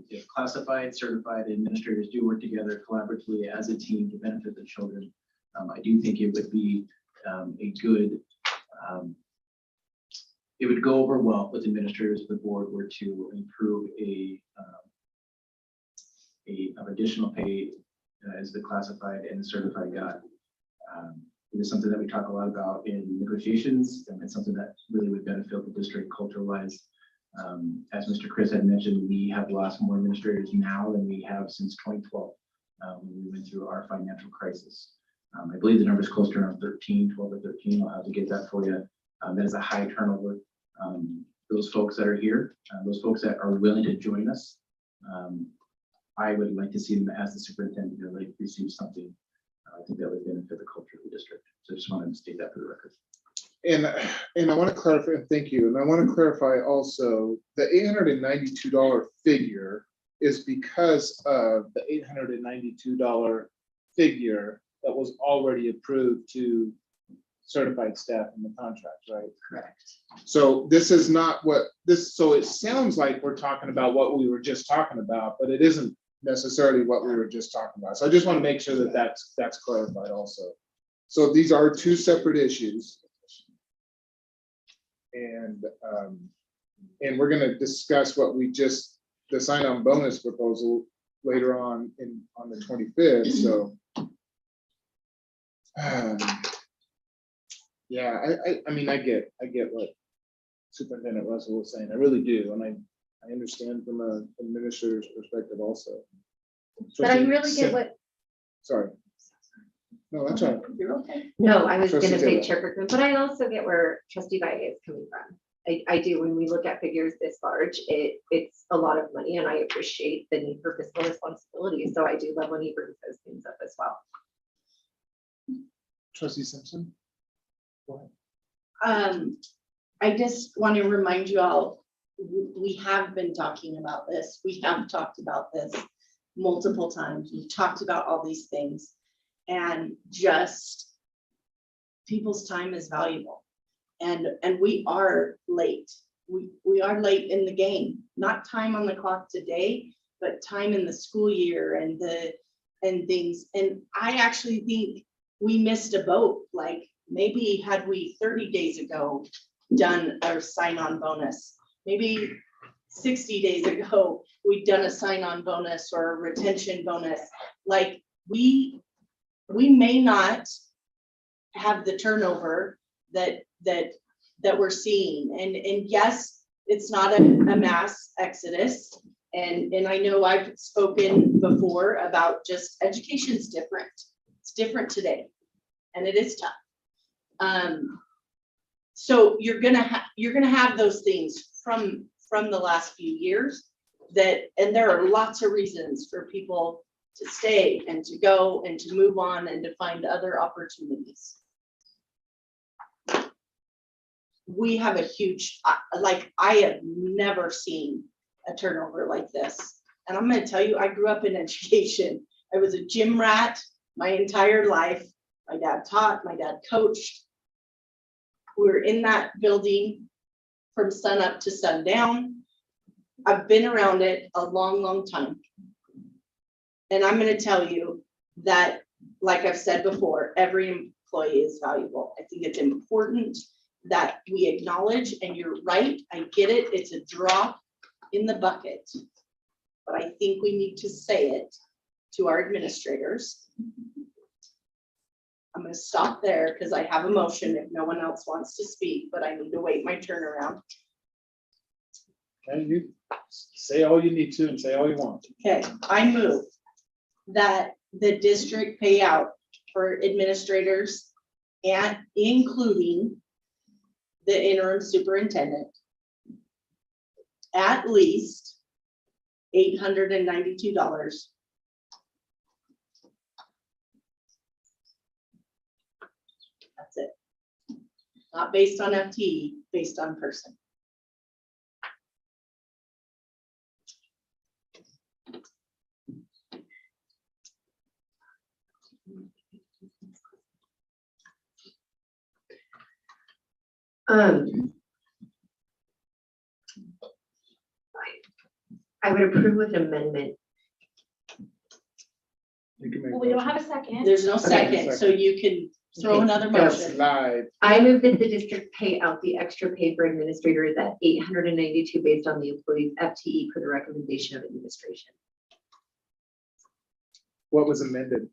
If classified, certified administrators do work together collaboratively as a team to benefit the children, I do think it would be a good, it would go over well with administrators if the board were to improve of additional pay as the classified and certified guide. It is something that we talk a lot about in negotiations, and it's something that really would benefit the district culture-wise. As Mr. Chris had mentioned, we have lost more administrators now than we have since 2012, when we went through our financial crisis. I believe the number is close to around 13, 12 or 13. I'll have to get that for you. That is a high turnover. Those folks that are here, those folks that are willing to join us, I would like to see them as the superintendent, like receive something. I think that would benefit the culture of the district. So I just wanted to state that for the record. And I want to clarify, thank you, and I want to clarify also, the $892 figure is because of the $892 figure that was already approved to certified staff in the contract, right? Correct. So this is not what this, so it sounds like we're talking about what we were just talking about, but it isn't necessarily what we were just talking about. So I just want to make sure that that's clarified also. So these are two separate issues. And we're going to discuss what we just, the sign-on bonus proposal later on the 25th. So yeah, I mean, I get what Superintendent Russell was saying. I really do. And I understand from an administrator's perspective also. But I really get what, Sorry. No, that's all right. you're okay. No, I was Trustee gonna say Taylor. Chairperson, but I also get where trustee Vega is coming from. I do, when we look at figures this large, it's a lot of money, and I appreciate the need for fiscal responsibility. So I do love when he brings those things up as well. Trustee Simpson? Go I just want to remind you all, we have been talking about this. We have talked about this multiple times. We've talked about all these things, and just people's time is valuable. And we are late. We are late in the game, not time on the clock today, but time in the school year and things. And I actually think we missed a boat. Like, maybe had we 30 days ago done our sign-on bonus, maybe 60 days ago, we'd done a sign-on bonus or a retention bonus. Like, we may not have the turnover that we're seeing. And yes, it's not a mass exodus. And I know I've spoken before about just education's different. It's different today, and it is tough. So you're gonna have those things from the last few years and there are lots of reasons for people to stay and to go and to move on and to find other opportunities. We have a huge, like, I have never seen a turnover like this. And I'm gonna tell you, I grew up in education. I was a gym rat my entire life. My dad taught, my dad coached. We were in that building from sun up to sundown. I've been around it a long, long time. And I'm gonna tell you that, like I've said before, every employee is valuable. I think it's important that we acknowledge, and you're right, I get it, it's a drop in the bucket. But I think we need to say it to our administrators. I'm gonna stop there because I have a motion if no one else wants to speak, but I need to wait my turnaround. Okay, you say all you need to and say all you want. Okay, I move that the district pay out for administrators and including the interim superintendent at least $892. That's it. Not based on FTE, based on person. I would approve with an amendment. You can make Well, we don't motion. have a second. There's no second, so you can throw another That's motion. live. I move that the district pay out the extra pay for administrators at $892 based on the employee's FTE per the recommendation of administration. What was amended?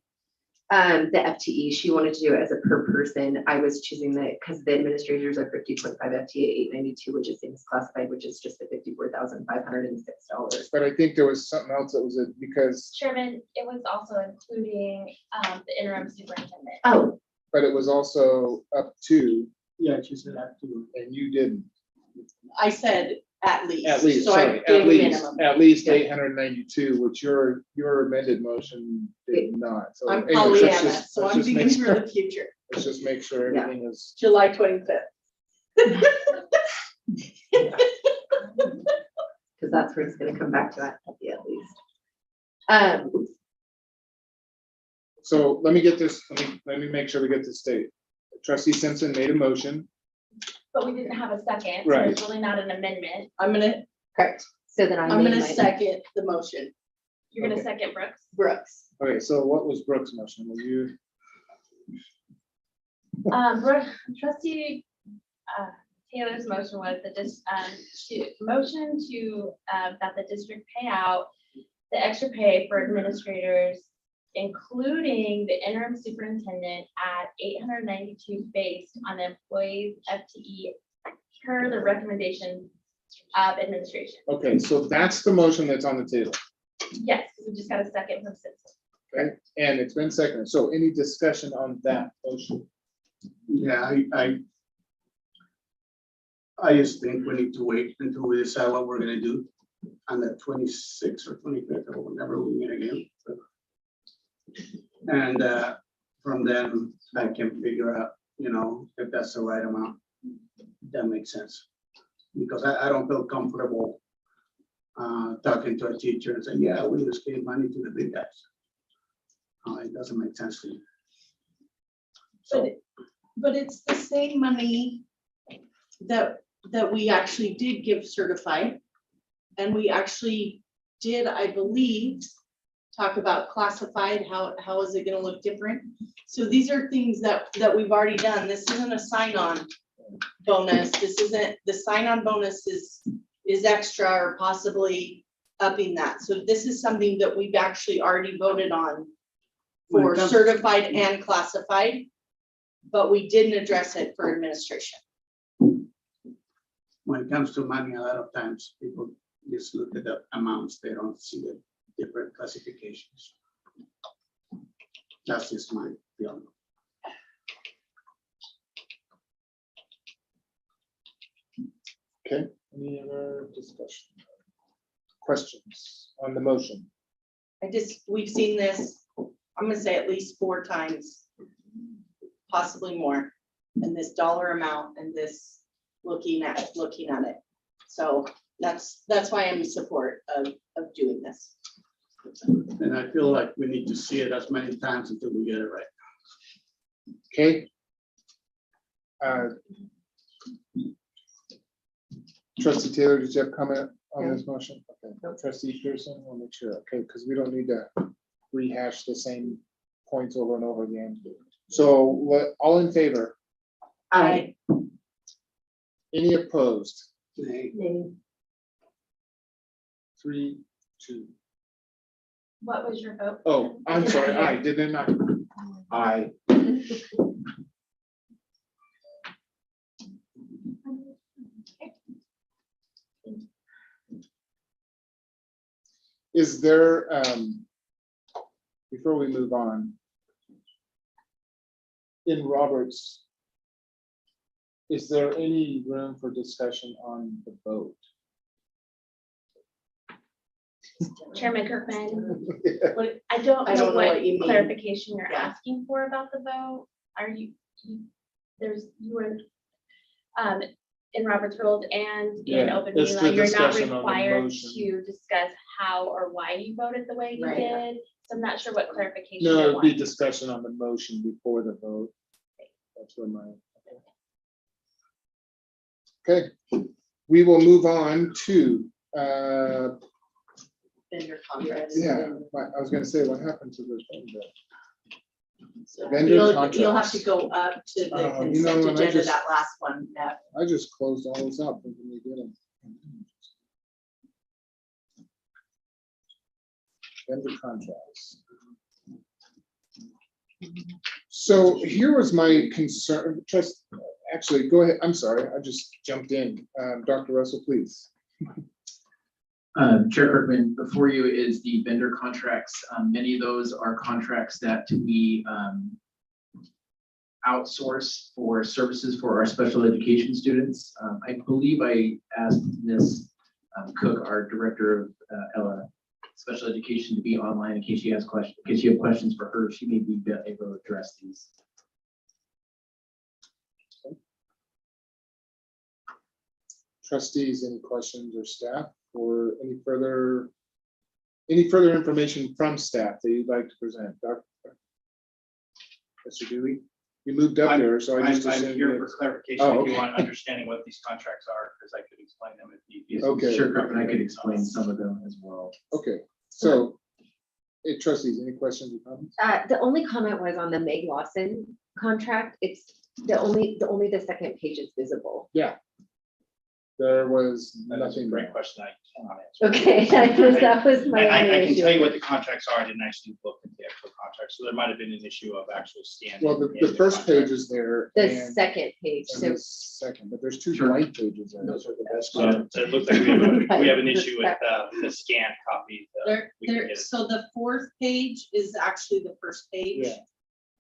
The FTE, she wanted to do it as a per person. I was choosing that because the administrators are 50.5 FTE 892, which is same as classified, which is just the $54,506. But I think there was something else that was it because, Chairman, it was also including the interim superintendent. Oh, but it was also up to, Yeah, she said that too. and you didn't. I said at least. At least, So I sorry, gave at a least, minimum. at least 892, which your amended motion did not. So I'm anyways, let's Pollyanna, just- so let's I'm just make thinking for sure- the future. Let's just make sure Yeah. everything is, July 25th. because that's where it's gonna come back to at least. so let me get this, let me make sure we get this straight. Trustee Simpson made a motion. But we didn't have a second, so Right. it's really not an amendment. Correct. So then I'm gonna second the motion. You're gonna Okay. second Brooks? Brooks. Okay, so what was Brooks' motion? Will you, Trustee Taylor's motion was motion to that the district pay out the extra pay for administrators, including the interim superintendent at 892 based on the employee's FTE per the recommendation of administration. okay, so that's the motion that's on the table, Yes, we just got a second from Simpson. okay? And it's been seconded. So any discussion on that motion? Yeah, I just think we need to wait until we decide what we're gonna do on the 26th or 25th or whenever we meet again. And from then I can figure out, if that's the right amount. That makes sense. Because I don't feel comfortable talking to a teacher and saying, yeah, we just gave money to the big guys. It doesn't make sense to me. So, But it's the same money that we actually did give certified. And we actually did, I believe, talk about classified, how is it gonna look different? So these are things that we've already done. This isn't a sign-on bonus. This isn't, the sign-on bonus is extra or possibly upping that. So this is something that we've actually already voted on When it for comes- certified and classified, but we didn't address it for administration. when it comes to money, a lot of times people just look at the amounts, they don't see the different classifications. That's just my feeling. Okay, any other discussion? Questions on the motion? We've seen this, I'm gonna say at least 4 times, possibly more, and this dollar amount and this looking at it. So that's why I'm in support of doing this. And I feel like we need to see it as many times until we get it right. Okay. Trustee Taylor, did you have comment on this motion? Okay. Trustee Pearson, we'll make sure, okay, because we don't need to rehash the same points over and over again. So all in favor? Aye. Any opposed? Nay. 3, 2. What was your vote? Oh, I'm sorry, I did not. Aye. Is there, before we move on, in Roberts, is there any room for discussion on the vote? Chairman Kirkman, I don't I know don't know what what you mean. clarification you're Yeah. asking for about the vote. Are you were in Robert's rules and in Yeah, open it's meeting law, the you're not discussion on the required motion. to discuss how or why you voted the way you Right. did. So I'm not sure what clarification No, you it'd be want. discussion on the motion before the vote. That's where my. Okay, we will move on to, Vendor contracts. yeah, I was gonna say, what happened to this vendor? So Vendor You'll have contracts. to go up to the Oh, you consent know, and I agenda, just- that last one, that I just closed all those up thinking we did them. Vendor contracts. So here was my concern, actually, go ahead, I'm sorry, I just jumped in. Dr. Russell, please. Chair Kirkman, before you is the vendor contracts. Many of those are contracts that we outsource for services for our special education students. I believe I asked Ms. Cook, our director of special education, to be online in case she has questions. In case you have questions for her, she may be able to address these. Trustees, any questions or staff or any further information from staff that you'd like to present? Mr. Dewey, you moved up there, so I just I'm assumed. here for that- clarification, Oh, if okay. you want understanding what these contracts are, because I could explain them if you. Okay. Sure, Kirkman, I could explain some of them as well. Okay, so, hey, trustees, any questions or comments? The only comment was on the Meg Lawson contract. It's only the second page is visible. There was That is a nothing. great question, I cannot answer. Okay, that was my I only can tell you issue. what the contracts are, I didn't actually look at the actual contract, so there might have been an issue of actual scanning. Well, in the first contract. page is there. The and- second page, and so the second, but there's two Sure. blank pages there. Those are the best. So it looks like we have an issue with the scanned copy. We can get it. So the fourth page is actually the first page. Yeah.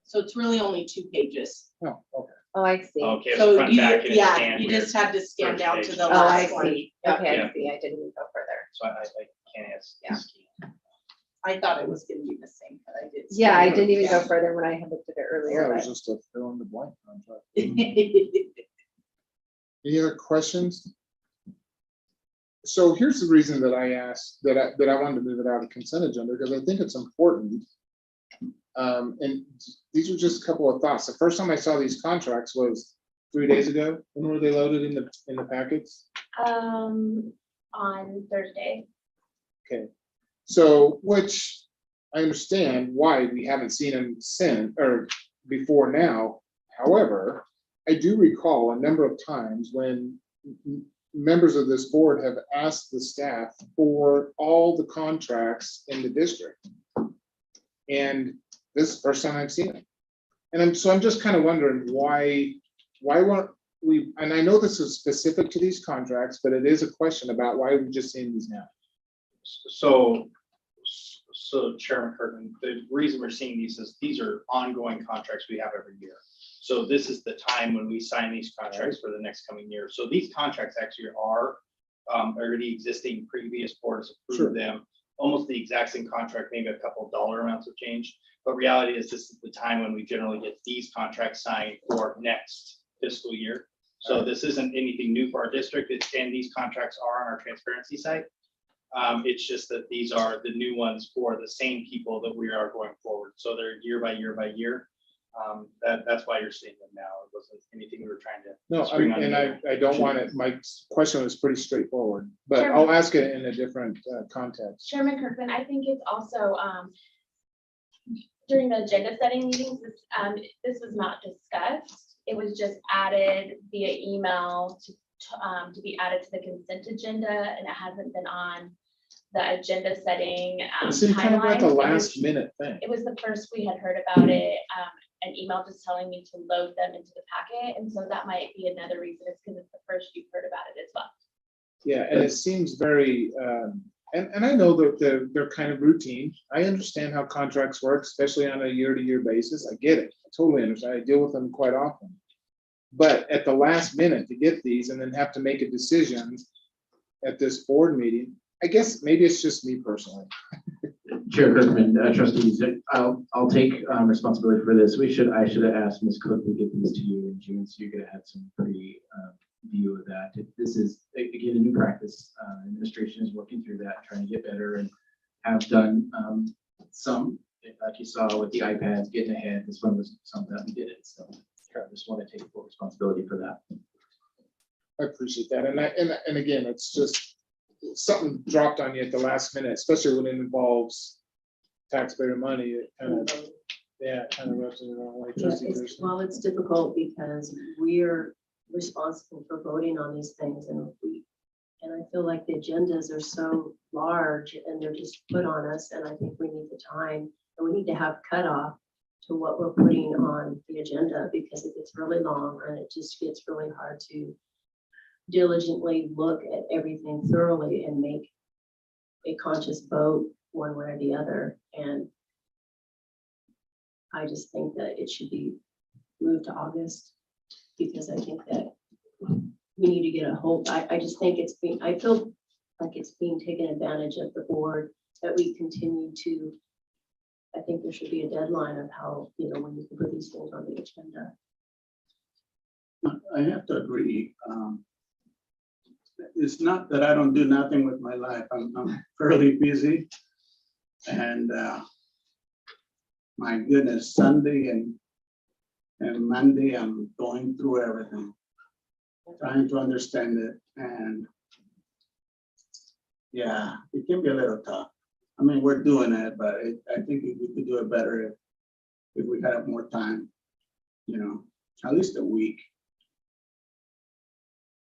So it's really only 2 pages. Oh, okay. oh, I see. Oh, Okay, it's So front, you, back, and it's yeah, scanned you here. just had to scan First down page. to the Oh, I last one. see. Yep. Okay, Yeah. I see. I didn't even go further. So I can't answer. Yeah. I thought it was gonna be the same, but I did. Yeah, I didn't even go Yeah. further when I had looked at it Yeah, earlier. it was but- just a fill in the blank contract. Any other questions? So here's the reason that I asked, that I wanted to move it out of consent agenda, because I think it's important. And these are just a couple of thoughts. The first time I saw these contracts was 3 days ago. When were they loaded in the packets? On Thursday. Okay, so, which I understand why we haven't seen them since, or before now. However, I do recall a number of times when members of this board have asked the staff for all the contracts in the district. And this is the first time I've seen it. And I'm just kind of wondering why weren't we, and I know this is specific to these contracts, but it is a question about why we're just seeing these now. So Chairman Kirkman, the reason we're seeing these is these are ongoing contracts we have every year. So this is the time when we sign these contracts for the next coming year. So these contracts actually are already existing, previous boards Sure. approved them. Almost the exact same contract, maybe a couple of dollar amounts have changed. But reality is this is the time when we generally get these contracts signed for next fiscal year. So this isn't anything new for our district. And these contracts are on our transparency site. It's just that these are the new ones for the same people that we are going forward. So they're year by year by year. That's why you're seeing them now. It wasn't anything we were trying to. No, spring on and you. I don't want it, my question was pretty straightforward, but Sure. I'll ask it in a different context. Chairman Kirkman, I think it's also, during the agenda setting meetings, this was not discussed. It was just added via email to be added to the consent agenda, and it hasn't been on the agenda setting See, kind of like timeline. a It was- last minute thing. It was the first we had heard about it, an email just telling me to load them into the packet, and so that might be another reason, is because it's the first you've heard about it as well. Yeah, and it seems very, and I know that they're kind of routine. I understand how contracts work, especially on a year-to-year basis. I get it. I totally understand. I deal with them quite often. But at the last minute to get these and then have to make a decision at this board meeting, I guess maybe it's just me personally. Chair Kirkman, trustees, I'll take responsibility for this. I should have asked Ms. Cook to get these to you in June, so you're gonna have some view of that. This is, again, a new practice. Administration is working through that, trying to get better, and have done some, like you saw with the iPads, getting ahead. This one was something that we did it, so I just want to take full responsibility for that. I appreciate that. And again, it's just something dropped on you at the last minute, especially when it involves taxpayer money. It kind of, yeah, kind of rubs it the wrong way. Yeah, Trustee it's, Pearson? well, it's difficult because we're responsible for voting on these things, and I feel like the agendas are so large and they're just put on us, and I think we need the time, and we need to have cutoff to what we're putting on the agenda, because it gets really long and it just gets really hard to diligently look at everything thoroughly and make a conscious vote one way or the other. And I just think that it should be moved to August, because I think that we need to get a hold, I just think I feel like it's being taken advantage of the board, that we continue to, I think there should be a deadline of how, when you can put these things on the agenda. I have to agree. It's not that I don't do nothing with my life. I'm fairly busy. And my goodness, Sunday and Monday, I'm going through everything, trying to understand it. And yeah, it can be a little tough. I mean, we're doing it, but I think we could do it better if we had more time, at least a week.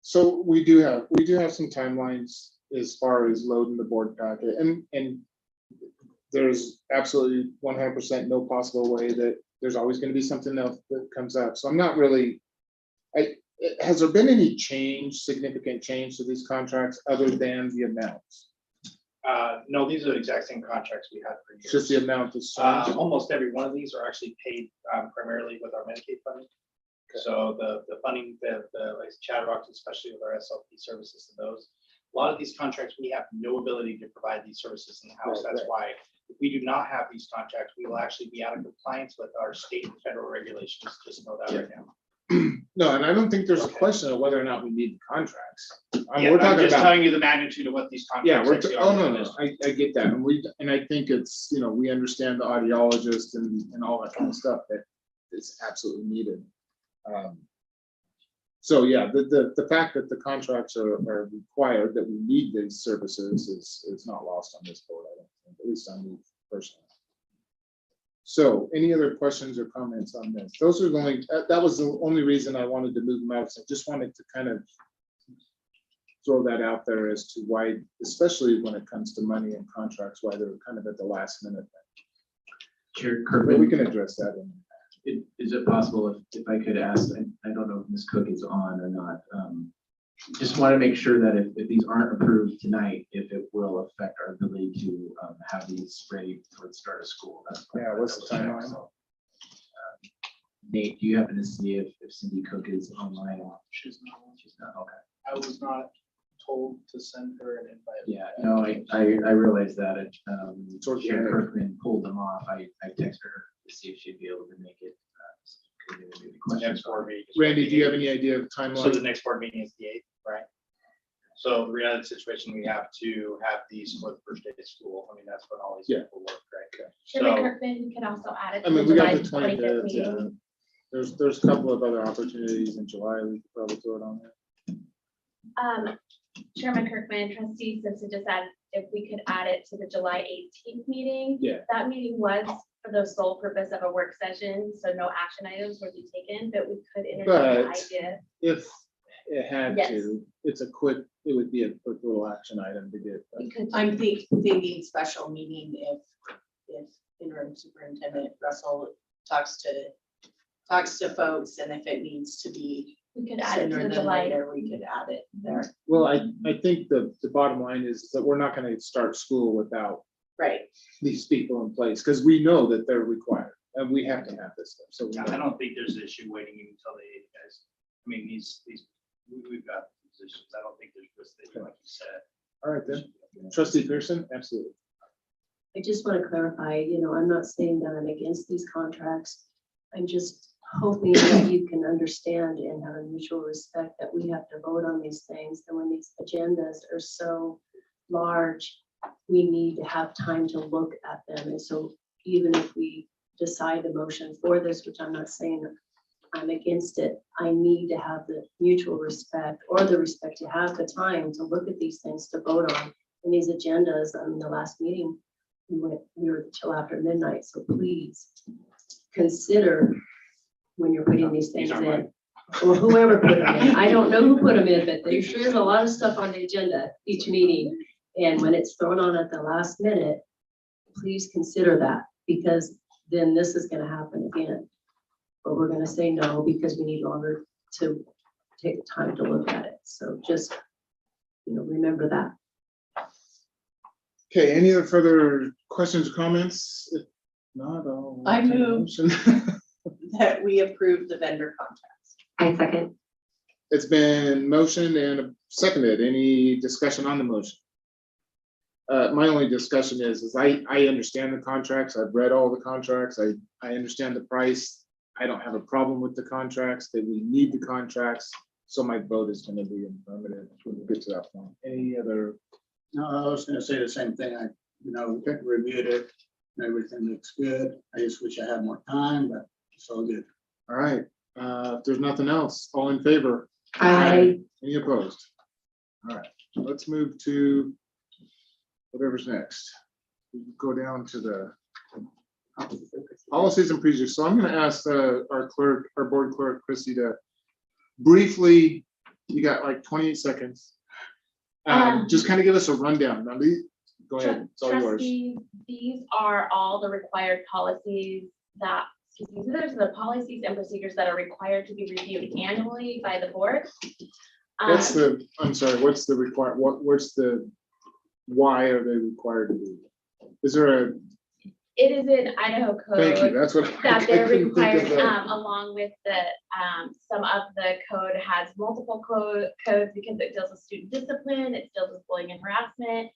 So we do have some timelines as far as loading the board packet, and there's absolutely 100% no possible way that there's always going to be something else that comes up. So I'm not really, has there been any significant change to these contracts other than the amounts? No, these are the exact same contracts we had for years. It's just the amount that's changed? Almost every one of these are actually paid primarily with our Medicaid funding. So the funding, like Chatterbox, especially with our SLP services to those, a lot of these contracts, we have no ability to provide these services in-house. That's why if we do not have these contracts, we will actually be out of compliance with our state and federal regulations. Just know that right now. No, and I don't think there's a question of whether or not we need contracts. Yeah, We're I'm talking just about, telling you the magnitude of what these contracts. yeah, actually oh, are. no, I get that. And I think it's, we understand the audiologist and all that kind of stuff that is absolutely needed. So yeah, the fact that the contracts are required, that we need these services is not lost on this board, I don't think, at least on me personally. So any other questions or comments on this? Those are the only, that was the only reason I wanted to move them out. So I just wanted to kind of throw that out there as to why, especially when it comes to money and contracts, why they're kind of at the last minute. Chair But we Kirkman, can address that in. is it possible if I could ask, I don't know if Ms. Cook is on or not. Just want to make sure that if these aren't approved tonight, if it will affect our ability to have these ready for the start of school. Yeah, what's the timeline? Nate, do you happen to see if Cindy Cook is online? She's not. She's not, okay. I was not told to send her an invite. Yeah, no, I realized that. organic. Chair Kirkman pulled them off. I texted her to see if she'd be able to make it. The next board meeting. Randy, do you have any idea of So the timeline? next board meeting is the 8th, right? So the reality situation, we have to have these for the first day of school. I mean, that's when all these Yeah. people work, right? Chairman So, Kirkman, you can also add it I to the mean, we got July the 25th 25th, yeah. meeting. There's a couple of other opportunities in July, we could probably throw it on there. Chairman Kirkman, trustee Simpson just added, if we could add it to the July 18th meeting. Yeah. That meeting was for the sole purpose of a work session, so no action items would be taken, but we could entertain the But- idea. If it had Yes. to, it would be a quick little action item to get. We could, I'm thinking special meeting if interim superintendent Russell talks to folks, and if it needs to be we could add it to sooner the than July. later, we could add it there. Well, I think the bottom line is that we're not gonna start school without Right. these people in place, because we know that they're required, and we have to have this stuff, so. we I know. don't think there's an issue waiting until the 8th, guys. I mean, we've got positions. I don't think there's risk there, like you said. All right, then, trustee Pearson, absolutely. I just want to clarify, I'm not saying that I'm against these contracts. I'm just hoping that you can understand and have a mutual respect that we have to vote on these things. And when these agendas are so large, we need to have time to look at them. And so even if we decide the motion for this, which I'm not saying I'm against it, I need to have the mutual respect, or the respect to have the time to look at these things, to vote on. And these agendas, on the last meeting, we were till after midnight, so please consider when you're putting these things These aren't in. mine. Or whoever put them in. I don't know who put them in, but there sure is a lot of stuff on the agenda each meeting. And when it's thrown on at the last minute, please consider that, because then this is gonna happen again. But we're gonna say no because we need longer to take time to look at it. So just, remember that. Okay, any other further questions or comments? If not, I entertain a move. motion. That we approve the vendor contracts. I second. It's been motioned and seconded. Any discussion on the motion? My only discussion is I understand the contracts. I've read all the contracts. I understand the price. I don't have a problem with the contracts, that we need the contracts. So my vote is gonna be affirmative when we get to that point. Any other? No, I was gonna say the same thing. I, reviewed it. Everything looks good. I just wish I had more time, but it's all good. All right, if there's nothing else, all in favor? Aye. Any opposed? All right, let's move to whatever's next. We can go down to the policies and procedures. So I'm gonna ask our clerk, our board clerk, Chrissy, to briefly, you got like 28 seconds. Just kind of give us a rundown. Now, go ahead, it's all yours. Trustees, these are all the required policies that, these are the policies and procedures that are required to be reviewed annually by the board. What's I'm sorry, what's the why are they required to do? Is there a, It is in Idaho thank you, code that's what. that they're I couldn't think of required, that. along with the, some of the code has multiple codes because it deals with student discipline, it deals with bullying and harassment.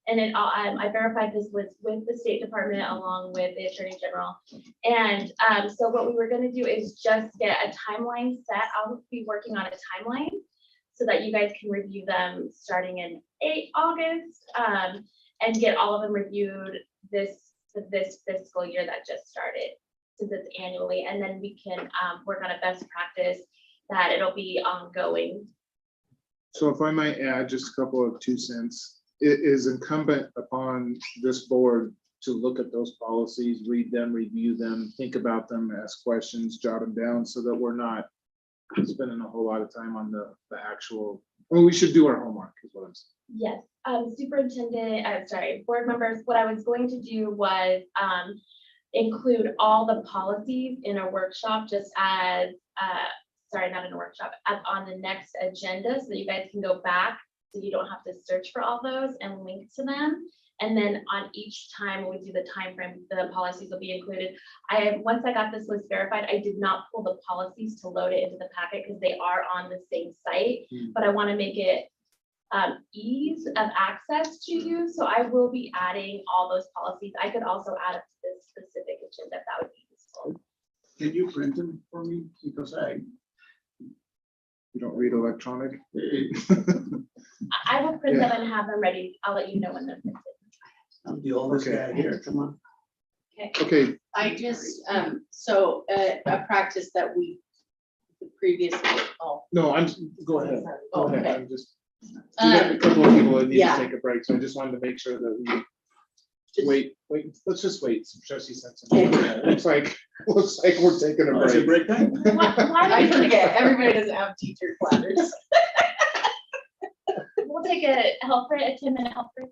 And it, I verified this with the State Department along with the Attorney General. And so what we were gonna do is just get a timeline set. I'll be working on a timeline so that you guys can review them starting in August, and get all of them reviewed this fiscal year that just started, since it's annually. And then we can work on a best practice that it'll be ongoing. So if I might add just a couple of 2 cents, it is incumbent upon this board to look at those policies, read them, review them, think about them, ask questions, jot them down, so that we're not spending a whole lot of time on the actual, well, we should do our homework, is what I'm saying. Yes, superintendent, board members, what I was going to do was include all the policies in a workshop, just as, not in a workshop, on the next agenda, so that you guys can go back, so you don't have to search for all those and link to them. And then on each time when we do the time frame, the policies will be included. Once I got this list verified, I did not pull the policies to load it into the packet because they are on the same site, but I want to make it ease of access to you. So I will be adding all those policies. I could also add it to this specific agenda if that would be useful. Can you print them for me? Because You don't read electronic? I will print them and have them ready. I'll let you know when they're printed. I'm the oldest guy here, come on. Okay, I just, so a practice that we previously, no, go ahead. Go ahead. Okay. I'm just, we got a couple of people that need yeah. to take a break, so I just wanted to make sure that we wait, let's just wait. Trustee Sensen. Looks like we're taking a break. Break time? I forget, everybody doesn't have teacher platters. We'll take a 10-minute health break.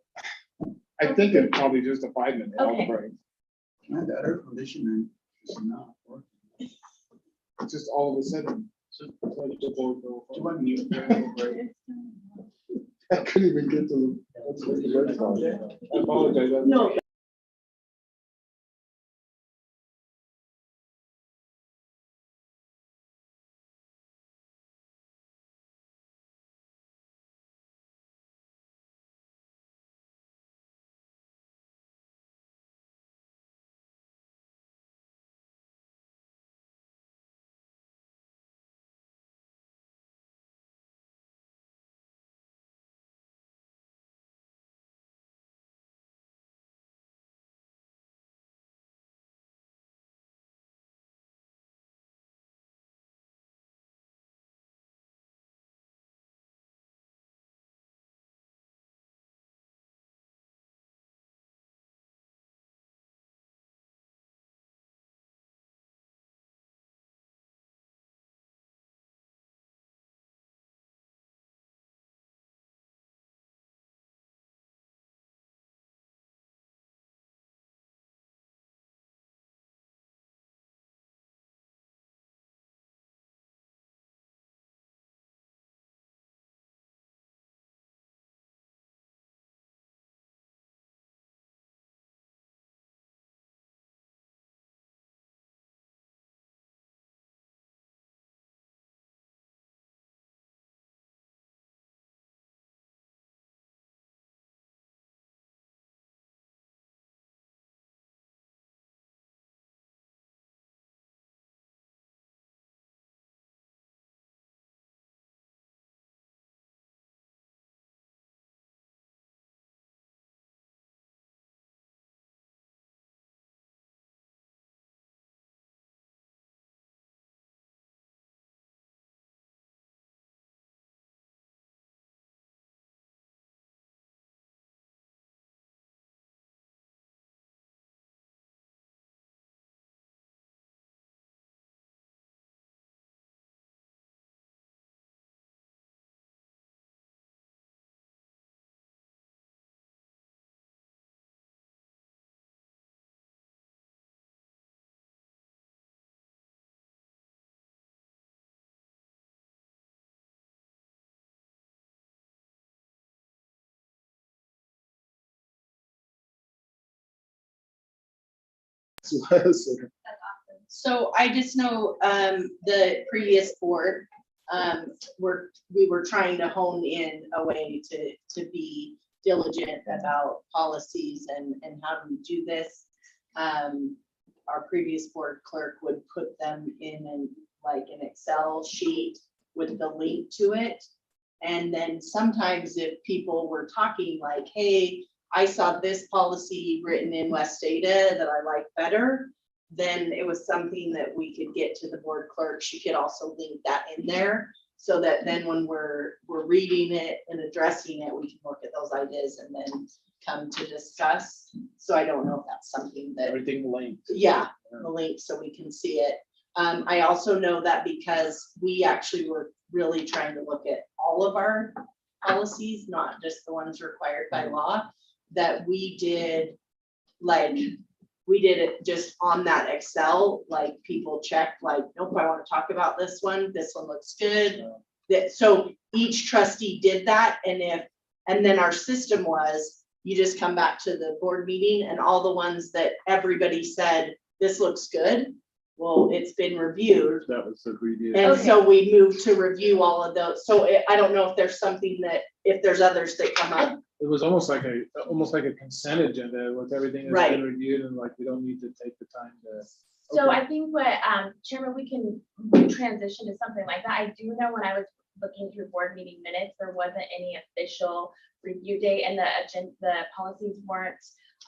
I think it's probably just a 5-minute Okay. break. My that air conditioning is not working. It's just all of a sudden. Do I need a break? I couldn't even get to the. I apologize. No. was. So I just know, the previous board, we were trying to hone in a way to be diligent about policies and how do we do this. Our previous board clerk would put them in like an Excel sheet with the link to it. And then sometimes if people were talking like, hey, I saw this policy written in West Ada that I like better, then it was something that we could get to the board clerk. She could also link that in there so that then when we're reading it and addressing it, we can look at those ideas and then come to discuss. So I don't know if that's something that, Everything linked. yeah, the link so we can see it. I also know that because we actually were really trying to look at all of our policies, not just the ones required by law, that we did it just on that Excel, like people checked like, nope, I want to talk about this one looks good. So each trustee did that, and then our system was, you just come back to the board meeting and all the ones that everybody said, this looks good. Well, it's been reviewed. That was what we did. And so we moved to review all of those. So I don't know if there's something that, if there's others that come up. It was almost like a consent agenda with everything that's Right. been reviewed and like, we don't need to take the time to. So Okay. I think what, Chairman, we can transition to something like that. I do know when I was looking through board meeting minutes, there wasn't any official review date, and the policies weren't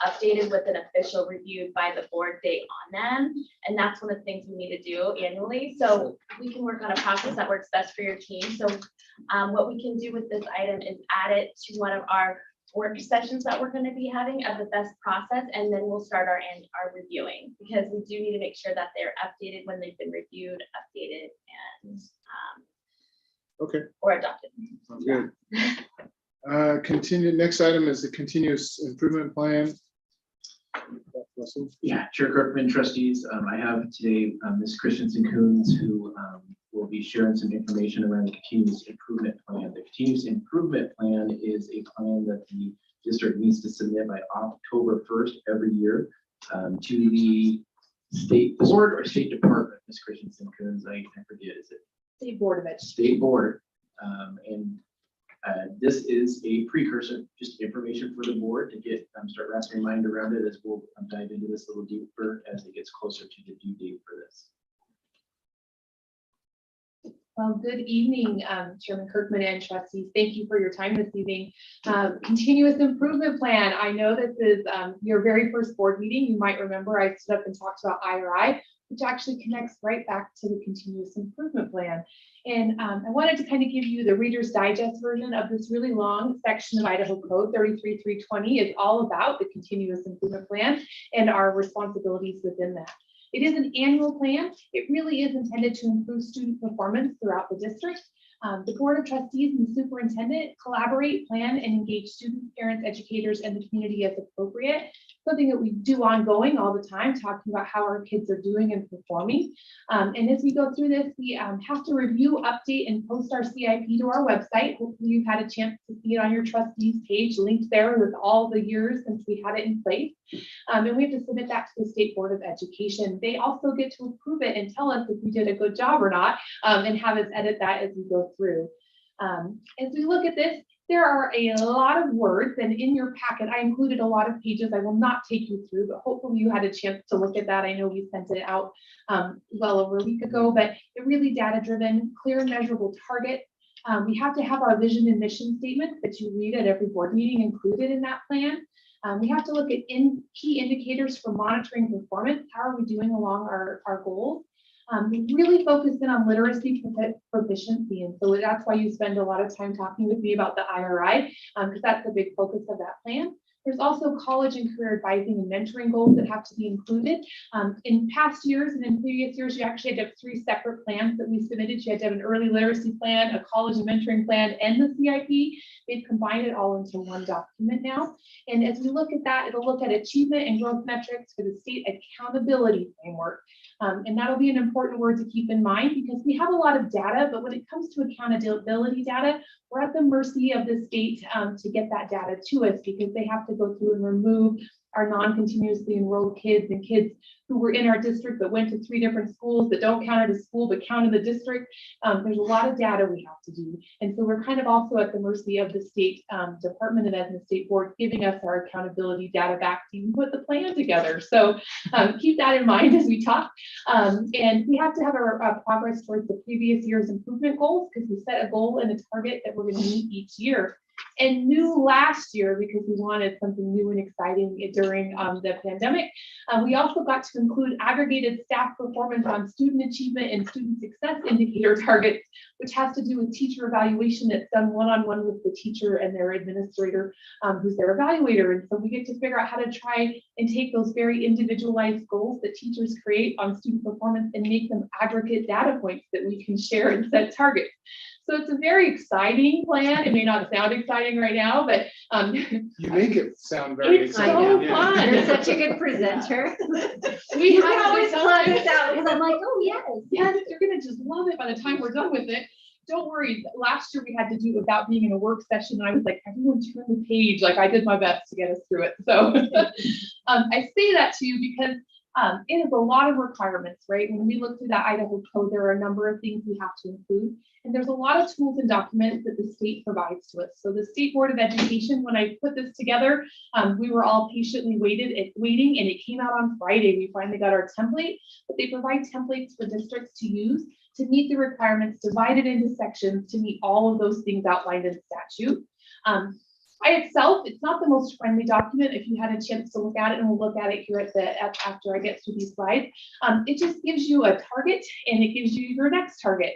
updated with an official review by the board date on them. And that's one of the things we need to do annually. So we can work on a process that works best for your team. So what we can do with this item is add it to one of our work sessions that we're going to be having of the best process, and then we'll start our reviewing, because we do need to make sure that they're updated when they've been reviewed, updated, and Okay, or adopted. sounds good. Next item is the continuous improvement plan. Russell? Yeah, Chair Kirkman, trustees, I have today Ms. Christensen Coons, who will be sharing some information around the continuous improvement plan. The continuous improvement plan is a plan that the district needs to submit by October 1st every year to the state board or state department. Ms. Christensen Coons, I forget, is it? State Board of Education. State board. This is a precursor, just information for the board to get, start wrapping your mind around it as we'll dive into this a little deeper as it gets closer to the due date for this. Well, good evening, Chairman Kirkman and trustees. Thank you for your time this evening. Continuous improvement plan. I know this is your very first board meeting. You might remember I stood up and talked about IRI, which actually connects right back to the continuous improvement plan. And I wanted to kind of give you the Reader's Digest version of this really long section of Idaho Code 33320 is all about the continuous improvement plan and our responsibilities within that. It is an annual plan. It really is intended to improve student performance throughout the district. The Board of Trustees and the Superintendent collaborate, plan, and engage students, parents, educators, and the community as appropriate. Something that we do ongoing all the time, talking about how our kids are doing and performing. And as we go through this, we have to review, update, and post our CIP to our website. Hopefully you've had a chance to see it on your trustees page, linked there with all the years since we had it in place. And we have to submit that to the State Board of Education. They also get to approve it and tell us if we did a good job or not, and have us edit that as we go through. As we look at this, there are a lot of words, and in your packet, I included a lot of pages I will not take you through, but hopefully you had a chance to look at that. I know we sent it out well over a week ago, but it really data-driven, clear and measurable targets. We have to have our vision and mission statement that you read at every board meeting included in that plan. We have to look at key indicators for monitoring performance. How are we doing along our goals? We really focus in on literacy proficiency. And so that's why you spend a lot of time talking with me about the IRI, because that's the big focus of that plan. There's also college and career advising and mentoring goals that have to be included. In past years and in previous years, you actually had to have 3 separate plans that we submitted. You had to have an early literacy plan, a college and mentoring plan, and the CIP. They've combined it all into one document now. And as we look at that, it'll look at achievement and growth metrics for the state accountability framework. And that'll be an important word to keep in mind, because we have a lot of data, but when it comes to accountability data, we're at the mercy of the state to get that data to us, because they have to go through and remove our non-continuously enrolled kids and kids who were in our district but went to 3 different schools that don't count as a school but count in the district. There's a lot of data we have to do. And so we're kind of also at the mercy of the state Department of Ed and the state board giving us our accountability data back to even put the plan together. So keep that in mind as we talk. And we have to have our progress towards the previous year's improvement goals because we set a goal and a target that we're going to meet each year. And new last year, because we wanted something new and exciting during the pandemic, we also got to include aggregated staff performance on student achievement and student success indicator targets, which has to do with teacher evaluation that's done one-on-one with the teacher and their administrator, who's their evaluator. And so we get to figure out how to try and take those very individualized goals that teachers create on student performance and make them aggregate data points that we can share and set targets. So it's a very exciting plan. It may not sound exciting right now, but You make it sound very it's so exciting. fun. You're such a good presenter. We You have can to always tell plan you- this out because I'm like, oh, yes. Yes, you're gonna just love it by the time we're done with it. Don't worry, last year we had to do without being in a work session, and I was like, everyone turn the page, like I did my best to get us through it. So I say that to you because it is a lot of requirements, right? When we look through that Idaho code, there are a number of things we have to include. And there's a lot of tools and documents that the state provides to us. So the State Board of Education, when I put this together, we were all patiently waiting, and it came out on Friday. We finally got our template, but they provide templates for districts to use to meet the requirements, divided into sections to meet all of those things outlined in statute. By itself, it's not the most friendly document. If you had a chance to look at it, and we'll look at it here after I get through these slides, it just gives you a target and it gives you your next target.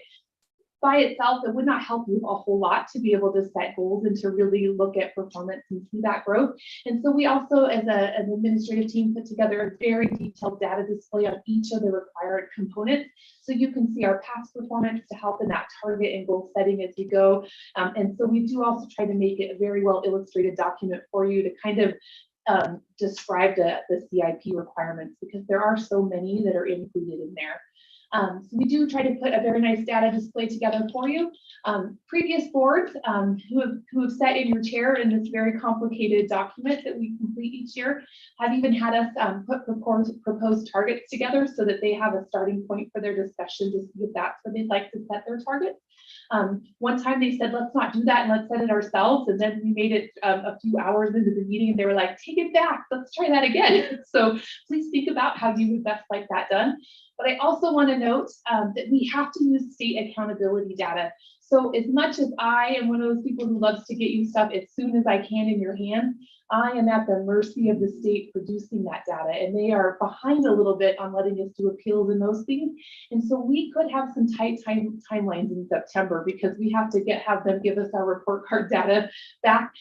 By itself, it would not help you a whole lot to be able to set goals and to really look at performance and see that growth. And so we also, as an administrative team, put together a very detailed data display on each of the required components. So you can see our past performance to help in that target and goal setting as you go. And so we do also try to make it a very well illustrated document for you to kind of describe the CIP requirements, because there are so many that are included in there. So we do try to put a very nice data display together for you. Previous boards who have sat in your chair in this very complicated document that we complete each year have even had us put proposed targets together so that they have a starting point for their discussion to see if that's where they'd like to set their targets. One time they said, let's not do that and let's set it ourselves. And then we made it a few hours into the meeting and they were like, take it back, let's try that again. So please think about how you would best like that done. But I also want to note that we have to use state accountability data. So as much as I am one of those people who loves to get you stuff as soon as I can in your hands, I am at the mercy of the state producing that data, and they are behind a little bit on letting us do appeals and those things. And so we could have some tight timelines in September because we have to have them give us our report card data back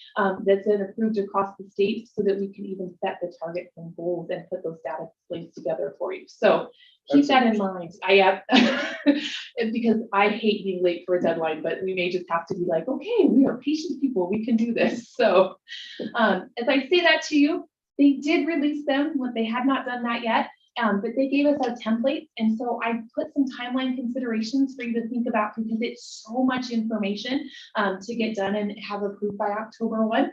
that's been approved across the state so that we can even set the targets and goals and put those data displays together for you. So keep that in mind. Because I hate being late for a deadline, but we may just have to be like, okay, we are patient people, we can do this. So as I say that to you, they did release them when they had not done that yet, but they gave us a template. And so I put some timeline considerations for you to think about because it's so much information to get done and have approved by October 1.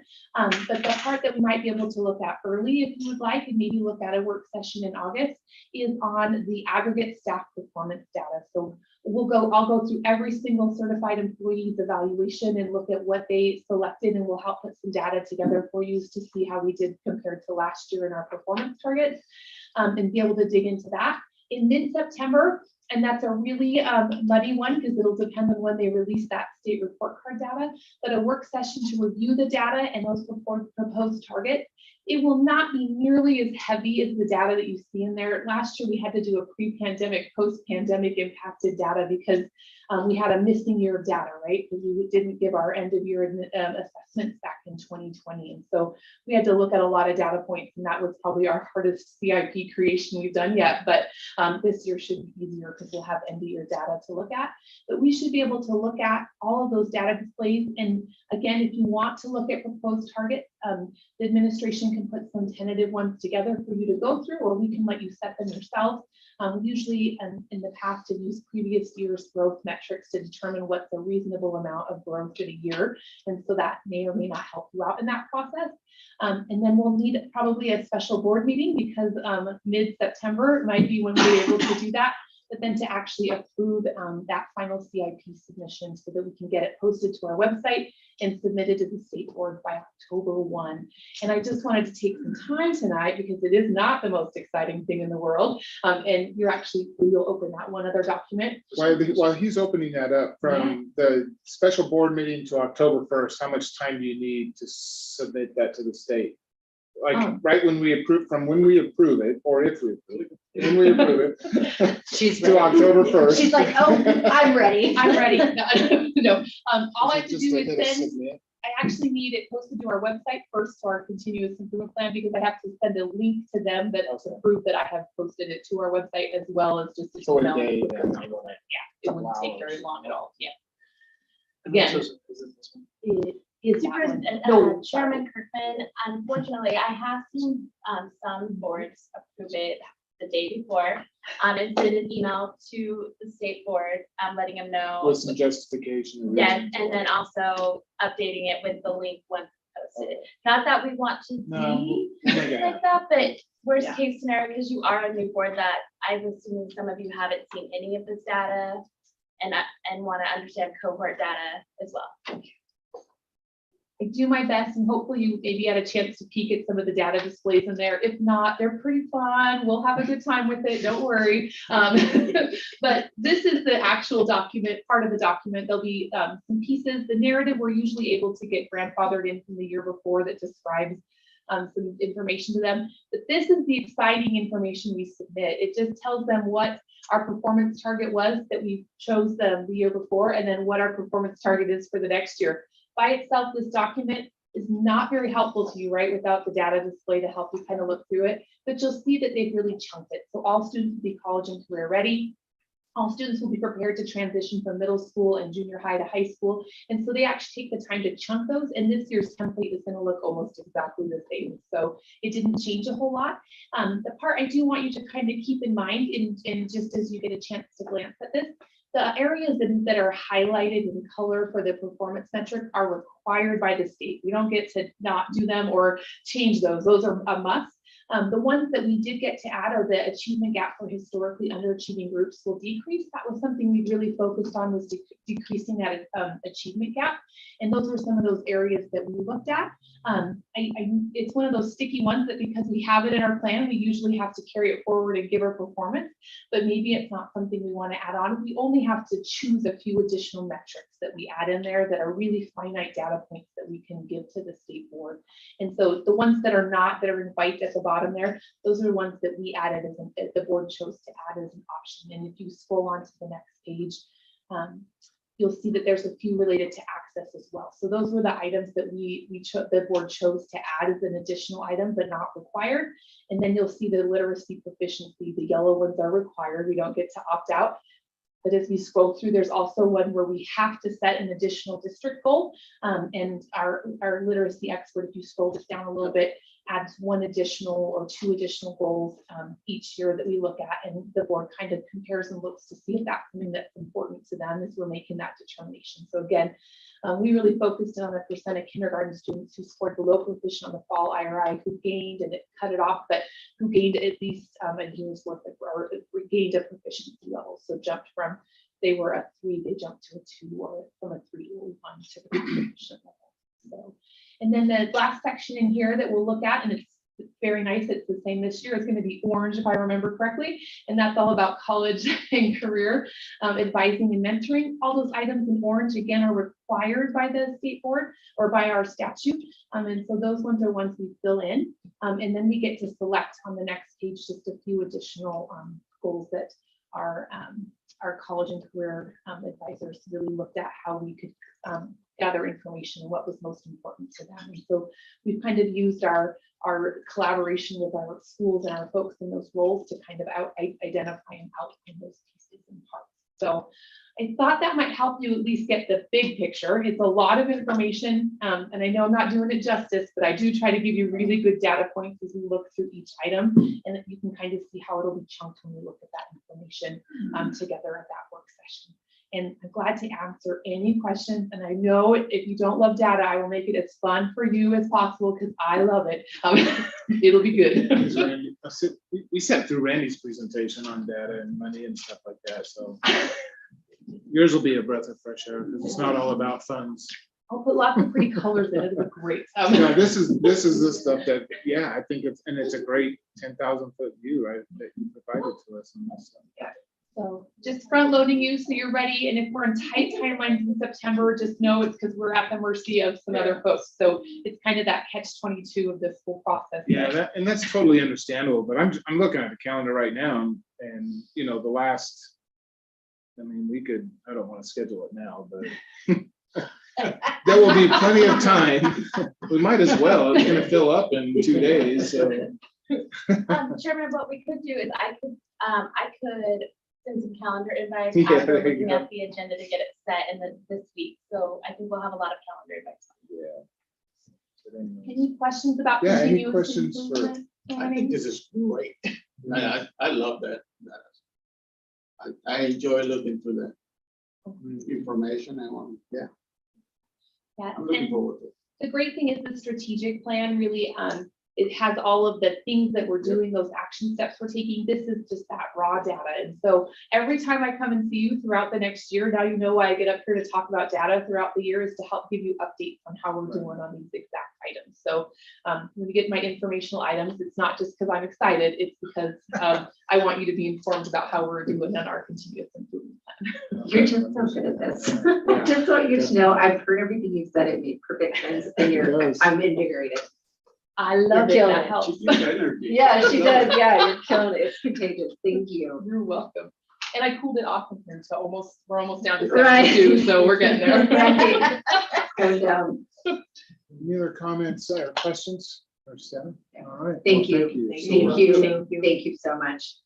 But the part that we might be able to look at early, if you would like, and maybe look at a work session in August, is on the aggregate staff performance data. So I'll go through every single certified employee's evaluation and look at what they selected, and we'll help put some data together for you to see how we did compared to last year in our performance targets, and be able to dig into that. In mid-September, and that's a really muddy one because it'll depend on when they release that state report card data, but a work session to review the data and those proposed targets. It will not be nearly as heavy as the data that you see in there. Last year, we had to do a pre-pandemic, post-pandemic impacted data because we had a missing year of data, right? Because we didn't give our end of year assessments back in 2020. And so we had to look at a lot of data points, and that was probably our hardest CIP creation we've done yet. But this year should be easier because we'll have end of year data to look at. But we should be able to look at all of those data displays. And again, if you want to look at proposed targets, the administration can put some tentative ones together for you to go through, or we can let you set them yourself. Usually in the past have used previous year's growth metrics to determine what's a reasonable amount of growth in a year. And so that may or may not help you out in that process. And then we'll need probably a special board meeting because mid-September might be when we're able to do that, but then to actually approve that final CIP submission so that we can get it posted to our website and submitted to the state board by October 1. And I just wanted to take some time tonight because it is not the most exciting thing in the world. And you'll open that one other document. While he's opening that up, from the special board meeting to October 1st, how much time do you need to submit that to the state? Like right when we approve, from when we approve it, or if we approve it, when we approve it, She's to October 1st. She's like, oh, I'm ready. I'm ready. No, all I have to Just do a is hit send, submit? I actually need it posted to our website first to our continuous improvement plan because I have to send a link to them that to prove that I have posted it to our website as well as just. So a email it day, with then, the- I will. Yeah, it wouldn't take very long at all. Yeah. And which Again, is this one? it is that one. Superintendent, No, Chairman Kirkman, unfortunately, I have seen some boards approve it the day before. And send an email to the state board, letting them know. With some justification. and Yes, reason. and then also updating it with the link once posted. Not that we want to No, be we'll make it happen. like that, but worst Yeah. case scenario, because you are a new board that I'm assuming some of you haven't seen any of this data and want to understand cohort data as well. I do my best and hopefully you maybe had a chance to peek at some of the data displays in there. If not, they're pretty fun. We'll have a good time with it. Don't worry. But this is the actual document, part of the document. There'll be some pieces. The narrative we're usually able to get grandfathered in from the year before that describes some information to them. But this is the exciting information we submit. It just tells them what our performance target was that we chose them the year before, and then what our performance target is for the next year. By itself, this document is not very helpful to you, right, without the data display to help you kind of look through it. But you'll see that they've really chunked it. So all students will be college and career ready. All students will be prepared to transition from middle school and junior high to high school. And so they actually take the time to chunk those. And this year's template is going to look almost exactly the same. So it didn't change a whole lot. The part I do want you to kind of keep in mind, in just as you get a chance to glance at this, the areas that are highlighted in color for the performance metric are required by the state. We don't get to not do them or change those. Those are a must. The ones that we did get to add are the achievement gap for historically underachieving groups will decrease. That was something we really focused on, was decreasing that achievement gap. And those were some of those areas that we looked at. It's one of those sticky ones that because we have it in our plan, we usually have to carry it forward and give our performance, but maybe it's not something we want to add on. We only have to choose a few additional metrics that we add in there that are really finite data points that we can give to the state board. And so the ones that are not, that are in white at the bottom there, those are the ones that we added as the board chose to add as an option. And if you scroll on to the next page, you'll see that there's a few related to access as well. So those were the items that the board chose to add as an additional item, but not required. And then you'll see the literacy proficiency, the yellow ones are required. We don't get to opt out. But as we scroll through, there's also one where we have to set an additional district goal. And our literacy expert, if you scroll this down a little bit, adds one additional or two additional goals each year that we look at, and the board kind of compares and looks to see if that's something that's important to them as we're making that determination. So again, we really focused on the percent of kindergarten students who scored below proficient on the fall IRI, who gained, and it cut it off, but who gained at least a year's worth of, or gained a proficiency level. So jumped from, they were a 3, they jumped to a 2, or from a 3 to a 1 to the proficient level. So, and then the last section in here that we'll look at, and it's very nice, it's the same this year, it's going to be orange if I remember correctly, and that's all about college and career advising and mentoring. All those items in orange again are required by the state board or by our statute, and so those ones are ones we fill in, and then we get to select on the next page just a few additional goals that our college and career advisors really looked at how we could gather information and what was most important to them. And so we've kind of used our collaboration with our schools and our folks in those roles to kind of identify and outline those pieces and parts. So I thought that might help you at least get the big picture. It's a lot of information, and I know I'm not doing it justice, but I do try to give you really good data points as we look through each item, and that you can kind of see how it'll be chunked when we look at that information together at that work session. And I'm glad to answer any questions. And I know if you don't love data, I will make it as fun for you as possible because I love it. It'll be good. We sat through Randy's presentation on data and money and stuff like that, so yours will be a breath of fresh air because it's not all about funds. I'll put lots of pretty colors in it. It'll be great. Yeah, this is the stuff that, yeah, I think it's a great 10,000 foot view, right, that you provided to us on this stuff. Yeah. So just front loading you so you're ready. And if we're in tight timelines in September, just know it's because we're at the mercy of some other folks. So it's kind of that catch-22 of this whole process. Yeah, that's totally understandable, but I'm looking at the calendar right now and you know, the last, I mean, I don't want to schedule it now, but there will be plenty of time. We might as well. It's gonna fill up in 2 days, so. Chairman, what we could do is I could send some calendar invites Yeah, after there you looking go. at the agenda to get it set in this week. So I think we'll have a lot of calendar invites. Yeah. But anyways. Any questions about? Yeah, any continuous questions for- improvement I planning? think this is great. I love that. I enjoy looking through the information and, yeah, Yeah, I'm looking and forward to it. the great thing is the strategic plan really, it has all of the things that we're doing, those action steps we're taking. This is just that raw data. And so every time I come and see you throughout the next year, now you know why I get up here to talk about data throughout the year is to help give you updates on how we're doing on these exact items. So when you get my informational items, it's not just because I'm excited, it's because I want you to be informed about how we're doing on our continuous improvement plan. You're just so good at this. Just want you to know, I've heard everything you've said. It made perfect sense and I'm invigorated. I love it, killing that it. helps. She gives energy. Yeah, she does. Yeah, you're killing it. It's contagious. Thank you. You're welcome. And I cooled it off in here, so we're almost down to Right. 72, so we're getting there. Right. Go down. Any other comments or questions for Sarah? All right. Thank well, you. so Thank much. you. Thank you so much.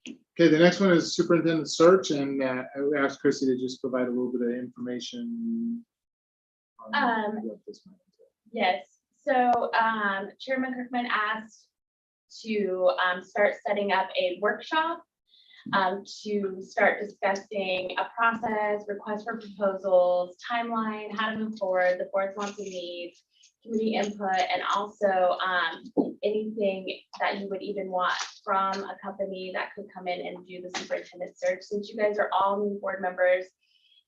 Okay, the next one is superintendent search, and I would ask Chrissy to just provide a little bit of information. On what this might entail. Yes, so Chairman Kirkman asked to start setting up a workshop to start discussing a process, request for proposals, timeline, how to move forward, the board's wants and needs, community input, and also anything that you would even want from a company that could come in and do the superintendent search. Since you guys are all new board members,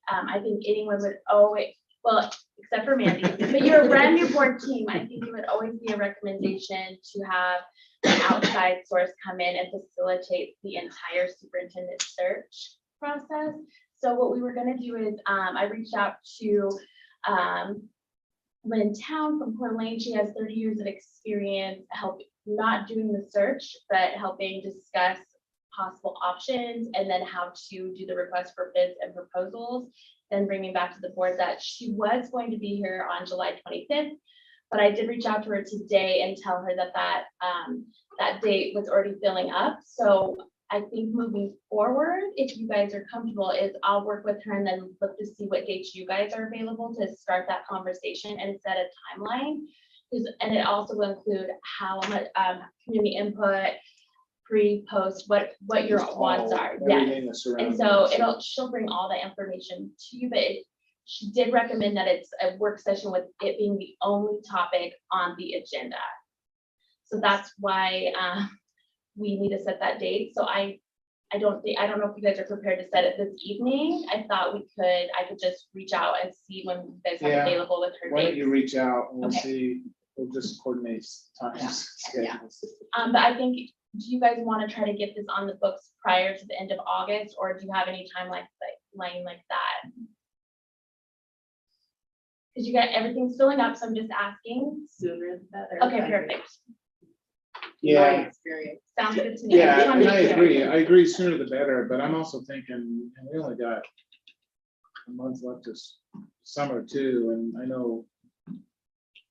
I think anyone would always, well, except for Mandy, but you're a brand new board team. I think it would always be a recommendation to have an outside source come in and facilitate the entire superintendent search process. So what we were gonna do is I reached out to Lynn Town from Coeur d'Alene. She has 30 years of experience not doing the search, but helping discuss possible options and then how to do the request for bids and proposals. Then bringing back to the board that she was going to be here on July 25th, but I did reach out to her today and tell her that date was already filling up. So I think moving forward, if you guys are comfortable, is I'll work with her and then look to see what dates you guys are available to start that conversation and set a timeline. And it also will include how much community input, pre-post, what your wants are. Yes. And so she'll bring all the information to you, but she did recommend that it's a work session with it being the only topic on the agenda. So that's why we need to set that date. So I don't know if you guys are prepared to set it this evening. I thought I could just reach out and see when you guys are available with her Why don't dates. you reach out and we'll Okay. see, we'll just coordinate times. Yeah. schedules. But I think, do you guys want to try to get this on the books prior to the end of August, or do you have any timeline like that? Because you got everything's filling up, so I'm just asking. Sooner the better. Okay, perfect. Yeah. Experience. Sounds good to me. Yeah, just wanted and I to be clear. agree, sooner the better, but I'm also thinking, and we only got a month left this summer too, and I know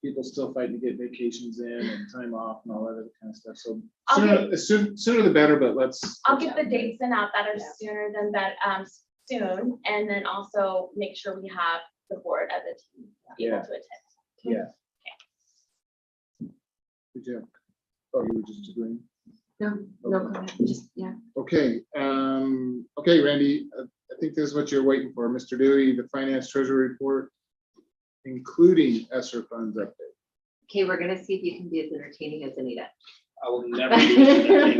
people still fighting to get vacations in and time off and all that other kind of stuff, so I'll sooner the better, but let's. I'll get the dates sent out that are sooner than that, soon, and then also make sure we have the board as a team able Yeah. to attend. Yeah. Good job. Oh, you were just agreeing? No, go ahead, just, yeah. Okay, okay, Randy, I think this is what you're waiting for. Mr. Dewey, the finance treasury report, including ESSER funds update. Okay, we're gonna see if you can be as entertaining as Anita. I will never be entertaining.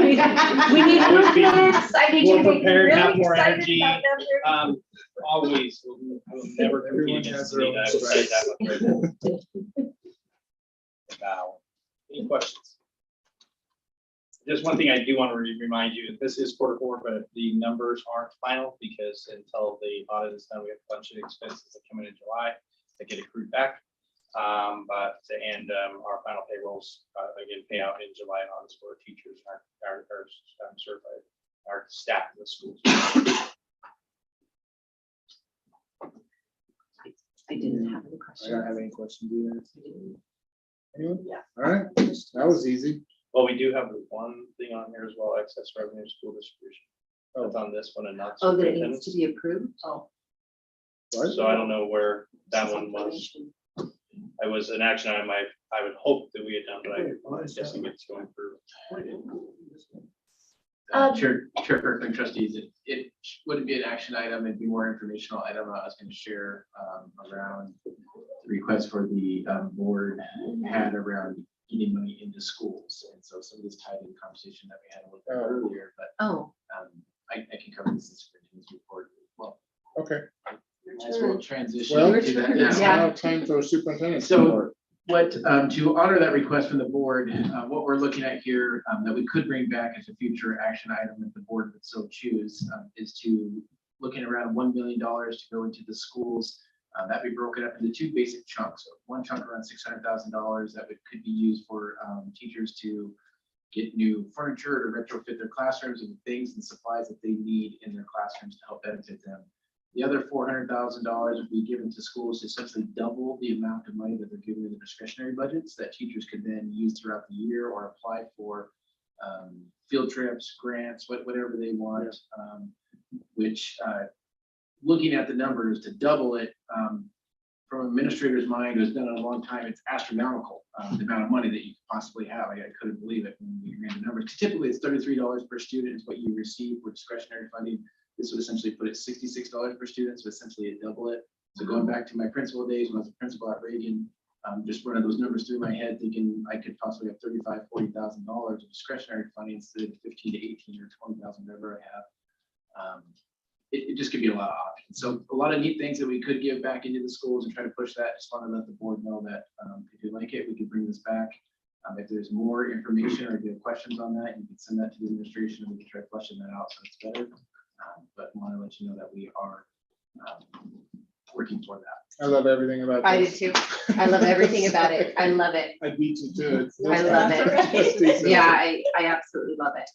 We need I would be this. I need you more to be prepared, have really more excited energy. about them. Always, I will never compete Everyone against has their own Anita. I will say that with Wow. Any questions? Just one thing I do want to remind you, this is quarter 4, but the numbers aren't final because until the audit is done, we have a bunch of expenses that come in July that get accrued back. Our final payrolls again pay out in July and August for our teachers and our certified, our staff in the schools. I didn't have any I don't questions. have any questions either. Anyone? Yeah. All right, that was easy. Well, we do have one thing on here as well, excess revenue school distribution. That's on this one and not. Oh, that it needs superintendent's. to be approved? Oh. What? So I don't know where that one was. It was an action item I would hope that we had done, but I'm guessing it's going through. Chair Kirkland, trustees, it wouldn't be an action item, it'd be more informational item I was going to share around the request for the board had around getting money into schools. And so some of this tied in the conversation that we had a little bit earlier, but Oh. I can cover this in superintendent's report as well. Okay, As we'll transition well, to that it's now. now time for superintendent's So- report. What, to honor that request from the board, what we're looking at here that we could bring back as a future action item if the board would so choose is to looking around $1 million to go into the schools. That we broken up into 2 basic chunks. So one chunk around $600,000 that could be used for teachers to get new furniture to retrofit their classrooms and things and supplies that they need in their classrooms to help benefit them. The other $400,000 would be given to schools to essentially double the amount of money that they're giving in the discretionary budgets that teachers could then use throughout the year or apply for field trips, grants, whatever they want. Which looking at the numbers to double it from an administrator's mind who's done it a long time, it's astronomical the amount of money that you could possibly have. I couldn't believe it when we ran the numbers. Typically, it's $33 per student is what you receive for discretionary funding. This would essentially put it $66 per student, so essentially it double it. So going back to my principal days when I was a principal at Reagan, just running those numbers through my head, thinking I could possibly have $35,000, $40,000 of discretionary funding instead of 15 to 18 or 20,000, whatever I have. It just could be a lot of options. So a lot of neat things that we could give back into the schools and try to push that. Just want to let the board know that if you like it, we could bring this back. If there's more information or if you have questions on that, you can send that to the administration and we can try fleshing that out so it's better. But I want to let you know that we are working toward that. I love everything about I do this. too. I love everything about it. I love it. I beat you to it. I love it. Yeah, I absolutely love it.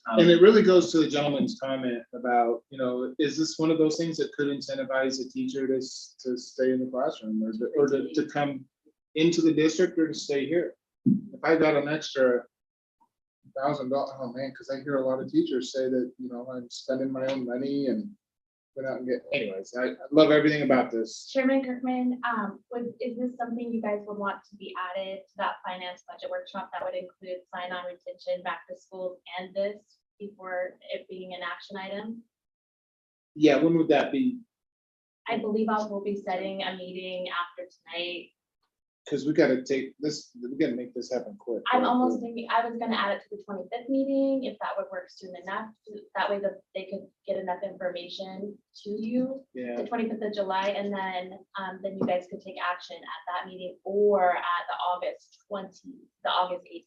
And it really goes to the gentleman's comment about, is this one of those things that could incentivize a teacher to stay in the classroom or to come into the district or to stay here? If I got an extra $1,000, oh man, because I hear a lot of teachers say that, I'm spending my own money and went out and anyways, I love everything about this. Chairman Kirkman, is this something you guys would want to be added to that finance budget workshop that would include sign-on retention, back to school, and this before it being an action item? Yeah, when would that be? I believe we'll be setting a meeting after tonight. Because we gotta make this happen quick. I'm almost thinking, I was gonna add it to the 25th meeting, if that would work soon enough, that way that they could get enough information to you. Yeah, The 25th of July, and then you guys could take action at that meeting or at the August 8th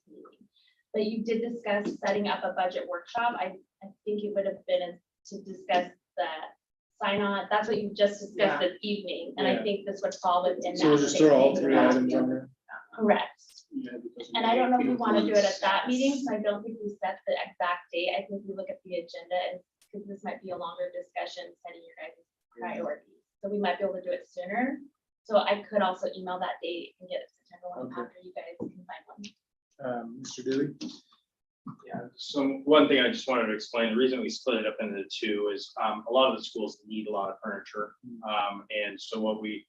meeting. But you did discuss setting up a budget workshop. I think it would have been to discuss the sign on, that's what you just discussed this evening, and I Yeah. think this would fall within that. so we'll just same throw all thing. 3 items on there. Correct. Yeah, because And I don't know if we it want to do it at includes- that meeting, so I don't think we set the exact date. I think we look at the agenda, and because this might be a longer discussion, setting your guys' priorities. So we might be able to do it sooner. So I could also email that date and get a September one Okay. after you guys can find one. Mr. Dewey? Yeah, So one thing I just wanted to explain, the reason we split it up into two is, a lot of the schools need a lot of furniture. And so what we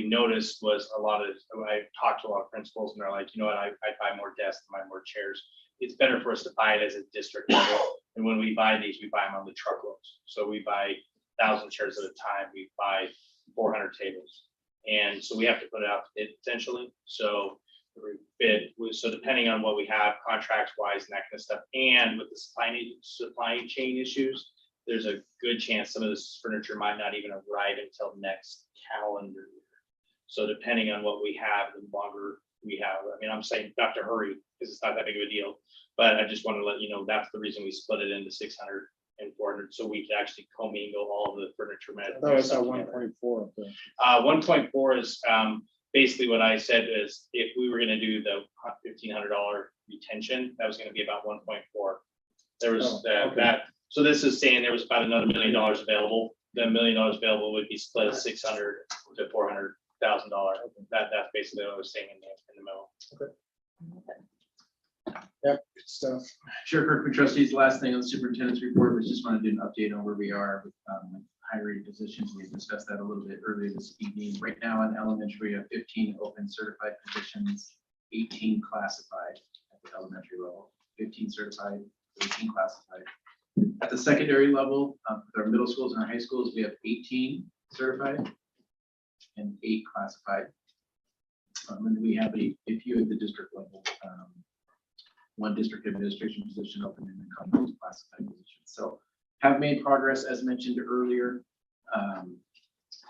noticed was I talked to a lot of principals and they're like, you know what, I buy more desks, I buy more chairs. It's better for us to buy it as a district level. And when we buy these, we buy them on the truckloads. So we buy 1,000 chairs at a time, we buy 400 tables. And so we have to put it out to bid potentially. So so depending on what we have contracts wise and that kind of stuff, and with the supply chain issues, there's a good chance some of this furniture might not even arrive until next calendar year. So depending on what we have, the longer we have, I mean, I'm saying not to hurry because it's not that big of a deal, but I just want to let you know, that's the reason we split it into 600 and 400, so we can actually commingle all of the furniture. I thought I saw 1.4 up there. 1.4 is basically what I said is if we were gonna do the $1,500 retention, that was gonna be about 1.4. There was okay. that, so this is saying there was about another $1 million available. The $1 million available would be split as $600,000 to $400,000. That's basically what I was saying in the middle. Yep, good stuff. Sure, Kirkland trustees, last thing on the superintendent's report, we just want to do an update on where we are with hiring positions. We discussed that a little bit earlier this evening. Right now in elementary, we have 15 open certified positions, 18 classified at the elementary level, 15 certified, 18 classified. At the secondary level, with our middle schools and our high schools, we have 18 certified and 8 classified. And we have a few at the district level. One district administration position open and a couple of classified positions. So have made progress as mentioned earlier.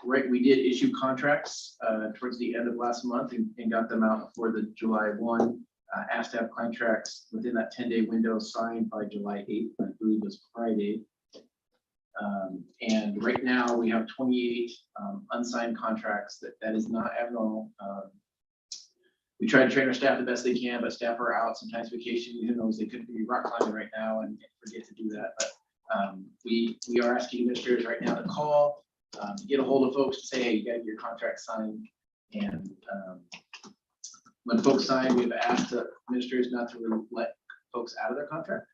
Right, we did issue contracts towards the end of last month and got them out for the July 1. Asked to have contracts within that 10-day window signed by July 8th, I believe was Friday. And right now we have 28 unsigned contracts. That is not abnormal. We try to train our staff the best they can, but staff are out, sometimes vacation, who knows, they could be rock climbing right now and forget to do that. But we are asking administrators right now to call, to get a hold of folks to say, hey, you got your contract signed. And when folks sign, we've asked administrators not to really let folks out of their contract.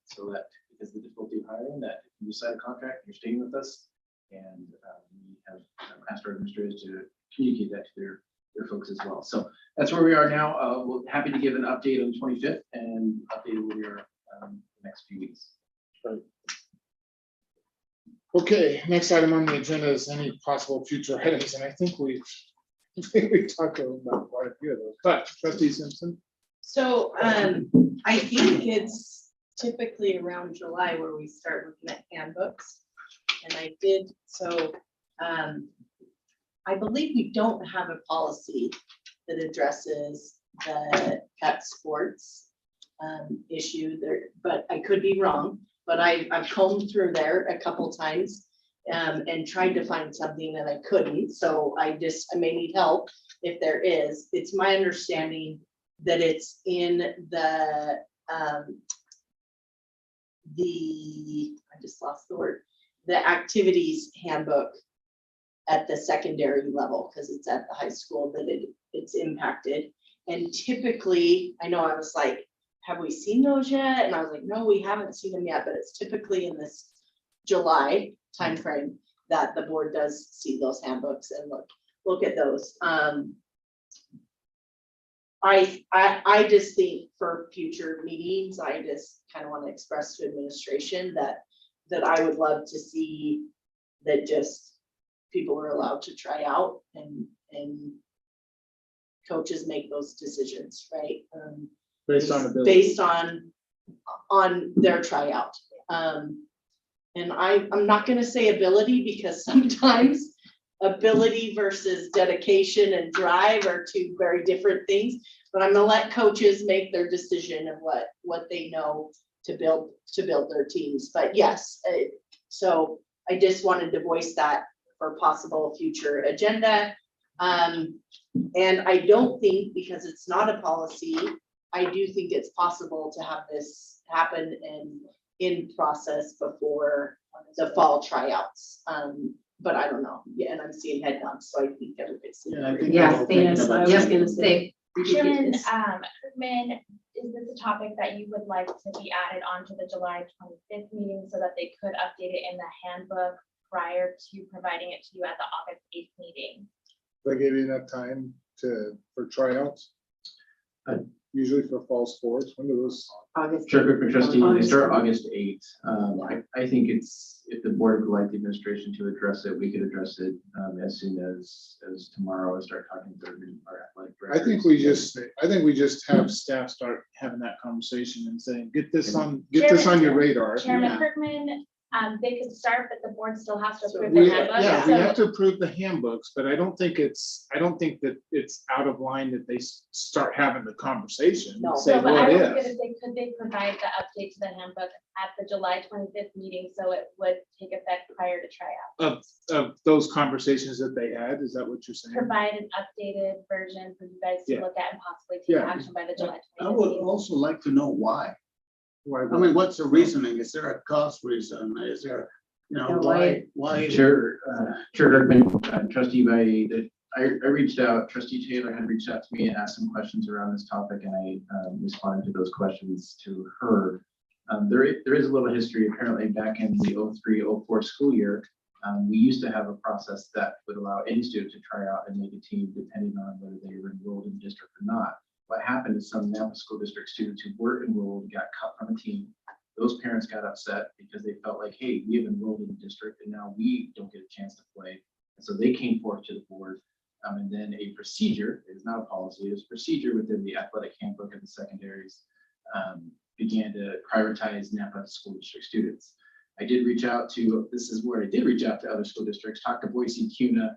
So that because of the difficulty of hiring, that if you sign a contract, you're staying with us. And we have asked our administrators to communicate that to their folks as well. So that's where we are now. We're happy to give an update on the 25th and update where we are the next few weeks. Right. Okay, next item on the agenda is any possible future items, and I think we've talked about quite a few of those. But Trustee Simpson. So I think it's typically around July where we start looking at handbooks. And I did, so I believe we don't have a policy that addresses the cat sports issue there, but I could be wrong. But I've combed through there a couple times and tried to find something and I couldn't. So I may need help if there is. It's my understanding that it's in the I just lost the word, the activities handbook at the secondary level, because it's at the high school that it's impacted. And typically, I know I was like, have we seen those yet? And I was like, no, we haven't seen them yet, but it's typically in this July timeframe that the board does see those handbooks and look at those. I just think for future meetings, I just kind of want to express to administration that I would love to see that just people are allowed to try out and coaches make those decisions, right? Based on ability. Based on their tryout. And I'm not gonna say ability because sometimes ability versus dedication and drive are two very different things, but I'm gonna let coaches make their decision of what they know to build their teams. But yes, so I just wanted to voice that for possible future agenda. And I don't think, because it's not a policy, I do think it's possible to have this happen in process before the fall tryouts. But I don't know. Yeah, and I'm seeing head nods, so I think everybody's. Yeah, I think Yes, we're all thinking yes, about I it. was gonna say. Chairman Kirkman, is this a topic that you would like to be added onto the July 25th meeting so that they could update it in the handbook prior to providing it to you at the August 8th meeting? They give you enough time for tryouts? Usually for fall sports, when do those? August. Sure, but trustee, they August start 8th. August 8th. I think it's, if the board would like the administration to address it, we could address it as soon as tomorrow and start talking to our athletic I think we just have staff start having that conversation and saying, get this on your radar. Chairman Kirkman, they could start, but the board still has to approve We the handbook. Yeah, we so- have to approve the handbooks, but I don't think that it's out of line that they start having the conversation. No. Say No, but what I was if. gonna say, could they provide the update to the handbook at the July 25th meeting so it would take effect prior to tryout? Of those conversations that they had, is that what you're saying? Provide an updated version for you guys to Yeah. look at and possibly take Yeah. action by the July I 25th would meeting. also like to know why. Why I mean, what's the reasoning? Is there a cost reason? Is there, Yeah, why? Chair Kirkman, trustee By, I reached out, trustee Taylor had reached out to me and asked some questions around this topic, and I responded to those questions to her. There is a little history apparently back in the 03-04 school year. We used to have a process that would allow any student to try out and make a team depending on whether they were enrolled in the district or not. What happened is some Napa School District students who were enrolled got cut from a team. Those parents got upset because they felt like, hey, we have enrolled in the district and now we don't get a chance to play. And so they came forth to the board. And then a procedure, it is not a policy, it's a procedure within the athletic handbook of the secondaries, began to prioritize Napa School District students. I did reach out to, this is where I did reach out to other school districts, talk to Boise, CUNA,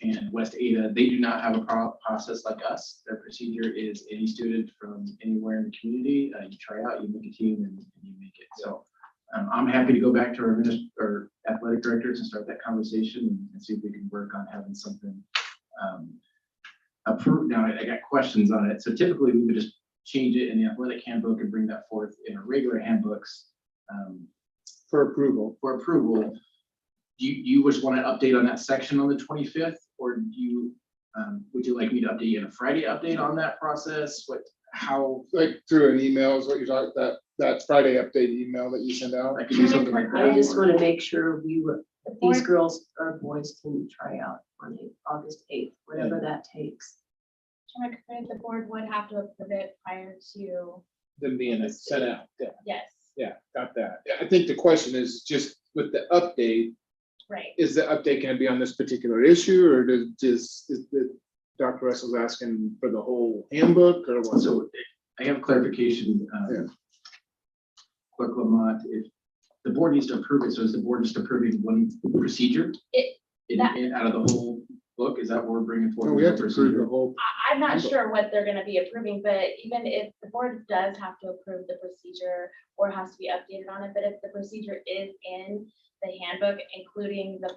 and West Ada. They do not have a process like us. Their procedure is any student from anywhere in the community, you try out, you make a team, and you make it. So I'm happy to go back to our athletic directors and start that conversation and see if we can work on having something approved. Now, I got questions on it. So typically we would just change it in the athletic handbook and bring that forth in our regular handbooks For approval. Do you just want to update on that section on the 25th, or would you like me to update you in a Friday update on that process? How? Like through an email is what you're talking, that Friday update email that you send out. I could do something like that. I just want to make sure that these girls or boys can try out on August 8th, whatever that takes. Chairman Kirkman, the board would have to approve it prior to, Them being sent out. Yeah. yes, Yeah, got that. I think the question is just with the update, right. is the update going to be on this particular issue, or is Dr. Russell's asking for the whole handbook, or what? So I have clarification. Clerk Lamont, if the board needs to approve it, so is the board just approving one procedure? Out of the whole book, is that what we're bringing forward? No, we have to approve the whole. I'm not handbook. sure what they're gonna be approving, but even if the board does have to approve the procedure or has to be updated on it, but if the procedure is in the handbook, including the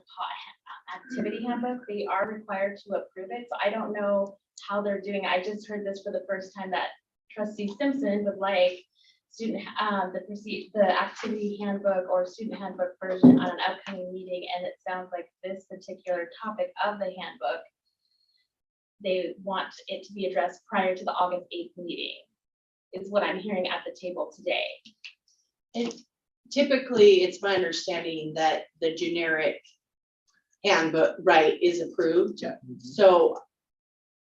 activity handbook, they are required to approve it. So I don't know how they're doing. I just heard this for the first time that trustee Simpson would like the activity handbook or student handbook version on an upcoming meeting. And it sounds like this particular topic of the handbook, they want it to be addressed prior to the August 8th meeting, is what I'm hearing at the table today. And typically, it's my understanding that the generic handbook, right, is approved. Yeah. So,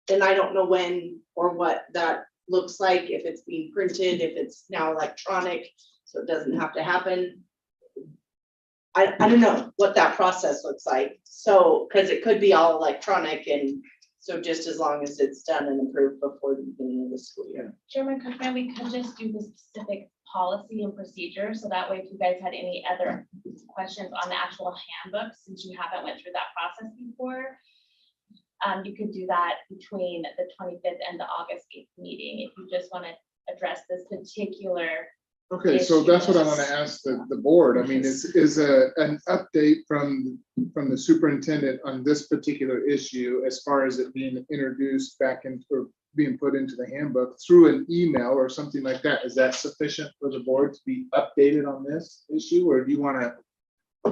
and I don't know when or what that looks like, if it's being printed, if it's now electronic, so it doesn't have to happen. I don't know what that process looks like. So, because it could be all electronic, and so just as long as it's done and approved before the beginning of the school year. Chairman Cookman, we could just do the specific policy and procedure, so that way if you guys had any other questions on the actual handbook, since you haven't went through that process before, you could do that between the 25th and the August 8th meeting, if you just want to address this particular. Okay, so that's what I want to ask the board. I mean, is an update from the superintendent on this particular issue as far as it being introduced back into, or being put into the handbook through an email or something like that, is that sufficient for the board to be updated on this issue, or do you want to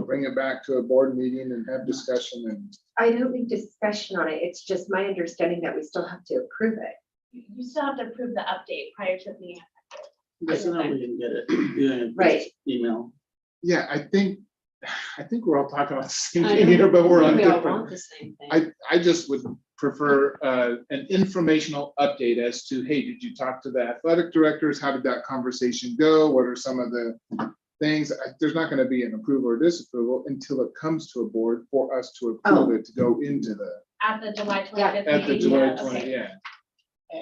bring it back to a board meeting and have discussion? And I don't need discussion on it. It's just my understanding that we still have to approve it. You still have to approve the update prior to being effective. That's not we can get it. Yeah, Right. Email. Yeah, I think we're all talking about the same thing here, but we're on We all different. want the same thing. I just would prefer an informational update as to, hey, did you talk to the athletic directors? How did that conversation go? What are some of the things? There's not going to be an approval or disapproval until it comes to a board for us to approve it to go into the, At the July 25th at the meeting, July yeah, 20, okay.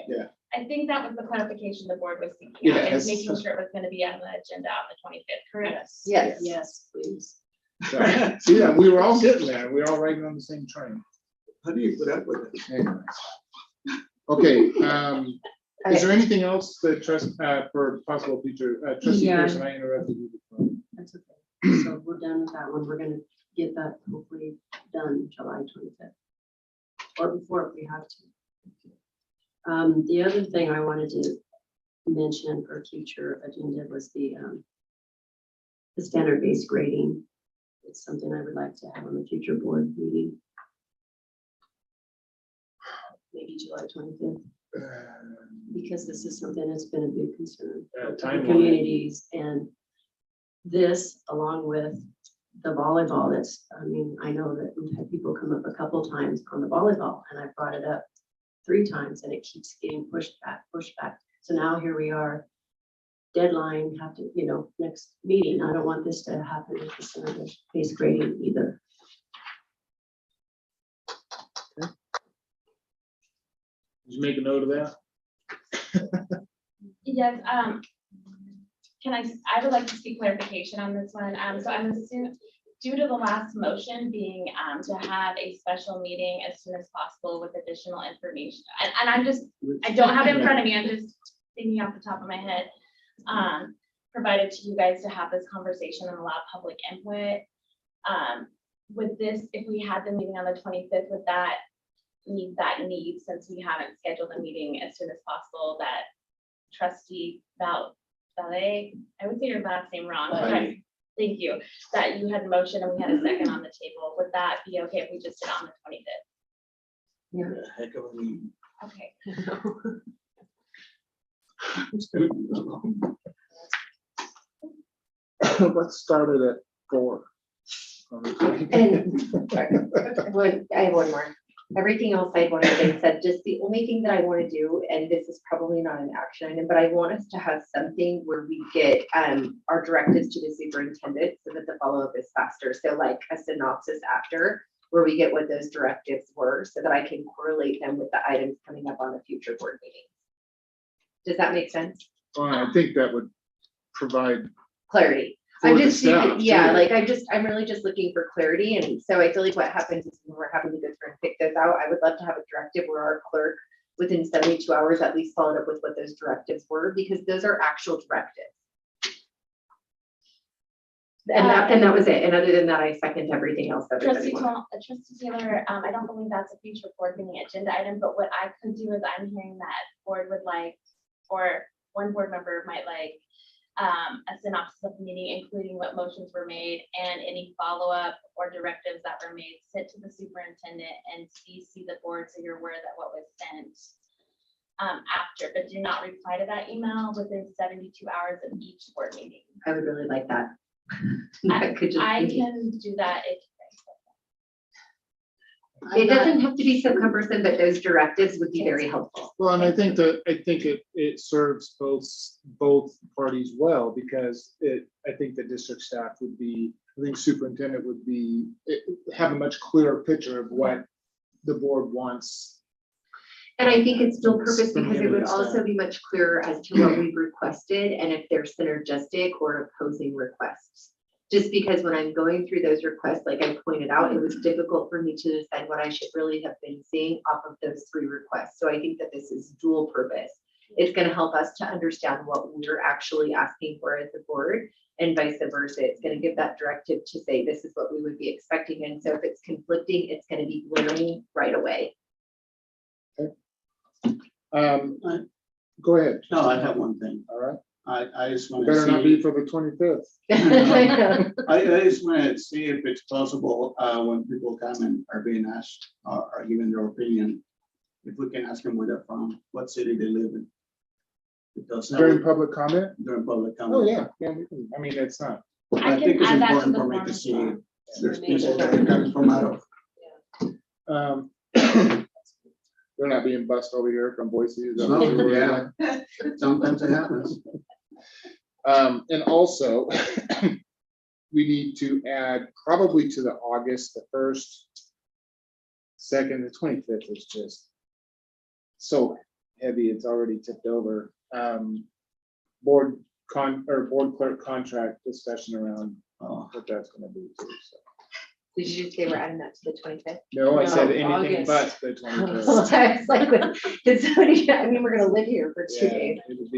yeah. I think that was the clarification the board was seeking, Yeah, out, is it's- making sure it was gonna be on the agenda on the 25th, correct? Yes. Yes, please. So, see, yeah, we were all getting there. We were all riding on the same train. How do you put up with it? Anyways. Okay, is there anything else that for possible future, trustee Yeah. Pearson, I interrupted you before. That's okay. So we're done with that one. We're gonna get that hopefully done July 25th. Or before if we have to. The other thing I wanted to mention for future agenda was the standard-based grading. It's something I would like to have on a future board meeting. Maybe July 25th, because this is something that's been a big concern for the Timeline. communities. And this, along with the volleyball, that's, I mean, I know that we've had people come up a couple times on the volleyball, and I brought it up 3 times, and it keeps getting pushed back. So now here we are, deadline, have to, next meeting. I don't want this to happen with the standard-based grading either. Did you make a note of that? Yes, I would like to seek clarification on this one. So I'm assuming, due to the last motion being, to have a special meeting as soon as possible with additional information. And I don't have it in front of me, I'm just thinking off the top of my head. Provided to you guys to have this conversation and allow public input. With this, if we had the meeting on the 25th, would that meet that need, since we haven't scheduled a meeting as soon as possible, that trustee Valet, I would say your last name wrong, but Valet. thank you, that you had motion and we had a second on the table, would that be okay if we just did it on the 25th? Heck of a meeting. Okay. Let's start it at 4. And I have one more. Everything else I'd want to say said, just the only thing that I want to do, and this is probably not an action item, but I want us to have something where we get our directives to the superintendent so that the follow-up is faster. So like a synopsis after, where we get what those directives were so that I can correlate them with the items coming up on the future board meeting. Does that make sense? Well, I think that would provide Clarity. for I'm the just, staff, yeah, too. like I'm really just looking for clarity. And so I feel like what happens is when we're having to go through and pick those out, I would love to have a directive where our clerk within 72 hours at least followed up with what those directives were, because those are actual directives. And that was it. And other than that, I second everything else that everybody wanted. Trustee Taylor, I don't believe that's a future board meeting agenda item, but what I could do is, I'm hearing that board would like, or one board member might like, a synopsis of the meeting, including what motions were made and any follow-up or directives that were made, sent to the superintendent and CC the board so you're aware that what was sent after, but do not reply to that email within 72 hours of each board meeting. I would really like that. That could just I be- can do that if. It doesn't have to be so cumbersome, but those directives would be very helpful. Well, and I think it serves both parties well, because I think the district staff would be, I think superintendent would have a much clearer picture of what the board wants. And I think it's dual purpose From because it him would and also staff. be much clearer as to what we've requested and if they're synergistic or opposing requests. Just because when I'm going through those requests, like I pointed out, it was difficult for me to decide what I should really have been seeing off of those 3 requests. So I think that this is dual purpose. It's going to help us to understand what we're actually asking for as a board, and vice versa. It's going to give that directive to say, this is what we would be expecting. And so if it's conflicting, it's going to be glaring right away. Go ahead. No, I have one thing. All right. I just want to Better not see, be for the 25th. I just want to see if it's possible, when people come and are being asked or giving their opinion, if we can ask them where they're from, what city they live in. Because that During would- public comment? during public Oh, comment. yeah, yeah, we can- I mean, it's not. I I think can it's add that to important the for me form to as see well. there's people that are coming from out of, They're not being bussed over here from Boise. Is that what you were yeah, saying? sometimes it happens. And also, we need to add probably to the August, the 1st, 2nd, the 25th is just so heavy, it's already tipped over. Board clerk contract discussion around what that's gonna be too, so. Did you just say we're adding that to the 25th? No, I said No, anything but August. the 25th. I was like, did somebody, I mean, we're gonna live here for 2 Yeah, days. it'll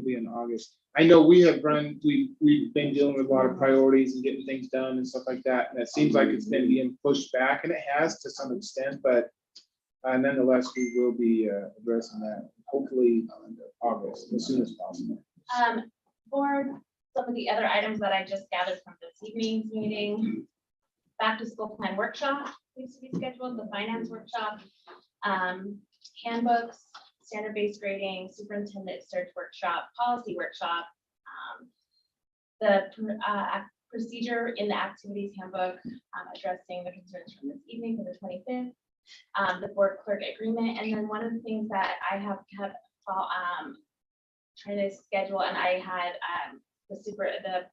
be in August. I know we've been dealing with a lot of priorities and getting things done and stuff like that. And it seems like it's been being pushed back, and it has to some extent, but nonetheless, we will be addressing that hopefully August, as soon as possible. For some of the other items that I just gathered from this evening's meeting, back to school plan workshop needs to be scheduled, the finance workshop, handbooks, standard-based grading, superintendent search workshop, policy workshop, the procedure in the activities handbook, addressing the concerns from this evening for the 25th, the board clerk agreement, and then one of the things that I have kept trying to schedule, and I had the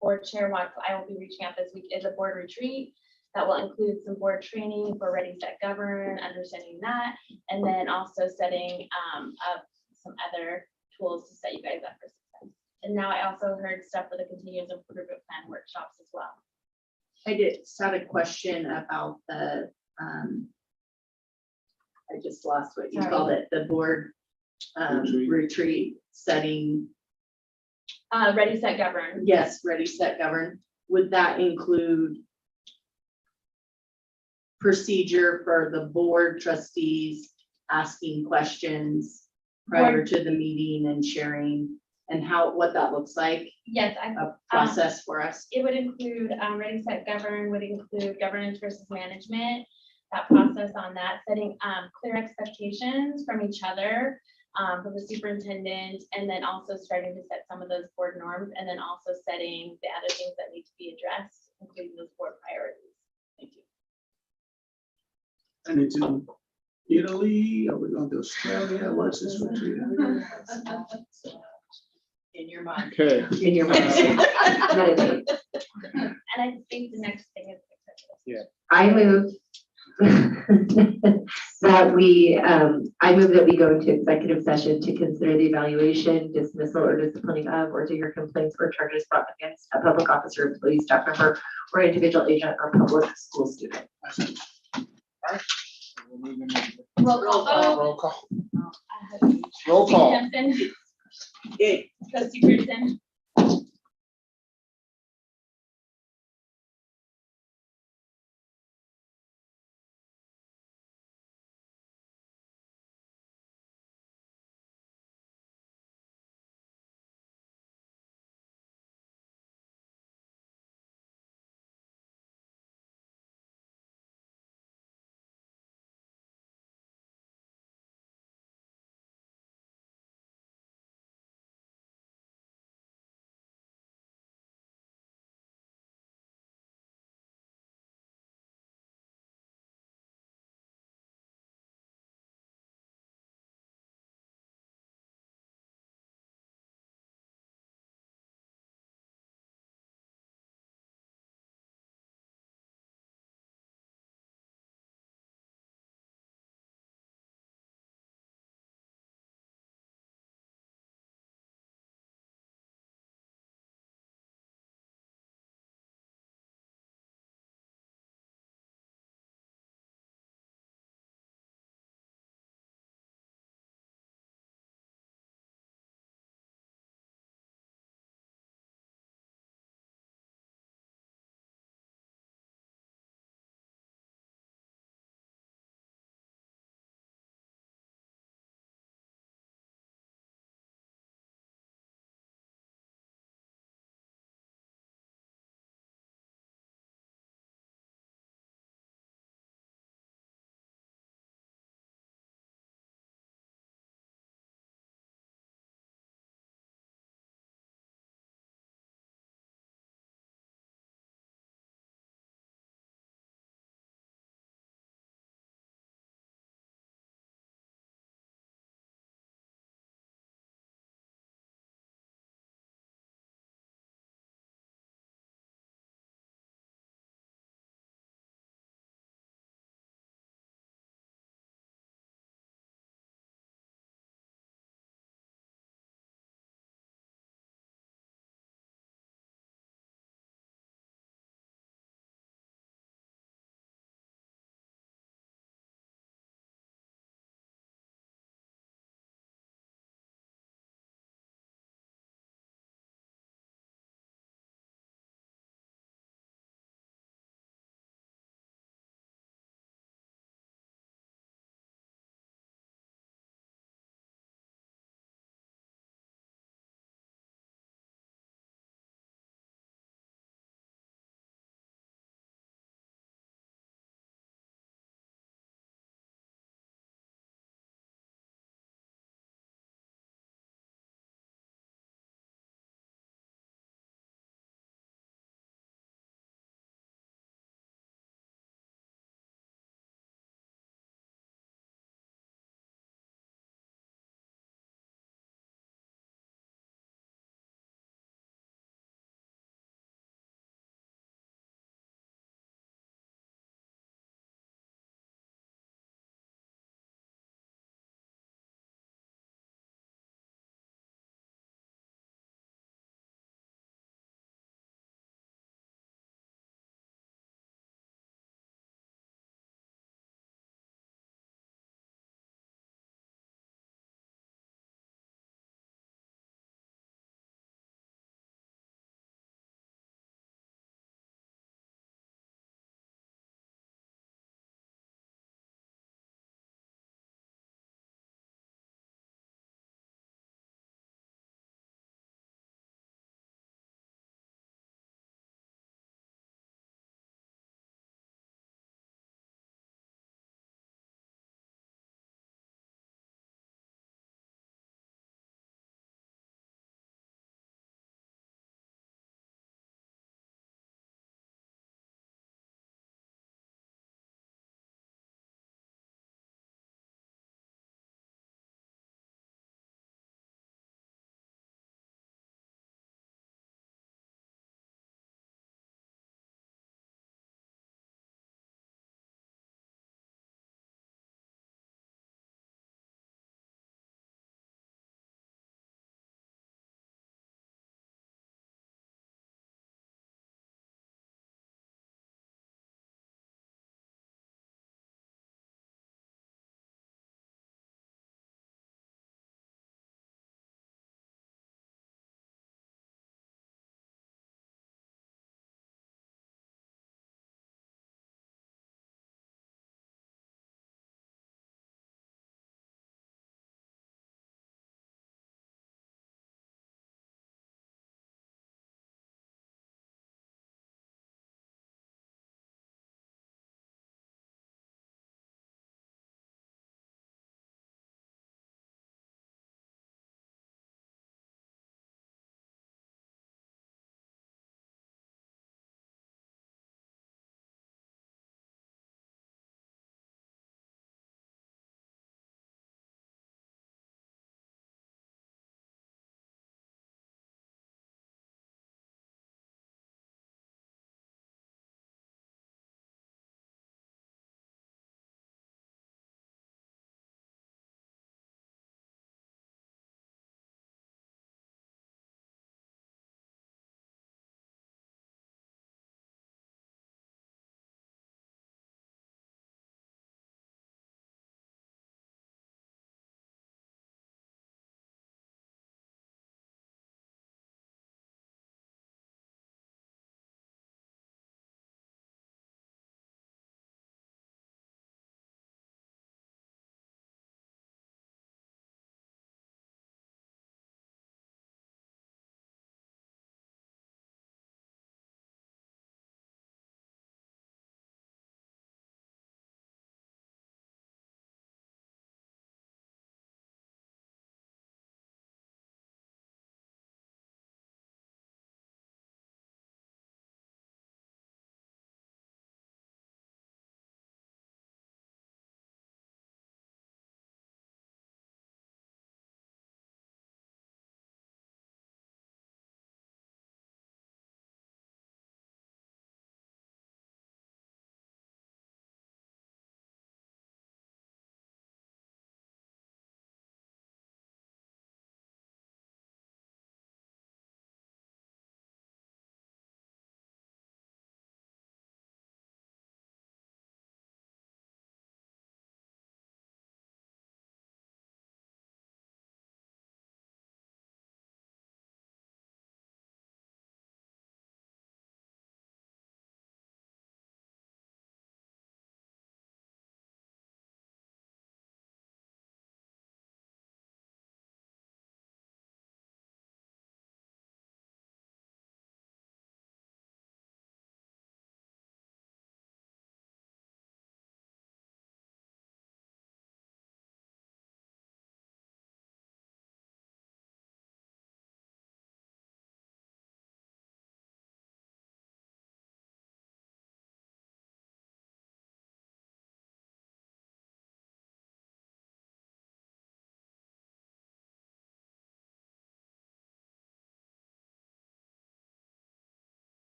board chair wants, I will be reaching out this week, is a board retreat that will include some board training for Ready, Set, Govern, understanding that, and then also setting up some other tools to set you guys up for success. And now I also heard stuff for the continuous improvement plan workshops as well. I just had a question about the, I just lost what you Sorry. called it, the board retreat setting. Ready, Set, Govern. Yes, Ready, Set, Govern. Would that include procedure for the board trustees asking questions prior to the meeting and sharing, and what that looks like, Yes, a process for us? it would include, Ready, Set, Govern would include governance versus management, that process on that, setting clear expectations from each other, from the superintendent, and then also starting to set some of those board norms, and then also setting the other things that need to be addressed, including those board priorities. Thank you. And it's in Italy, are we going to Australia, what's this retreat? In your mind. Okay. In your mind. Meditate. And I think the next thing is. I move that we go into executive session to consider the evaluation, dismissal, or disciplining of, or to hear complaints or charges brought against a public officer, employee, staff member, or individual agent or public school student. We'll move into Roll call. Roll call. Trustee Roll call. Hanson, It, Trustee Pearson,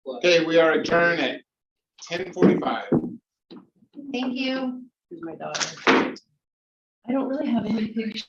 Okay, we are adjourned at 10:45. Thank you. Here's my daughter. I don't really have any pictures.